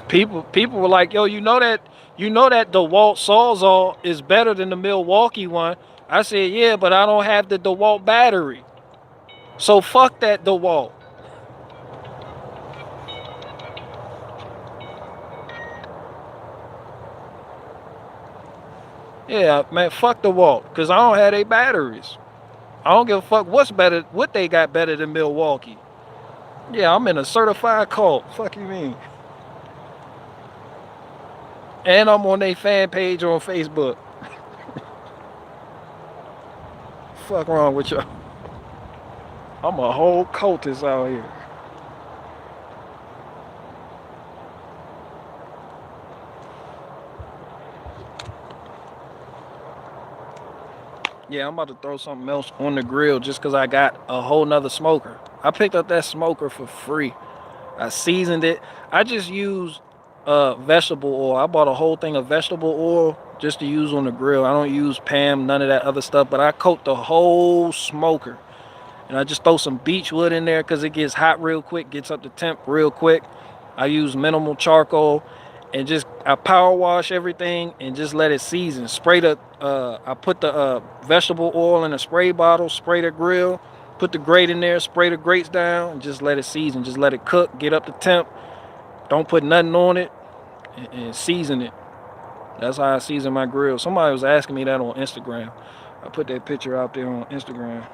People were like, yo, you know that DeWalt Sawzall is better than the Milwaukee one. I said, yeah, but I don't have the DeWalt battery. So fuck that DeWalt. Yeah, man, fuck DeWalt, because I don't have their batteries. I don't give a fuck what's better, what they got better than Milwaukee. Yeah, I'm in a certified cult. Fuck you mean? And I'm on their fan page on Facebook. Fuck wrong with y'all? I'm a whole cultist out here. Yeah, I'm about to throw something else on the grill just because I got a whole nother smoker. I picked up that smoker for free. I seasoned it. I just used vegetable oil. I bought a whole thing of vegetable oil just to use on the grill. I don't use Pam, none of that other stuff, but I coat the whole smoker. And I just throw some beech wood in there because it gets hot real quick, gets up to temp real quick. I use minimal charcoal and just I power wash everything and just let it season. Spray the I put the vegetable oil in a spray bottle, spray the grill, put the grate in there, spray the grates down, and just let it season. Just let it cook, get up to temp. Don't put nothing on it and season it. That's how I season my grill. Somebody was asking me that on Instagram. I put that picture out there on Instagram.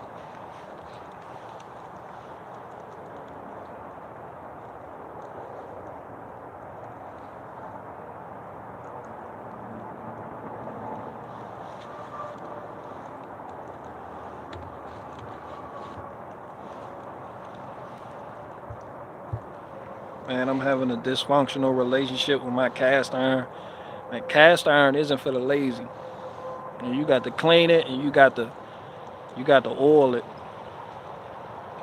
Man, I'm having a dysfunctional relationship with my cast iron. Man, cast iron isn't for the lazy. And you got to clean it and you got to oil it.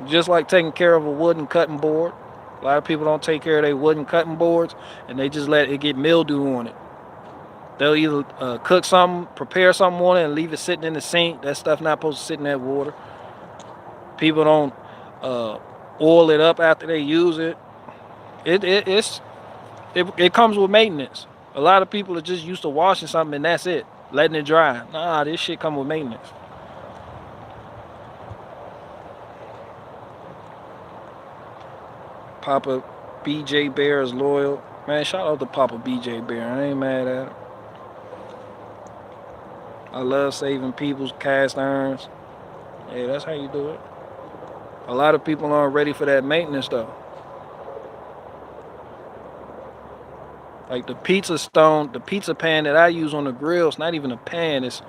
Just like taking care of a wooden cutting board. A lot of people don't take care of their wooden cutting boards and they just let it get mildew on it. They'll either cook something, prepare something on it and leave it sitting in the sink. That stuff not supposed to sit in that water. People don't oil it up after they use it. It comes with maintenance. A lot of people are just used to washing something and that's it, letting it dry. Nah, this shit come with maintenance. Papa BJ Bear is loyal. Man, shout out to Papa BJ Bear. I ain't mad at him. I love saving people's cast irons. Yeah, that's how you do it. A lot of people aren't ready for that maintenance though. Like the pizza stone, the pizza pan that I use on the grill, it's not even a pan. It's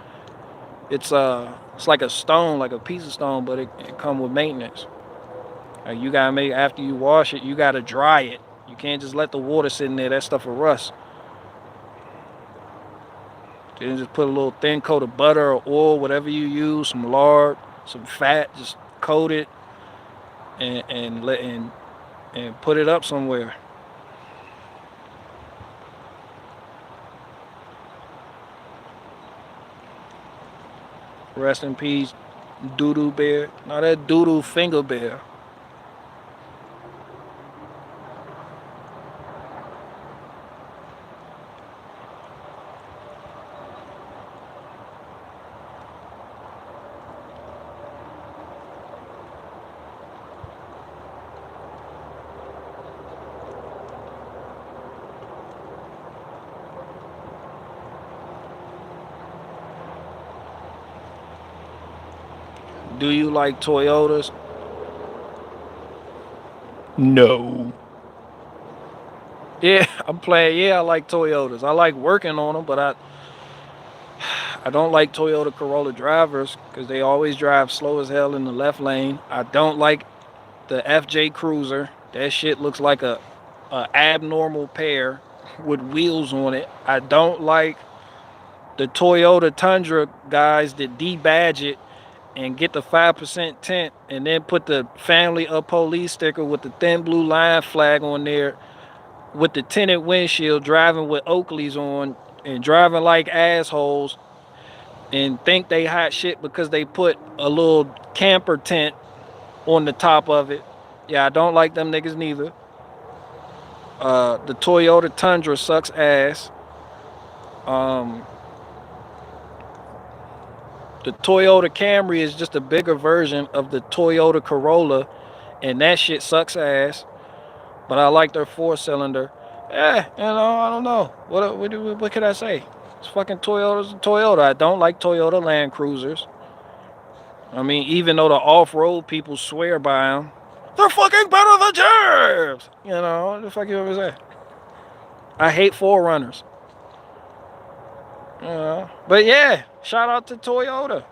like a stone, like a pizza stone, but it come with maintenance. Like you gotta make, after you wash it, you gotta dry it. You can't just let the water sit in there. That stuff will rust. Then just put a little thin coat of butter or oil, whatever you use, some lard, some fat. Just coat it and put it up somewhere. Rest in peace, Doodoo Bear. No, that Doodoo Finger Bear. Do you like Toyotas? No. Yeah, I'm playing. Yeah, I like Toyotas. I like working on them, but I don't like Toyota Corolla drivers because they always drive slow as hell in the left lane. I don't like the FJ Cruiser. That shit looks like a abnormal pair with wheels on it. I don't like the Toyota Tundra guys that debadge it and get the 5% tint and then put the family of police sticker with the thin blue line flag on there with the tinted windshield, driving with Oakleys on and driving like assholes and think they hot shit because they put a little camper tent on the top of it. Yeah, I don't like them niggas neither. The Toyota Tundra sucks ass. The Toyota Camry is just a bigger version of the Toyota Corolla, and that shit sucks ass. But I like their 4-cylinder. I don't know. What can I say? It's fucking Toyota's Toyota. I don't like Toyota Land Cruisers. I mean, even though the off-road people swear by them, they're fucking better than Jeeps. You know, what the fuck you ever say? I hate 4Runners. But yeah, shout out to Toyota.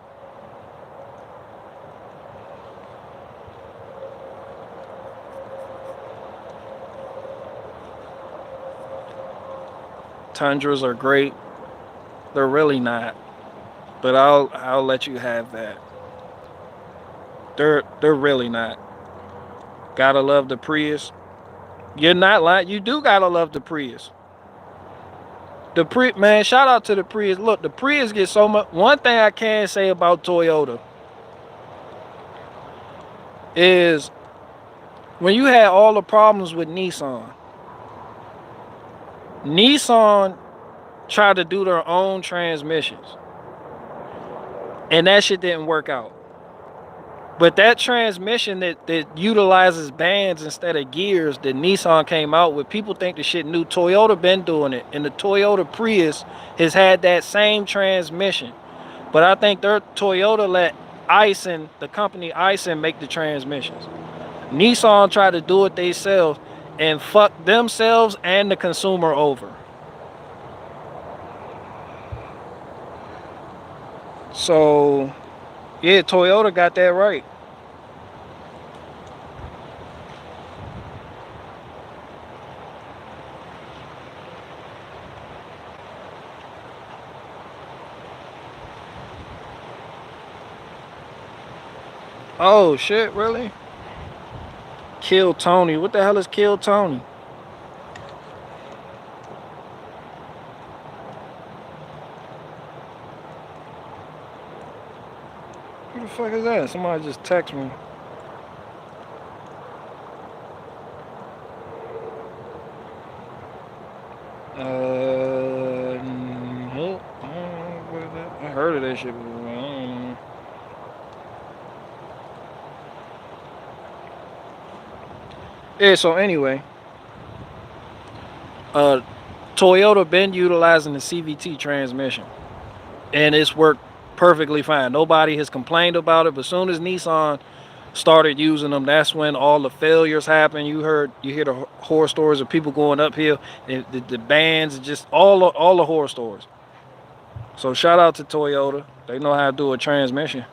Tundras are great. They're really not. But I'll let you have that. They're really not. Gotta love the Prius. You're not lying. You do gotta love the Prius. Man, shout out to the Prius. Look, the Prius gets so much. One thing I can say about Toyota is when you had all the problems with Nissan tried to do their own transmissions. And that shit didn't work out. But that transmission that utilizes bands instead of gears that Nissan came out with, people think the shit new. Toyota been doing it. And the Toyota Prius has had that same transmission. But I think their Toyota let the company Aisin, make the transmissions. Nissan tried to do it themselves and fuck themselves and the consumer over. So, yeah, Toyota got that right. Oh shit, really? Kill Tony. What the hell is Kill Tony? Who the fuck is that? Somebody just text me. Nope. I heard of that shit before. I don't know. Yeah, so anyway, Toyota been utilizing the CVT transmission, and it's worked perfectly fine. Nobody has complained about it, but as soon as Nissan started using them, that's when all the failures happen. You hear the horror stories of people going uphill, the bands, just all the horror stories. So shout out to Toyota. They know how to do a transmission.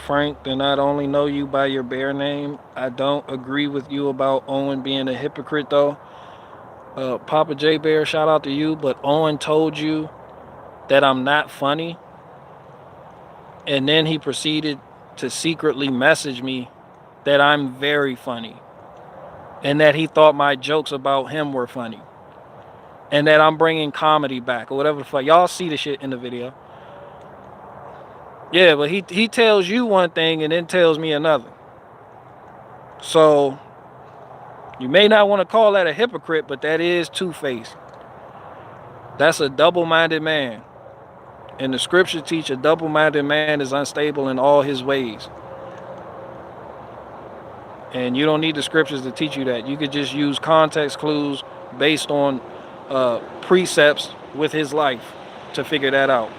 Frank, then I only know you by your bear name. I don't agree with you about Owen being a hypocrite, though. Papa J Bear, shout out to you, but Owen told you that I'm not funny, and then he proceeded to secretly message me that I'm very funny, and that he thought my jokes about him were funny, and that I'm bringing comedy back, or whatever the fuck. Y'all see the shit in the video. Yeah, but he tells you one thing and then tells me another. So, you may not want to call that a hypocrite, but that is two-faced. That's a double-minded man. And the scripture teach a double-minded man is unstable in all his ways. And you don't need the scriptures to teach you that. You could just use context clues based on precepts with his life to figure that out.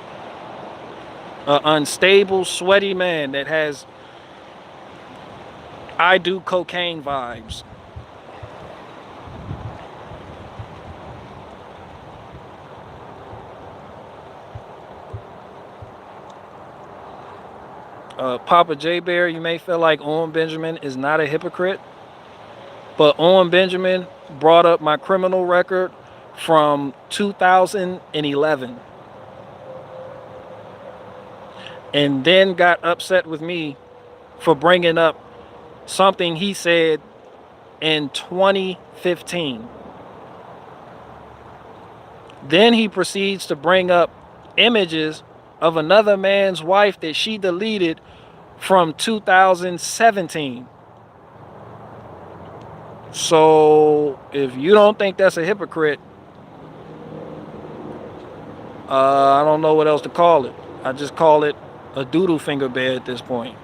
An unstable, sweaty man that has I do cocaine vibes. Papa J Bear, you may feel like Owen Benjamin is not a hypocrite, but Owen Benjamin brought up my criminal record from 2011 and then got upset with me for bringing up something he said in 2015. Then he proceeds to bring up images of another man's wife that she deleted from 2017. So if you don't think that's a hypocrite, I don't know what else to call it. I just call it a doodle finger bear at this point.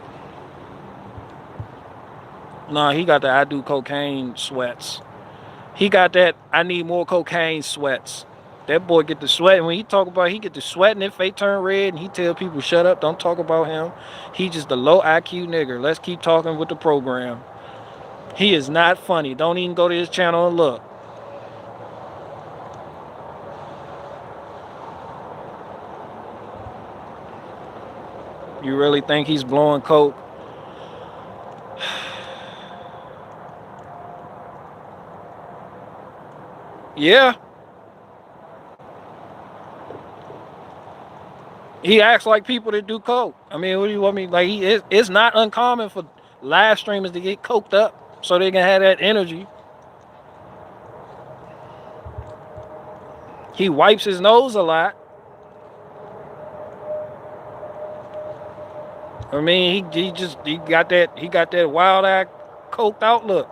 Nah, he got the I do cocaine sweats. He got that I need more cocaine sweats. That boy get the sweat, and when he talk about, he get the sweat and his face turn red, and he tell people shut up, don't talk about him. He just a low IQ nigger. Let's keep talking with the program. He is not funny. Don't even go to his channel and look. You really think he's blowing coke? Yeah. He acts like people that do coke. I mean, what do you want me? Like, it's not uncommon for live streamers to get coked up so they can have that energy. He wipes his nose a lot. I mean, he got that wild eye coked out look.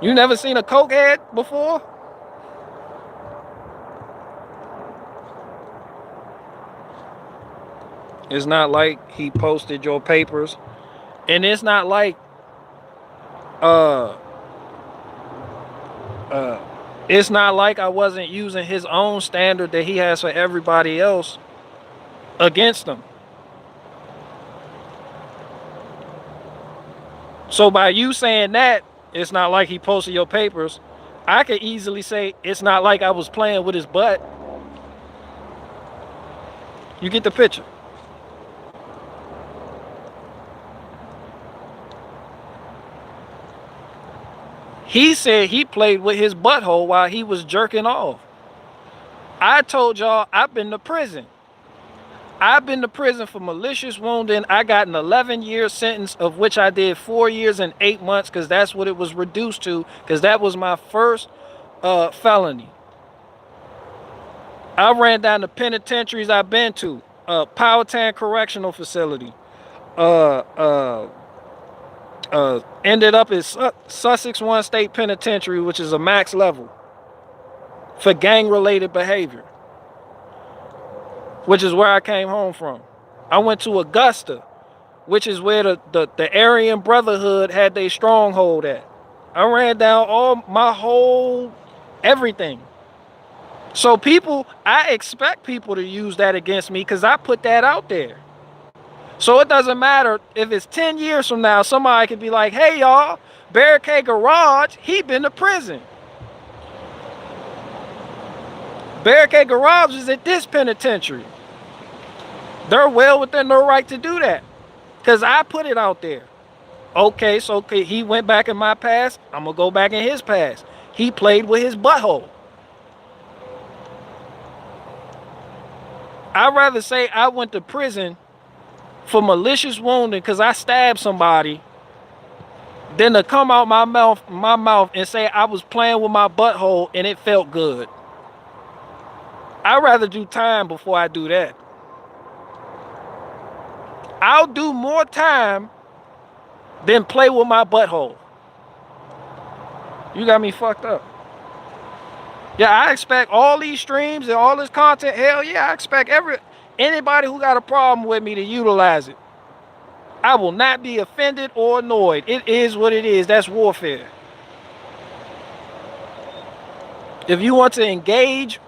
You never seen a cokehead before? It's not like he posted your papers, and it's not like it's not like I wasn't using his own standard that he has for everybody else against him. So by you saying that, it's not like he posted your papers, I could easily say it's not like I was playing with his butt. You get the picture. He said he played with his butthole while he was jerking off. I told y'all I've been to prison. I've been to prison for malicious wounding. I got an 11-year sentence, of which I did 4 years and 8 months, because that's what it was reduced to, because that was my first felony. I ran down the penitentiaries I've been to. Powhatan Correctional Facility. Ended up at Sussex 1 State Penitentiary, which is a max level for gang-related behavior, which is where I came home from. I went to Augusta, which is where the Aryan Brotherhood had their stronghold at. I ran down all my whole everything. So people, I expect people to use that against me because I put that out there. So it doesn't matter if it's 10 years from now, somebody could be like, hey, y'all, Barricade Garage, he been to prison. Barricade Garage is at this penitentiary. They're well within their right to do that because I put it out there. Okay, so he went back in my past. I'm going to go back in his past. He played with his butthole. I'd rather say I went to prison for malicious wounding because I stabbed somebody than to come out my mouth and say I was playing with my butthole and it felt good. I'd rather do time before I do that. I'll do more time than play with my butthole. You got me fucked up. Yeah, I expect all these streams and all this content. Hell yeah, I expect anybody who got a problem with me to utilize it. I will not be offended or annoyed. It is what it is. That's warfare. If you want to engage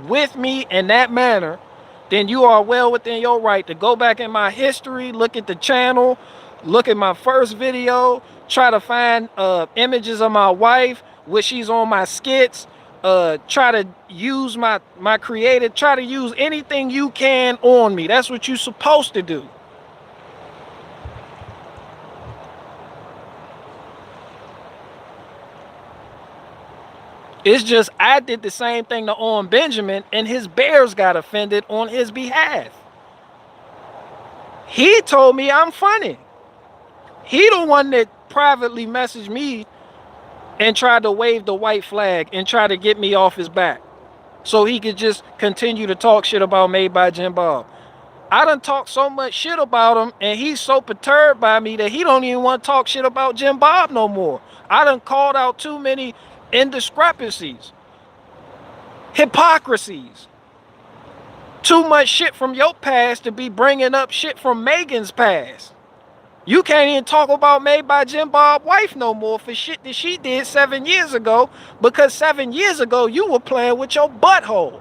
with me in that manner, then you are well within your right to go back in my history, look at the channel, look at my first video, try to find images of my wife, where she's on my skits, try to use my creative, try to use anything you can on me. That's what you're supposed to do. It's just I did the same thing to Owen Benjamin, and his bears got offended on his behalf. He told me I'm funny. He the one that privately messaged me and tried to wave the white flag and try to get me off his back so he could just continue to talk shit about Made by Jim Bob. I done talked so much shit about him, and he's so perturbed by me that he don't even want to talk shit about Jim Bob no more. I done called out too many indiscrepancies, hypocrisies, too much shit from your past to be bringing up shit from Megan's past. You can't even talk about Made by Jim Bob's wife no more for shit that she did 7 years ago, because 7 years ago you were playing with your butthole.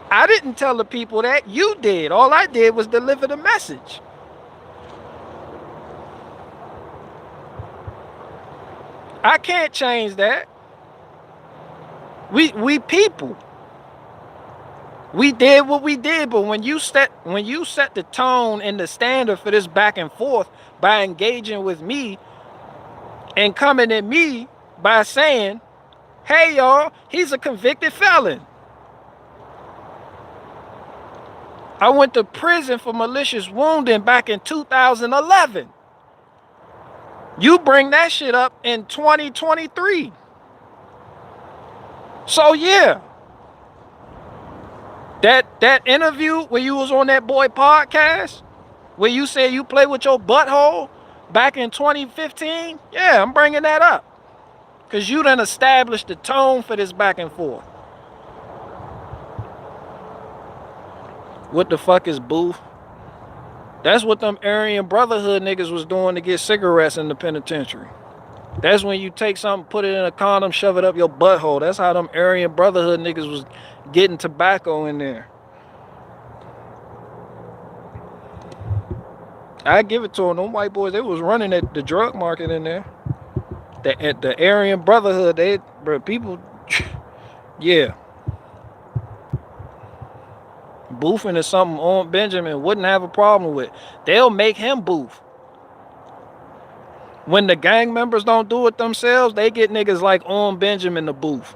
I didn't tell the people that, you did. All I did was deliver the message. I can't change that. We people. We did what we did, but when you set the tone and the standard for this back and forth by engaging with me and coming at me by saying, hey y'all, he's a convicted felon. I went to prison for malicious wounding back in 2011. You bring that shit up in 2023. So yeah. That interview where you was on that boy podcast, where you said you play with your butthole back in 2015, yeah, I'm bringing that up. Because you done established the tone for this back and forth. What the fuck is booth? That's what them Aryan Brotherhood niggas was doing to get cigarettes in the penitentiary. That's when you take something, put it in a condom, shove it up your butthole. That's how them Aryan Brotherhood niggas was getting tobacco in there. I give it to them. Them white boys, they was running at the drug market in there. The Aryan Brotherhood, people, yeah. Boofing is something Owen Benjamin wouldn't have a problem with. They'll make him boof. When the gang members don't do it themselves, they get niggas like Owen Benjamin to boof.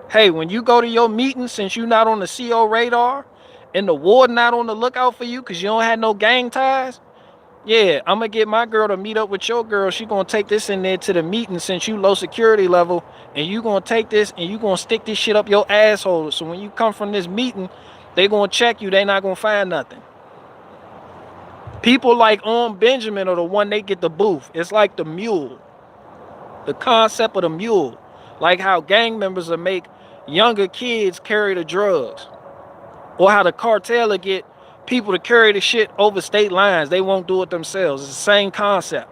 Hey, when you go to your meeting, since you're not on the CO radar and the warden not on the lookout for you because you don't have no gang ties, yeah, I'm going to get my girl to meet up with your girl. She going to take this in there to the meeting since you low security level, and you going to take this and you going to stick this shit up your asshole. So when you come from this meeting, they going to check you. They not going to find nothing. People like Owen Benjamin are the one they get the booth. It's like the mule. The concept of the mule. Like how gang members will make younger kids carry the drugs. Or how the cartel will get people to carry the shit over state lines. They won't do it themselves. It's the same concept.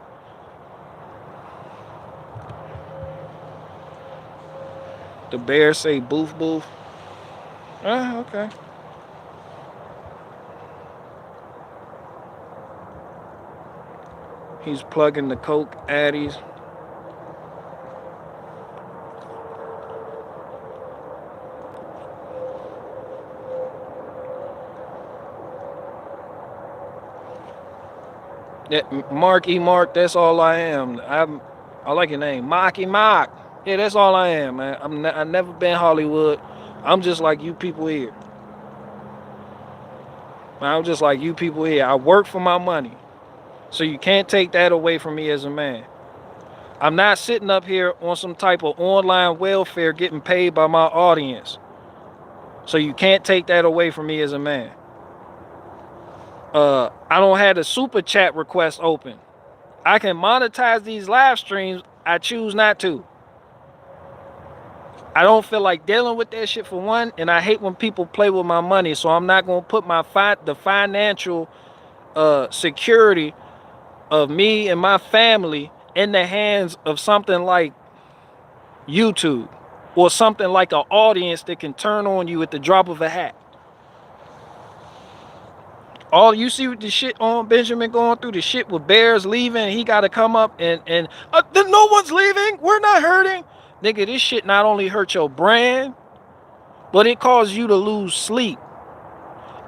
The bears say boof boof. Okay. He's plugging the coke addies. Mark E. Mark, that's all I am. I like your name. Mark E. Mark. Yeah, that's all I am, man. I've never been Hollywood. I'm just like you people here. I'm just like you people here. I work for my money. So you can't take that away from me as a man. I'm not sitting up here on some type of online welfare getting paid by my audience. So you can't take that away from me as a man. I don't have the super chat request open. I can monetize these live streams. I choose not to. I don't feel like dealing with that shit for one, and I hate when people play with my money. So I'm not gonna put the financial security of me and my family in the hands of something like YouTube or something like an audience that can turn on you at the drop of a hat. All you see with the shit on Benjamin going through, the shit with Bears leaving, he got to come up and no one's leaving, we're not hurting. Nigga, this shit not only hurt your brand, but it caused you to lose sleep.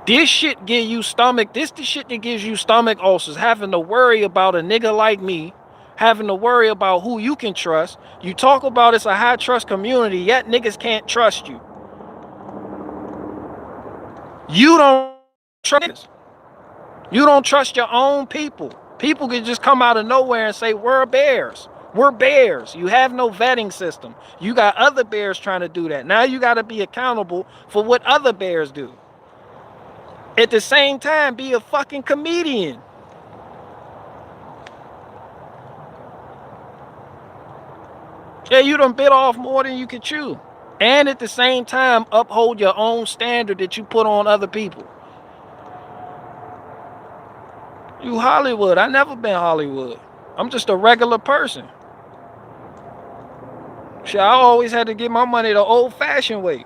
This shit give you stomach, this the shit that gives you stomach ulcers, having to worry about a nigga like me, having to worry about who you can trust. You talk about it's a high trust community, yet niggas can't trust you. You don't trust. You don't trust your own people. People can just come out of nowhere and say, we're bears. We're bears. You have no vetting system. You got other bears trying to do that. Now you got to be accountable for what other bears do. At the same time, be a fucking comedian. Yeah, you done bit off more than you can chew. And at the same time, uphold your own standard that you put on other people. You Hollywood. I never been Hollywood. I'm just a regular person. Shit, I always had to get my money the old-fashioned way.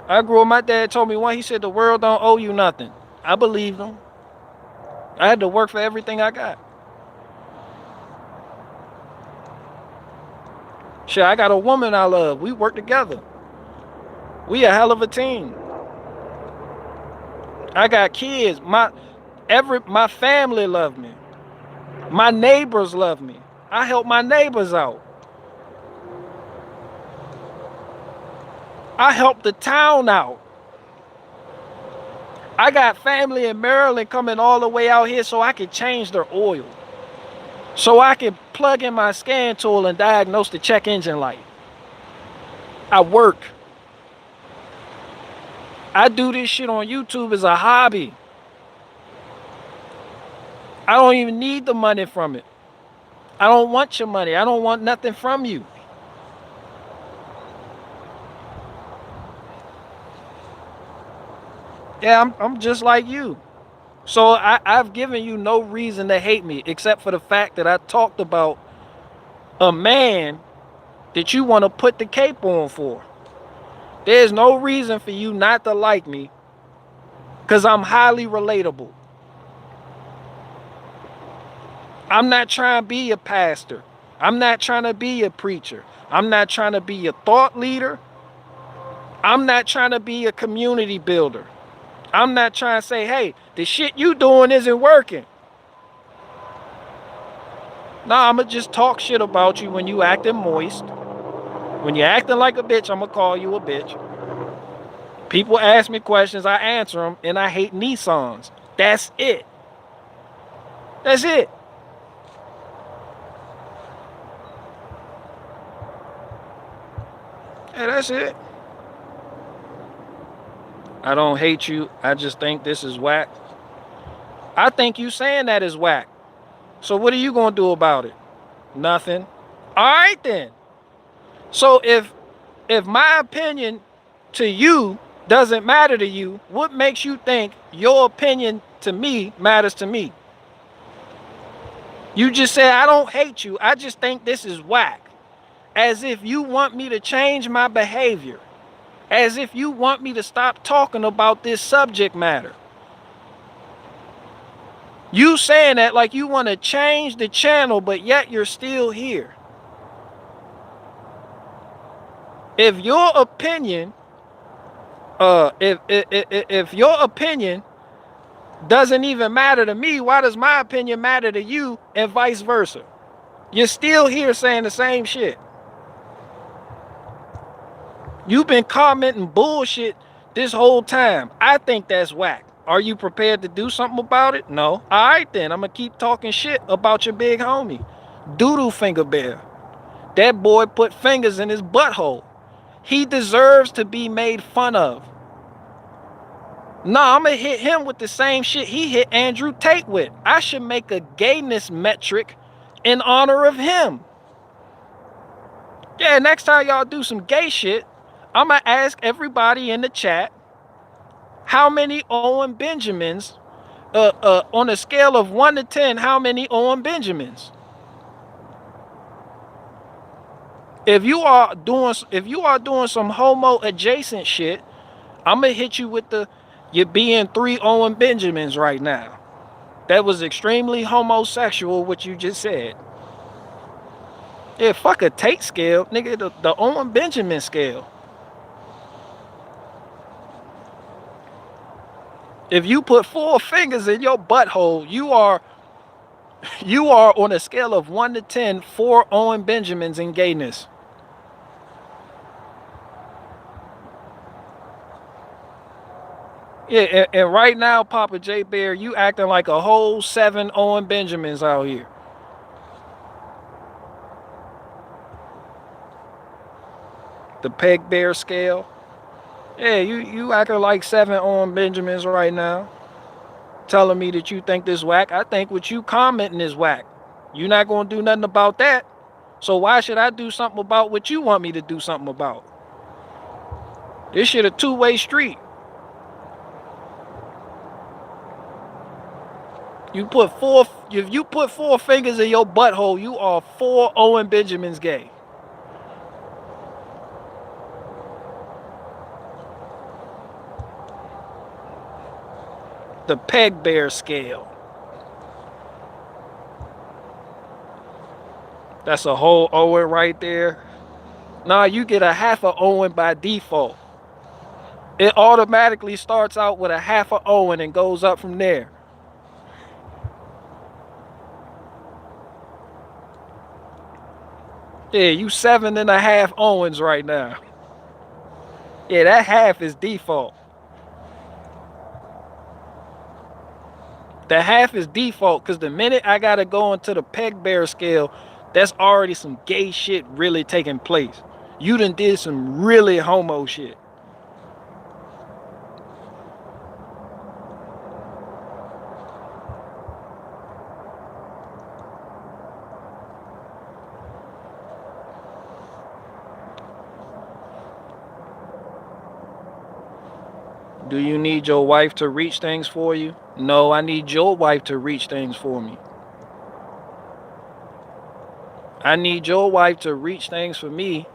I grew up, my dad told me one, he said the world don't owe you nothing. I believed him. I had to work for everything I got. Shit, I got a woman I love. We work together. We a hell of a team. I got kids. My family love me. My neighbors love me. I help my neighbors out. I help the town out. I got family in Maryland coming all the way out here so I can change their oil. So I can plug in my scan tool and diagnose the check engine light. I work. I do this shit on YouTube as a hobby. I don't even need the money from it. I don't want your money. I don't want nothing from you. Yeah, I'm just like you. So I've given you no reason to hate me except for the fact that I talked about a man that you want to put the cape on for. There's no reason for you not to like me because I'm highly relatable. I'm not trying to be a pastor. I'm not trying to be a preacher. I'm not trying to be a thought leader. I'm not trying to be a community builder. I'm not trying to say, hey, the shit you doing isn't working. Nah, I'ma just talk shit about you when you acting moist. When you acting like a bitch, I'ma call you a bitch. People ask me questions, I answer them, and I hate Nissans. That's it. That's it. Hey, that's it. I don't hate you. I just think this is whack. I think you saying that is whack. So what are you going to do about it? Nothing. All right then. So if my opinion to you doesn't matter to you, what makes you think your opinion to me matters to me? You just said, I don't hate you. I just think this is whack. As if you want me to change my behavior. As if you want me to stop talking about this subject matter. You saying that like you want to change the channel, but yet you're still here. If your opinion, if your opinion doesn't even matter to me, why does my opinion matter to you and vice versa? You're still here saying the same shit. You've been commenting bullshit this whole time. I think that's whack. Are you prepared to do something about it? No. All right then, I'm gonna keep talking shit about your big homie, Doodoo Finger Bear. That boy put fingers in his butthole. He deserves to be made fun of. Nah, I'm gonna hit him with the same shit he hit Andrew Tate with. I should make a gayness metric in honor of him. Yeah, next time y'all do some gay shit, I'm gonna ask everybody in the chat How many Owen Benjamins, on a scale of 1 to 10, how many Owen Benjamins? If you are doing some homo adjacent shit, I'm gonna hit you with you're being 3 Owen Benjamins right now. That was extremely homosexual, what you just said. Yeah, fuck a Tate scale, nigga, the Owen Benjamin scale. If you put 4 fingers in your butthole, you are on a scale of 1 to 10, 4 Owen Benjamins in gayness. Yeah, and right now, Papa J Bear, you acting like a whole 7 Owen Benjamins out here. The peg bear scale. Yeah, you acting like 7 Owen Benjamins right now. Telling me that you think this whack. I think what you commenting is whack. You're not gonna do nothing about that. So why should I do something about what you want me to do something about? This shit a two-way street. If you put 4 fingers in your butthole, you are 4 Owen Benjamins gay. The peg bear scale. That's a whole Owen right there. Nah, you get a half a Owen by default. It automatically starts out with a half a Owen and goes up from there. Yeah, you 7.5 Owens right now. Yeah, that half is default. The half is default because the minute I gotta go into the peg bear scale, that's already some gay shit really taking place. You done did some really homo shit. Do you need your wife to reach things for you? No, I need your wife to reach things for me. I need your wife to reach things for me.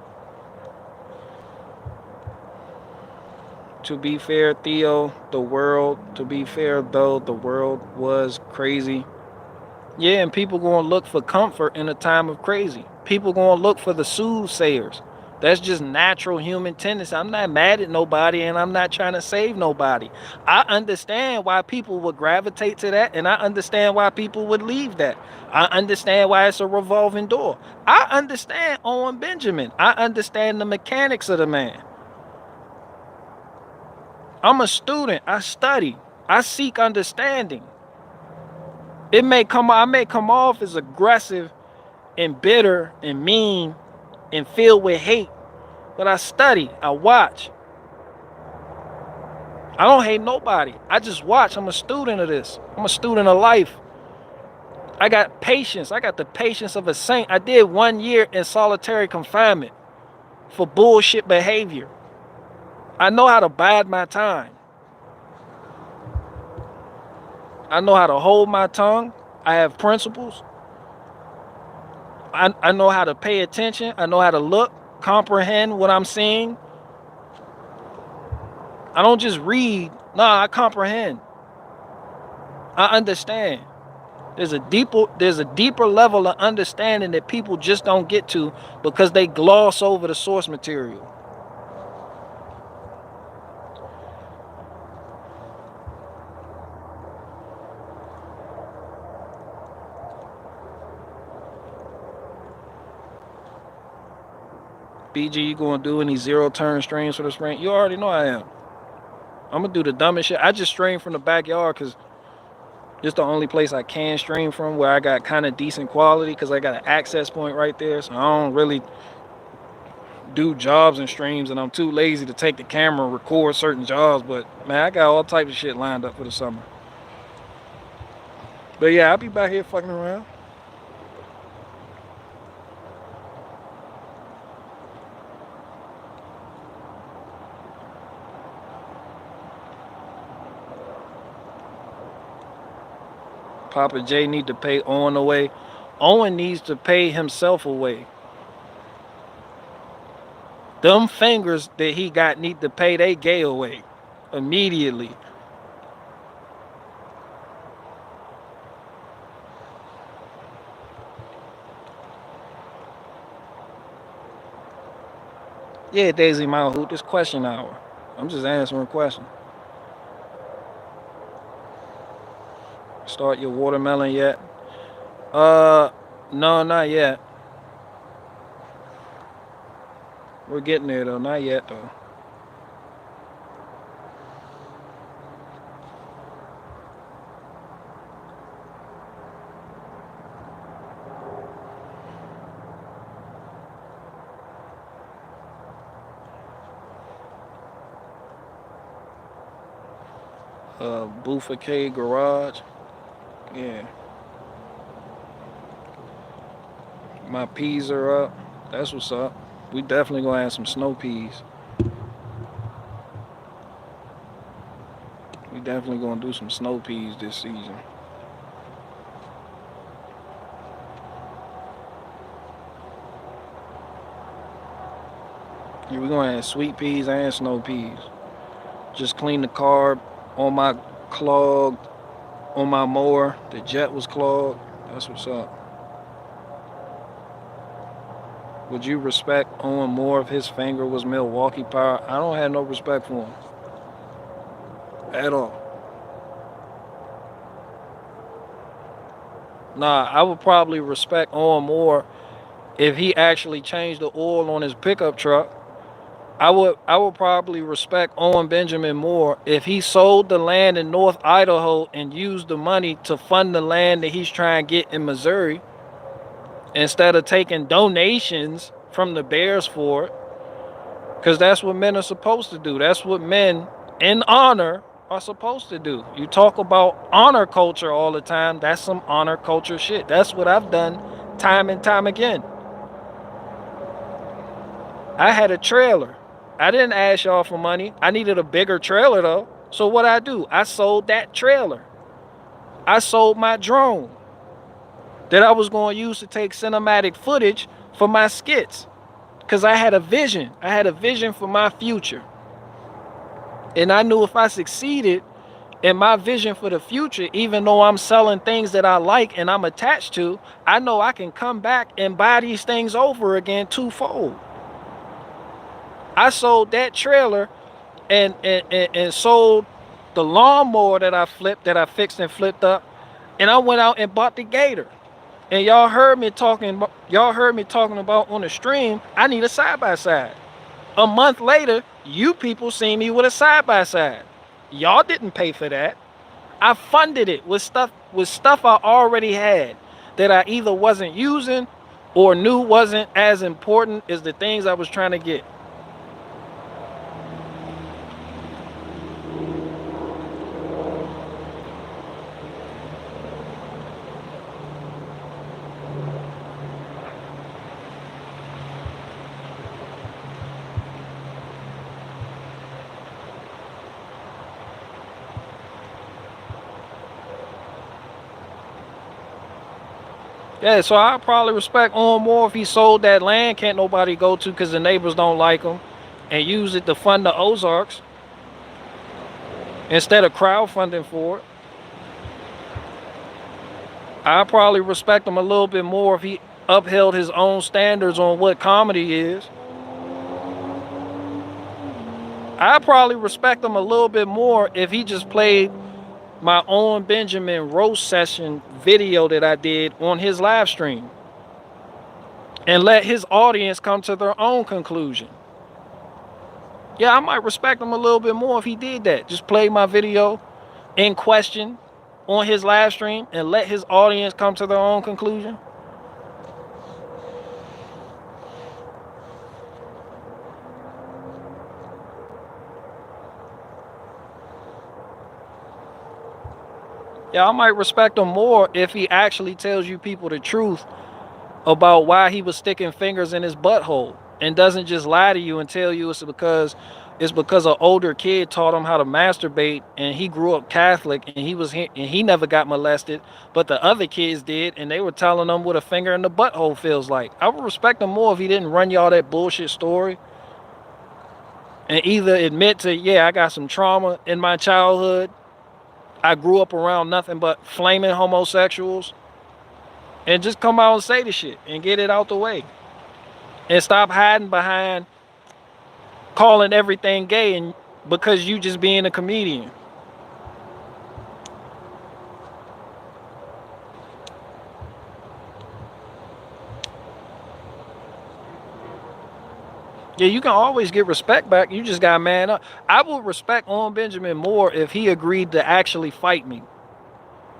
To be fair, Theo, to be fair though, the world was crazy. Yeah, and people gonna look for comfort in a time of crazy. People gonna look for the soothsayers. That's just natural human tendency. I'm not mad at nobody and I'm not trying to save nobody. I understand why people would gravitate to that and I understand why people would leave that. I understand why it's a revolving door. I understand Owen Benjamin. I understand the mechanics of the man. I'm a student. I study. I seek understanding. I may come off as aggressive and bitter and mean and filled with hate, but I study, I watch. I don't hate nobody. I just watch. I'm a student of this. I'm a student of life. I got patience. I got the patience of a saint. I did 1 year in solitary confinement for bullshit behavior. I know how to bide my time. I know how to hold my tongue. I have principles. I know how to pay attention. I know how to look, comprehend what I'm seeing. I don't just read. Nah, I comprehend. I understand. There's a deeper level of understanding that people just don't get to because they gloss over the source material. BG, you gonna do any 0-turn streams for the spring? You already know I am. I'm gonna do the dumbest shit. I just stream from the backyard because it's the only place I can stream from where I got kind of decent quality because I got an access point right there. So I don't really do jobs and streams and I'm too lazy to take the camera and record certain jobs. But man, I got all types of shit lined up for the summer. But yeah, I'll be back here fucking around. Papa J need to pay Owen away. Owen needs to pay himself away. Them fingers that he got need to pay they gay away immediately. Yeah, Daisy Mount Hoot, this question hour. I'm just answering a question. Start your watermelon yet? No, not yet. We're getting there though, not yet though. Buffa K Garage. Yeah. My peas are up. That's what's up. We definitely gonna have some snow peas. We definitely gonna do some snow peas this season. Yeah, we're gonna have sweet peas and snow peas. Just clean the carb on my clogged, on my mower. The jet was clogged. That's what's up. Would you respect Owen more if his finger was Milwaukee Power? I don't have no respect for him. At all. Nah, I would probably respect Owen more if he actually changed the oil on his pickup truck. I would probably respect Owen Benjamin more if he sold the land in North Idaho and used the money to fund the land that he's trying to get in Missouri instead of taking donations from the Bears for it. Because that's what men are supposed to do. That's what men in honor are supposed to do. You talk about honor culture all the time. That's some honor culture shit. That's what I've done time and time again. I had a trailer. I didn't ask y'all for money. I needed a bigger trailer though. So what I do? I sold that trailer. I sold my drone that I was going to use to take cinematic footage for my skits. Because I had a vision. I had a vision for my future. And I knew if I succeeded in my vision for the future, even though I'm selling things that I like and I'm attached to, I know I can come back and buy these things over again twofold. I sold that trailer and sold the lawnmower that I flipped, that I fixed and flipped up, and I went out and bought the Gator. And y'all heard me talking about on the stream, I need a side-by-side. A month later, you people see me with a side-by-side. Y'all didn't pay for that. I funded it with stuff I already had that I either wasn't using or knew wasn't as important as the things I was trying to get. Yeah, so I probably respect Owen more if he sold that land can't nobody go to because the neighbors don't like him and use it to fund the Ozarks instead of crowdfunding for it. I probably respect him a little bit more if he upheld his own standards on what comedy is. I probably respect him a little bit more if he just played my Owen Benjamin roast session video that I did on his live stream and let his audience come to their own conclusion. Yeah, I might respect him a little bit more if he did that. Just play my video in question on his live stream and let his audience come to their own conclusion. Yeah, I might respect him more if he actually tells you people the truth about why he was sticking fingers in his butthole and doesn't just lie to you and tell you it's because it's because an older kid taught him how to masturbate, and he grew up Catholic, and he never got molested, but the other kids did, and they were telling him what a finger in the butthole feels like. I would respect him more if he didn't run y'all that bullshit story and either admit to, yeah, I got some trauma in my childhood. I grew up around nothing but flaming homosexuals, and just come out and say the shit and get it out the way, and stop hiding behind calling everything gay and because you just being a comedian. Yeah, you can always get respect back. You just got man up. I would respect Owen Benjamin more if he agreed to actually fight me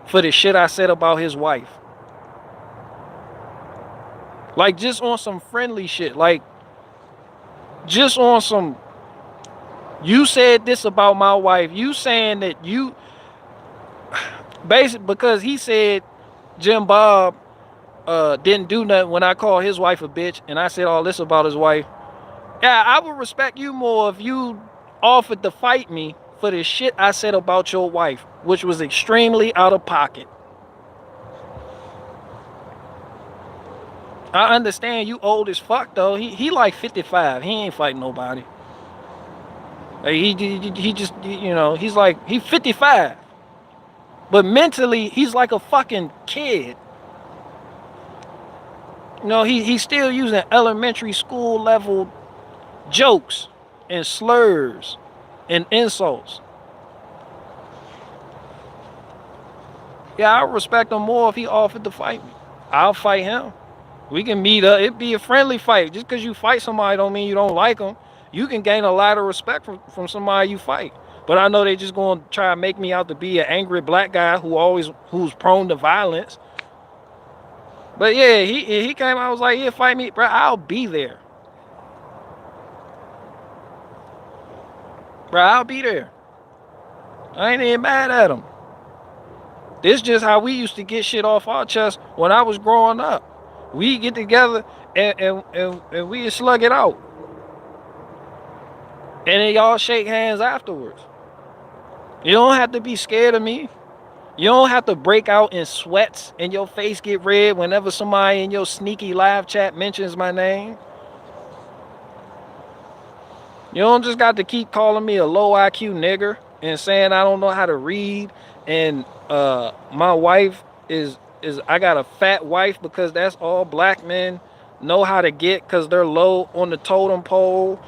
for the shit I said about his wife. Like, just on some friendly shit. Like, just on some, you said this about my wife. You saying that you, basically, because he said Jim Bob didn't do nothing when I called his wife a bitch, and I said all this about his wife. Yeah, I would respect you more if you offered to fight me for the shit I said about your wife, which was extremely out of pocket. I understand you old as fuck though. He like 55. He ain't fighting nobody. Like, he just, you know, he's 55. But mentally, he's like a fucking kid. You know, he's still using elementary school level jokes and slurs and insults. Yeah, I respect him more if he offered to fight me. I'll fight him. We can meet up. It'd be a friendly fight. Just because you fight somebody don't mean you don't like them. You can gain a lot of respect from somebody you fight. But I know they just going to try to make me out to be an angry black guy who's prone to violence. But yeah, he came out, I was like, yeah, fight me, bro. I'll be there. Bro, I'll be there. I ain't even mad at him. This just how we used to get shit off our chest when I was growing up. We get together and we slug it out. And then y'all shake hands afterwards. You don't have to be scared of me. You don't have to break out in sweats and your face get red whenever somebody in your sneaky live chat mentions my name. You don't just got to keep calling me a low IQ nigger and saying I don't know how to read, and my wife is I got a fat wife because that's all black men know how to get because they're low on the totem pole.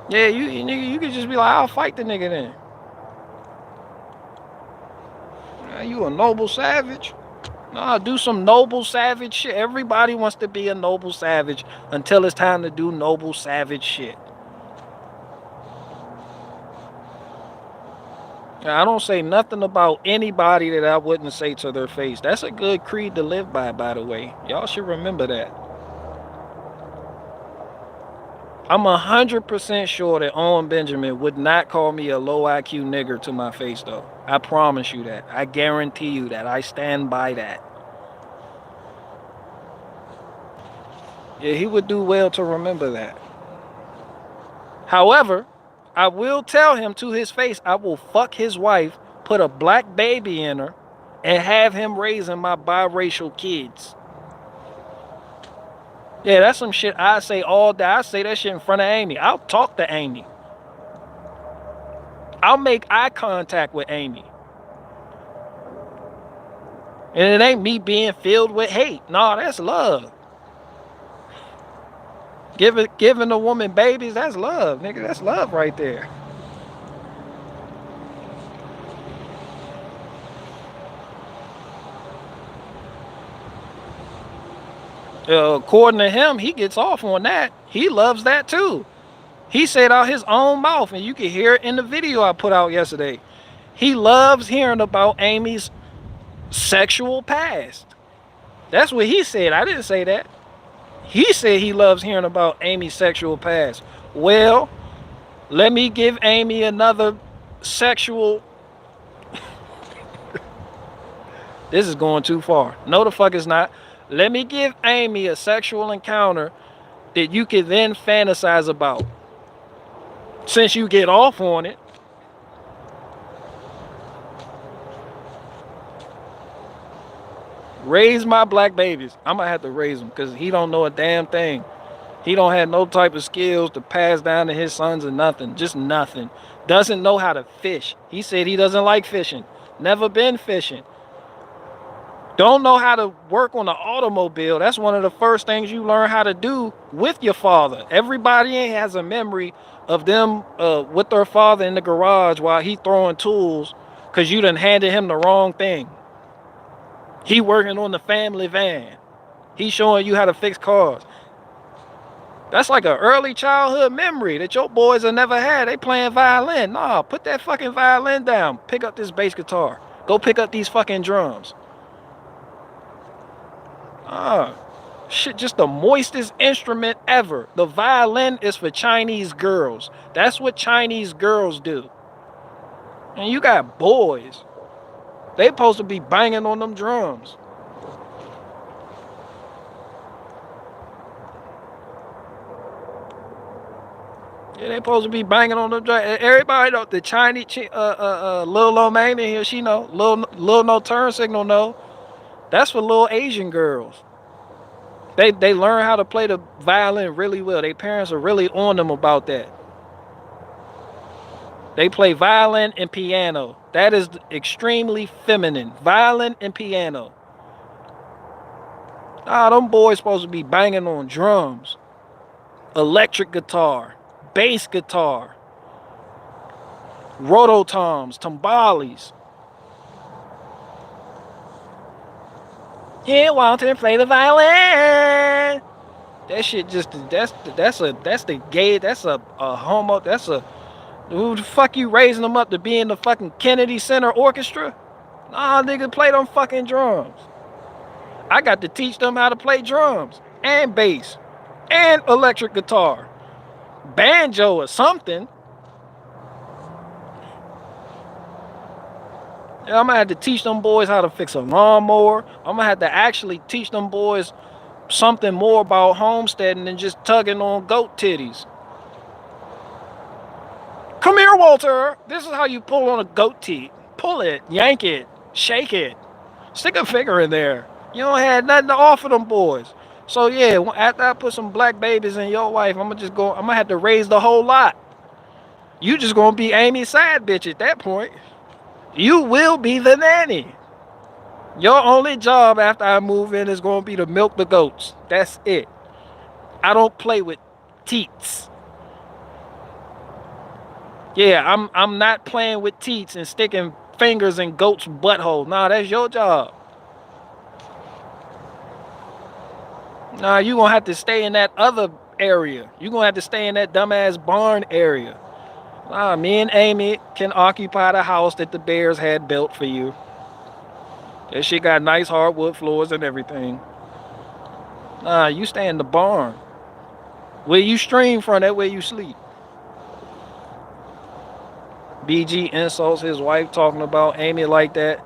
Yeah, you could just be like, I'll fight the nigga then. You a noble savage? Nah, do some noble savage shit. Everybody wants to be a noble savage until it's time to do noble savage shit. I don't say nothing about anybody that I wouldn't say to their face. That's a good creed to live by the way. Y'all should remember that. I'm 100% sure that Owen Benjamin would not call me a low IQ nigger to my face, though. I promise you that. I guarantee you that. I stand by that. Yeah, he would do well to remember that. However, I will tell him to his face, I will fuck his wife, put a black baby in her, and have him raising my biracial kids. Yeah, that's some shit I say all day. I say that shit in front of Amy. I'll talk to Amy. I'll make eye contact with Amy. And it ain't me being filled with hate. No, that's love. Giving a woman babies, that's love, nigga. That's love right there. According to him, he gets off on that. He loves that too. He said out his own mouth, and you can hear it in the video I put out yesterday. He loves hearing about Amy's sexual past. That's what he said. I didn't say that. He said he loves hearing about Amy's sexual past. Well, let me give Amy another sexual... This is going too far. No, the fuck it's not. Let me give Amy a sexual encounter that you can then fantasize about. Since you get off on it, raise my black babies. I'm gonna have to raise him because he don't know a damn thing. He don't have no type of skills to pass down to his sons or nothing. Just nothing. Doesn't know how to fish. He said he doesn't like fishing. Never been fishing. Don't know how to work on an automobile. That's one of the first things you learn how to do with your father. Everybody has a memory of them with their father in the garage while he throwing tools because you done handed him the wrong thing. He working on the family van. He showing you how to fix cars. That's like an early childhood memory that your boys have never had. They playing violin. Nah, put that fucking violin down. Pick up this bass guitar. Go pick up these fucking drums. Shit, just the moistest instrument ever. The violin is for Chinese girls. That's what Chinese girls do. And you got boys. They supposed to be banging on them drums. Yeah, they supposed to be banging on them drums. Everybody know the Chinese, Lil Lo Mang in here, she know. Lil No Turn Signal know. That's for little Asian girls. They learn how to play the violin really well. Their parents are really on them about that. They play violin and piano. That is extremely feminine. Violin and piano. Them boys supposed to be banging on drums, electric guitar, bass guitar, rototoms, timbales. He wanted to play the violin. That shit just that's the gay. That's a homo. That's a who the fuck you raising them up to be in the fucking Kennedy Center Orchestra? Nah, nigga, play them fucking drums. I got to teach them how to play drums and bass and electric guitar, banjo or something. And I'm gonna have to teach them boys how to fix a lawnmower. I'm gonna have to actually teach them boys something more about homesteading than just tugging on goat titties. Come here, Walter. This is how you pull on a goat teat. Pull it, yank it, shake it, stick a finger in there. You don't have nothing to offer them boys. So yeah, after I put some black babies in your wife, I'm gonna have to raise the whole lot. You just gonna be Amy's side bitch at that point. You will be the nanny. Your only job after I move in is gonna be to milk the goats. That's it. I don't play with teats. Yeah, I'm not playing with teats and sticking fingers in goats' butthole. Nah, that's your job. Nah, you gonna have to stay in that other area. You gonna have to stay in that dumbass barn area. Nah, me and Amy can occupy the house that the Bears had built for you. That shit got nice hardwood floors and everything. Nah, you stay in the barn. Where you stream from, that where you sleep. BG insults his wife talking about Amy like that.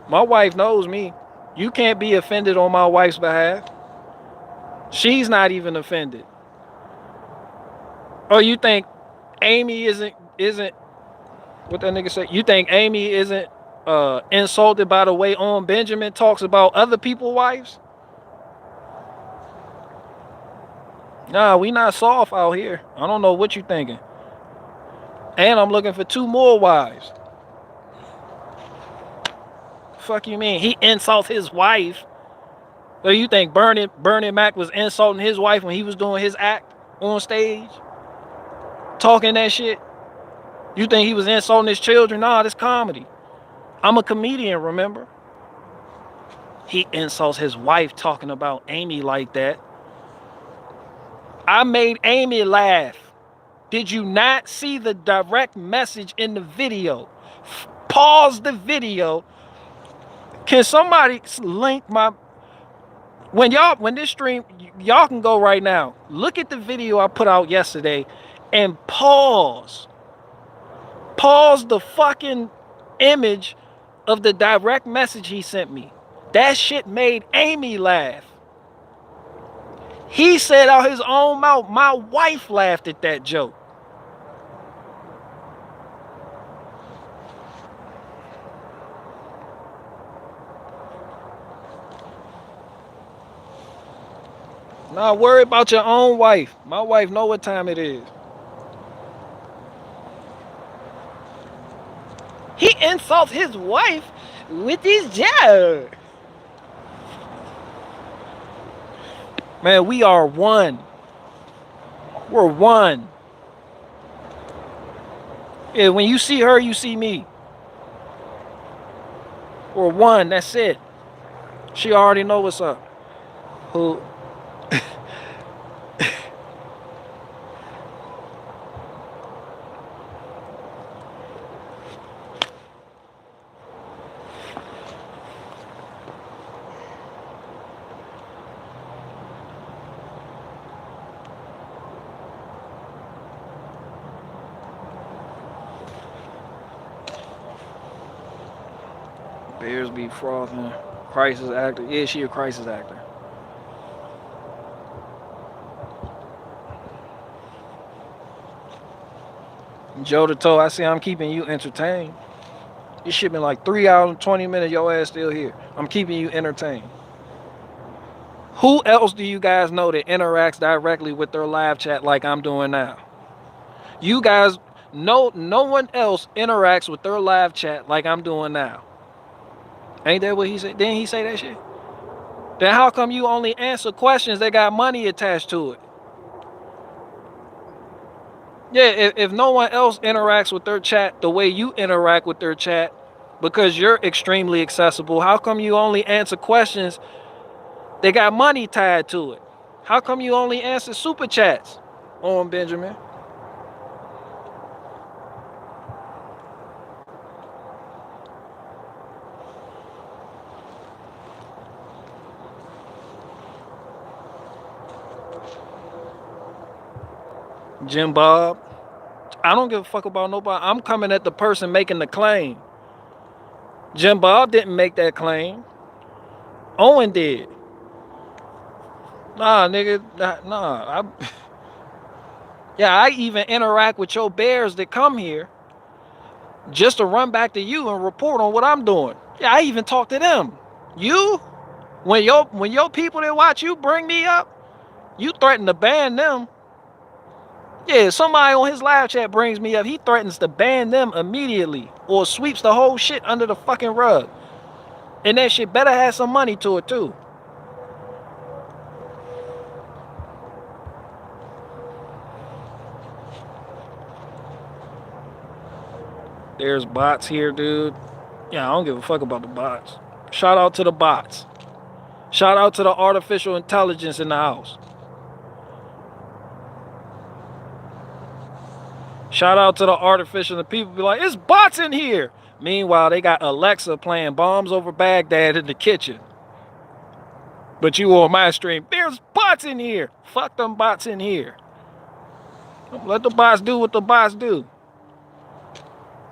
My wife knows me. You can't be offended on my wife's behalf. She's not even offended. Oh, you think Amy isn't what that nigga say? You think Amy isn't insulted by the way On Benjamin talks about other people's wives? Nah, we not soft out here. I don't know what you thinking. And I'm looking for 2 more wives. Fuck you mean? He insults his wife. So you think Bernie Mac was insulting his wife when he was doing his act on stage? Talking that shit? You think he was insulting his children? Nah, this comedy. I'm a comedian, remember? He insults his wife talking about Amy like that. I made Amy laugh. Did you not see the direct message in the video? Pause the video. Can somebody link my... When this stream... Y'all can go right now. Look at the video I put out yesterday and pause. Pause the fucking image of the direct message he sent me. That shit made Amy laugh. He said out his own mouth, my wife laughed at that joke. Nah, worry about your own wife. My wife know what time it is. He insults his wife with his joke. Man, we are one. We're one. Yeah, when you see her, you see me. We're one. That's it. She already know what's up. Who? Bears be frothing. Crisis actor. Yeah, she a crisis actor. Joe the Toe, I see I'm keeping you entertained. This shit been like 3 hours and 20 minutes. Your ass still here. I'm keeping you entertained. Who else do you guys know that interacts directly with their live chat like I'm doing now? You guys, no one else interacts with their live chat like I'm doing now. Ain't that what he said? Didn't he say that shit? Then how come you only answer questions that got money attached to it? Yeah, if no one else interacts with their chat the way you interact with their chat, because you're extremely accessible, how come you only answer questions that got money tied to it? How come you only answer super chats on Benjamin? Jim Bob, I don't give a fuck about nobody. I'm coming at the person making the claim. Jim Bob didn't make that claim. Owen did. Nah, nigga. Nah. I even interact with your bears that come here just to run back to you and report on what I'm doing. Yeah, I even talk to them. You, when your people that watch you bring me up, you threaten to ban them. Yeah, somebody on his live chat brings me up, he threatens to ban them immediately or sweeps the whole shit under the fucking rug. And that shit better have some money to it too. There's bots here, dude. Yeah, I don't give a fuck about the bots. Shout out to the bots. Shout out to the artificial intelligence in the house. Shout out to the artificial. The people be like, it's bots in here. Meanwhile, they got Alexa playing Bombs Over Baghdad in the kitchen. But you on my stream, there's bots in here. Fuck them bots in here. Let the bots do what the bots do.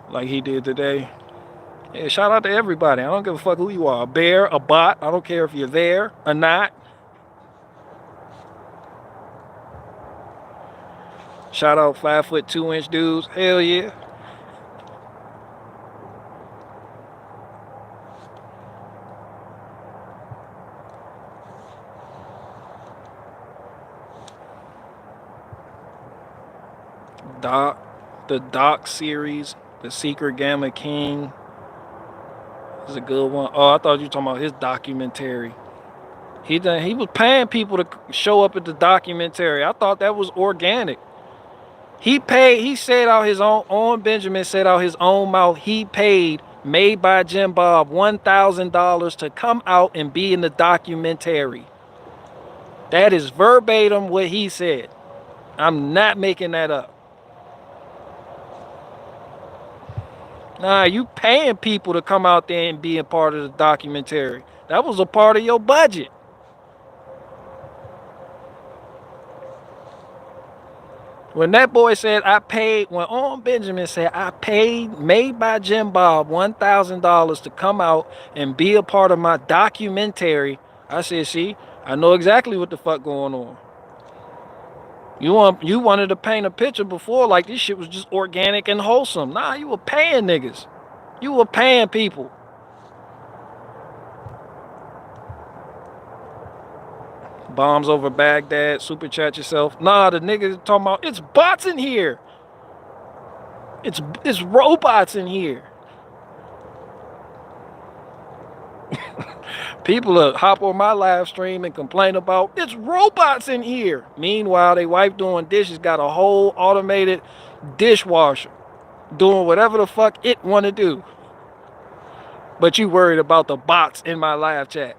Like he did today. Yeah, shout out to everybody. I don't give a fuck who you are. A bear, a bot. I don't care if you're there or not. Shout out 5'2" dudes. Hell yeah. The Doc series, The Secret Gamma King, is a good one. Oh, I thought you were talking about his documentary. He was paying people to show up at the documentary. I thought that was organic. He said out his own Benjamin said out his own mouth, he paid Made by Jim Bob $1,000 to come out and be in the documentary. That is verbatim what he said. I'm not making that up. Nah, you paying people to come out there and be a part of the documentary. That was a part of your budget. When that boy said when On Benjamin said I paid Made by Jim Bob $1,000 to come out and be a part of my documentary, I said, see, I know exactly what the fuck going on. You wanted to paint a picture before like this shit was just organic and wholesome. Nah, you were paying niggas. You were paying people. Bombs over Baghdad, super chat yourself. Nah, the niggas talking about it's bots in here. It's robots in here. People hop on my live stream and complain about it's robots in here. Meanwhile, they wife doing dishes got a whole automated dishwasher doing whatever the fuck it want to do. But you worried about the bots in my live chat.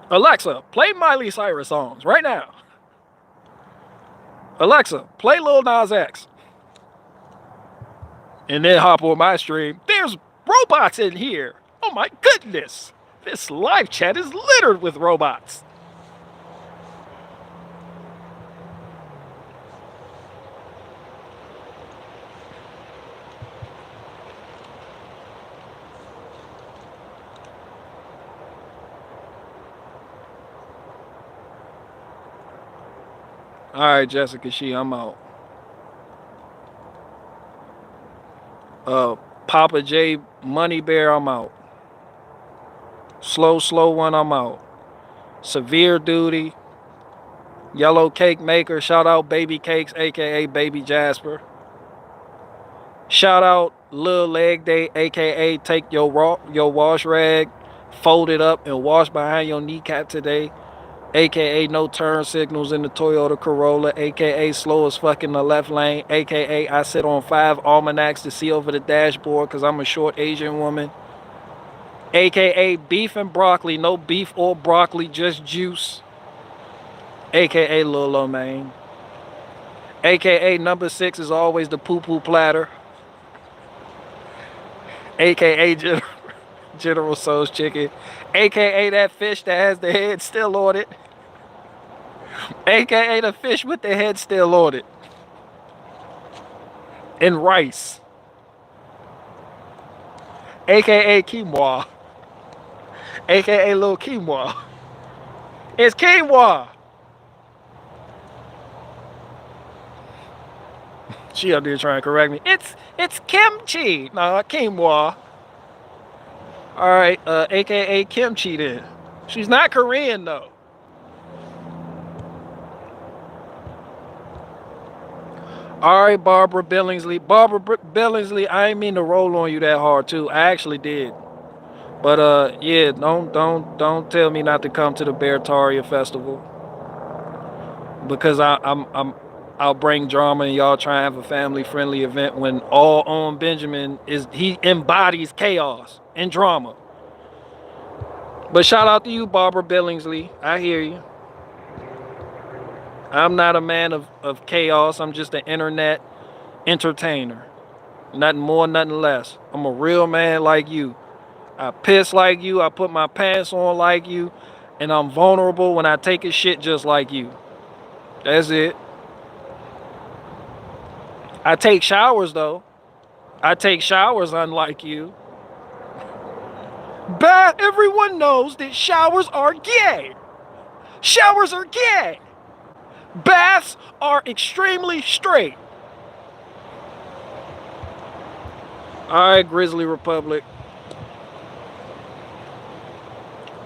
Alexa, play Miley Cyrus songs right now. Alexa, play Lil Nas X. And then hop on my stream. There's robots in here. Oh my goodness. This live chat is littered with robots. All right, Jessica I'm out. Papa J Money Bear, I'm out. Slow one, I'm out. Severe Duty. Yellow Cake Maker, shout out Baby Cakes, aka Baby Jasper. Shout out Lil Leg Day, aka take your wash rag, fold it up and wash behind your kneecap today. AKA no turn signals in the Toyota Corolla, AKA slow as fuck in the left lane, AKA I sit on 5 almanacs to see over the dashboard because I'm a short Asian woman, AKA beef and broccoli, no beef or broccoli, just juice, AKA Lil Lo Main, AKA number 6 is always the poo-poo platter, AKA General Soul's Chicken, AKA that fish that has the head still on it, AKA the fish with the head still on it. And rice. AKA quinoa. AKA little quinoa. It's quinoa. She up there trying to correct me. It's kimchi. Nah, quinoa. Alright, AKA kimchi then. She's not Korean though. All right, Barbara Billingsley. Barbara Billingsley, I ain't mean to roll on you that hard too. I actually did. But yeah, don't tell me not to come to the Beartaria Festival. Because I'll bring drama and y'all try and have a family-friendly event when all on Benjamin he embodies chaos and drama. But shout out to you, Barbara Billingsley. I hear you. I'm not a man of chaos. I'm just an internet entertainer. Nothing more, nothing less. I'm a real man like you. I piss like you. I put my pants on like you. And I'm vulnerable when I take a shit just like you. That's it. I take showers, though. I take showers unlike you. But everyone knows that showers are gay. Showers are gay. Baths are extremely straight. Alright, Grizzly Republic.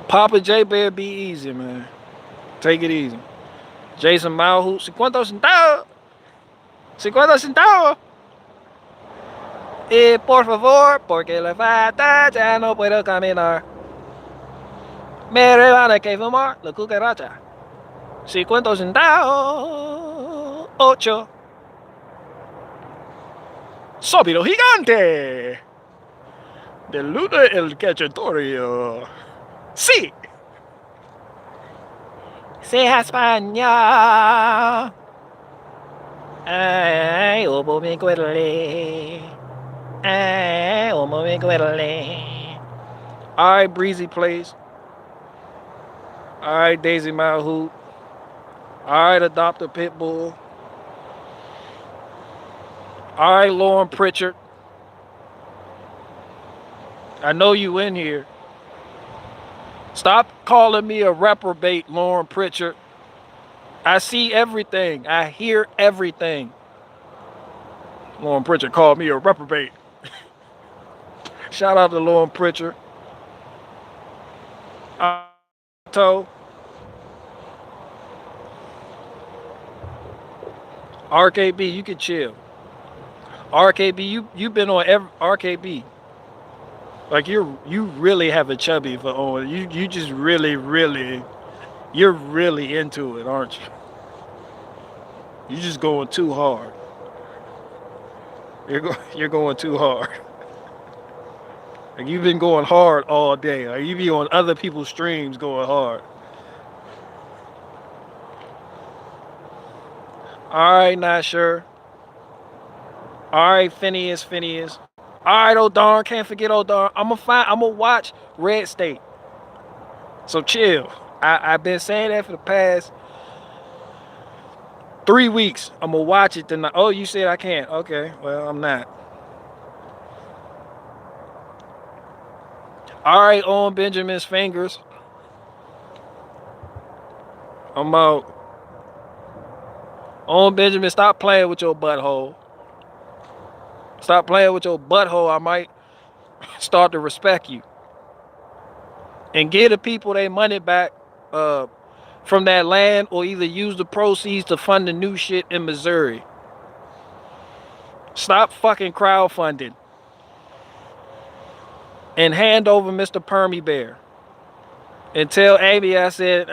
Papa J better be easy, man. Take it easy. Jason Malhoot, 50 centavos. 50 centavos. Y por favor, porque le falta, ya no puedo caminar. Me rebana que fumar la cucaracha. 50 centavos. 8. Sóbilo gigante. Del luto el cachetorio. Sí. Sea España. Ay, obo mi cuerle. Ay, obo mi cuerle. Alright, Breezy Place. Alright, Daisy Malhoot. Alright, Adopt a Pitbull. Alright, Lauren Pritchard. I know you in here. Stop calling me a reprobate, Lauren Pritchard. I see everything. I hear everything. Lauren Pritchard called me a reprobate. Shout out to Lauren Pritchard. Auto. RKB, you can chill. RKB, you've been on every RKB. Like you really have a chubby for Owen. You just really you're really into it, aren't you? You're just going too hard. You're going too hard. Like you've been going hard all day. Like you be on other people's streams going hard. All right, not sure. All right, Phineas. All right, O'Darn, can't forget O'Darn. I'm gonna watch Red State. So chill. I've been saying that for the past 3 weeks. I'm gonna watch it tonight. Oh, you said I can't. Okay, well, I'm not. All right, on Benjamin's fingers. I'm out. On Benjamin, stop playing with your butthole. Stop playing with your butthole. I might start to respect you. And give the people their money back from that land, or either use the proceeds to fund the new shit in Missouri. Stop fucking crowdfunding. And hand over Mr. Permy Bear. And tell Amy I said,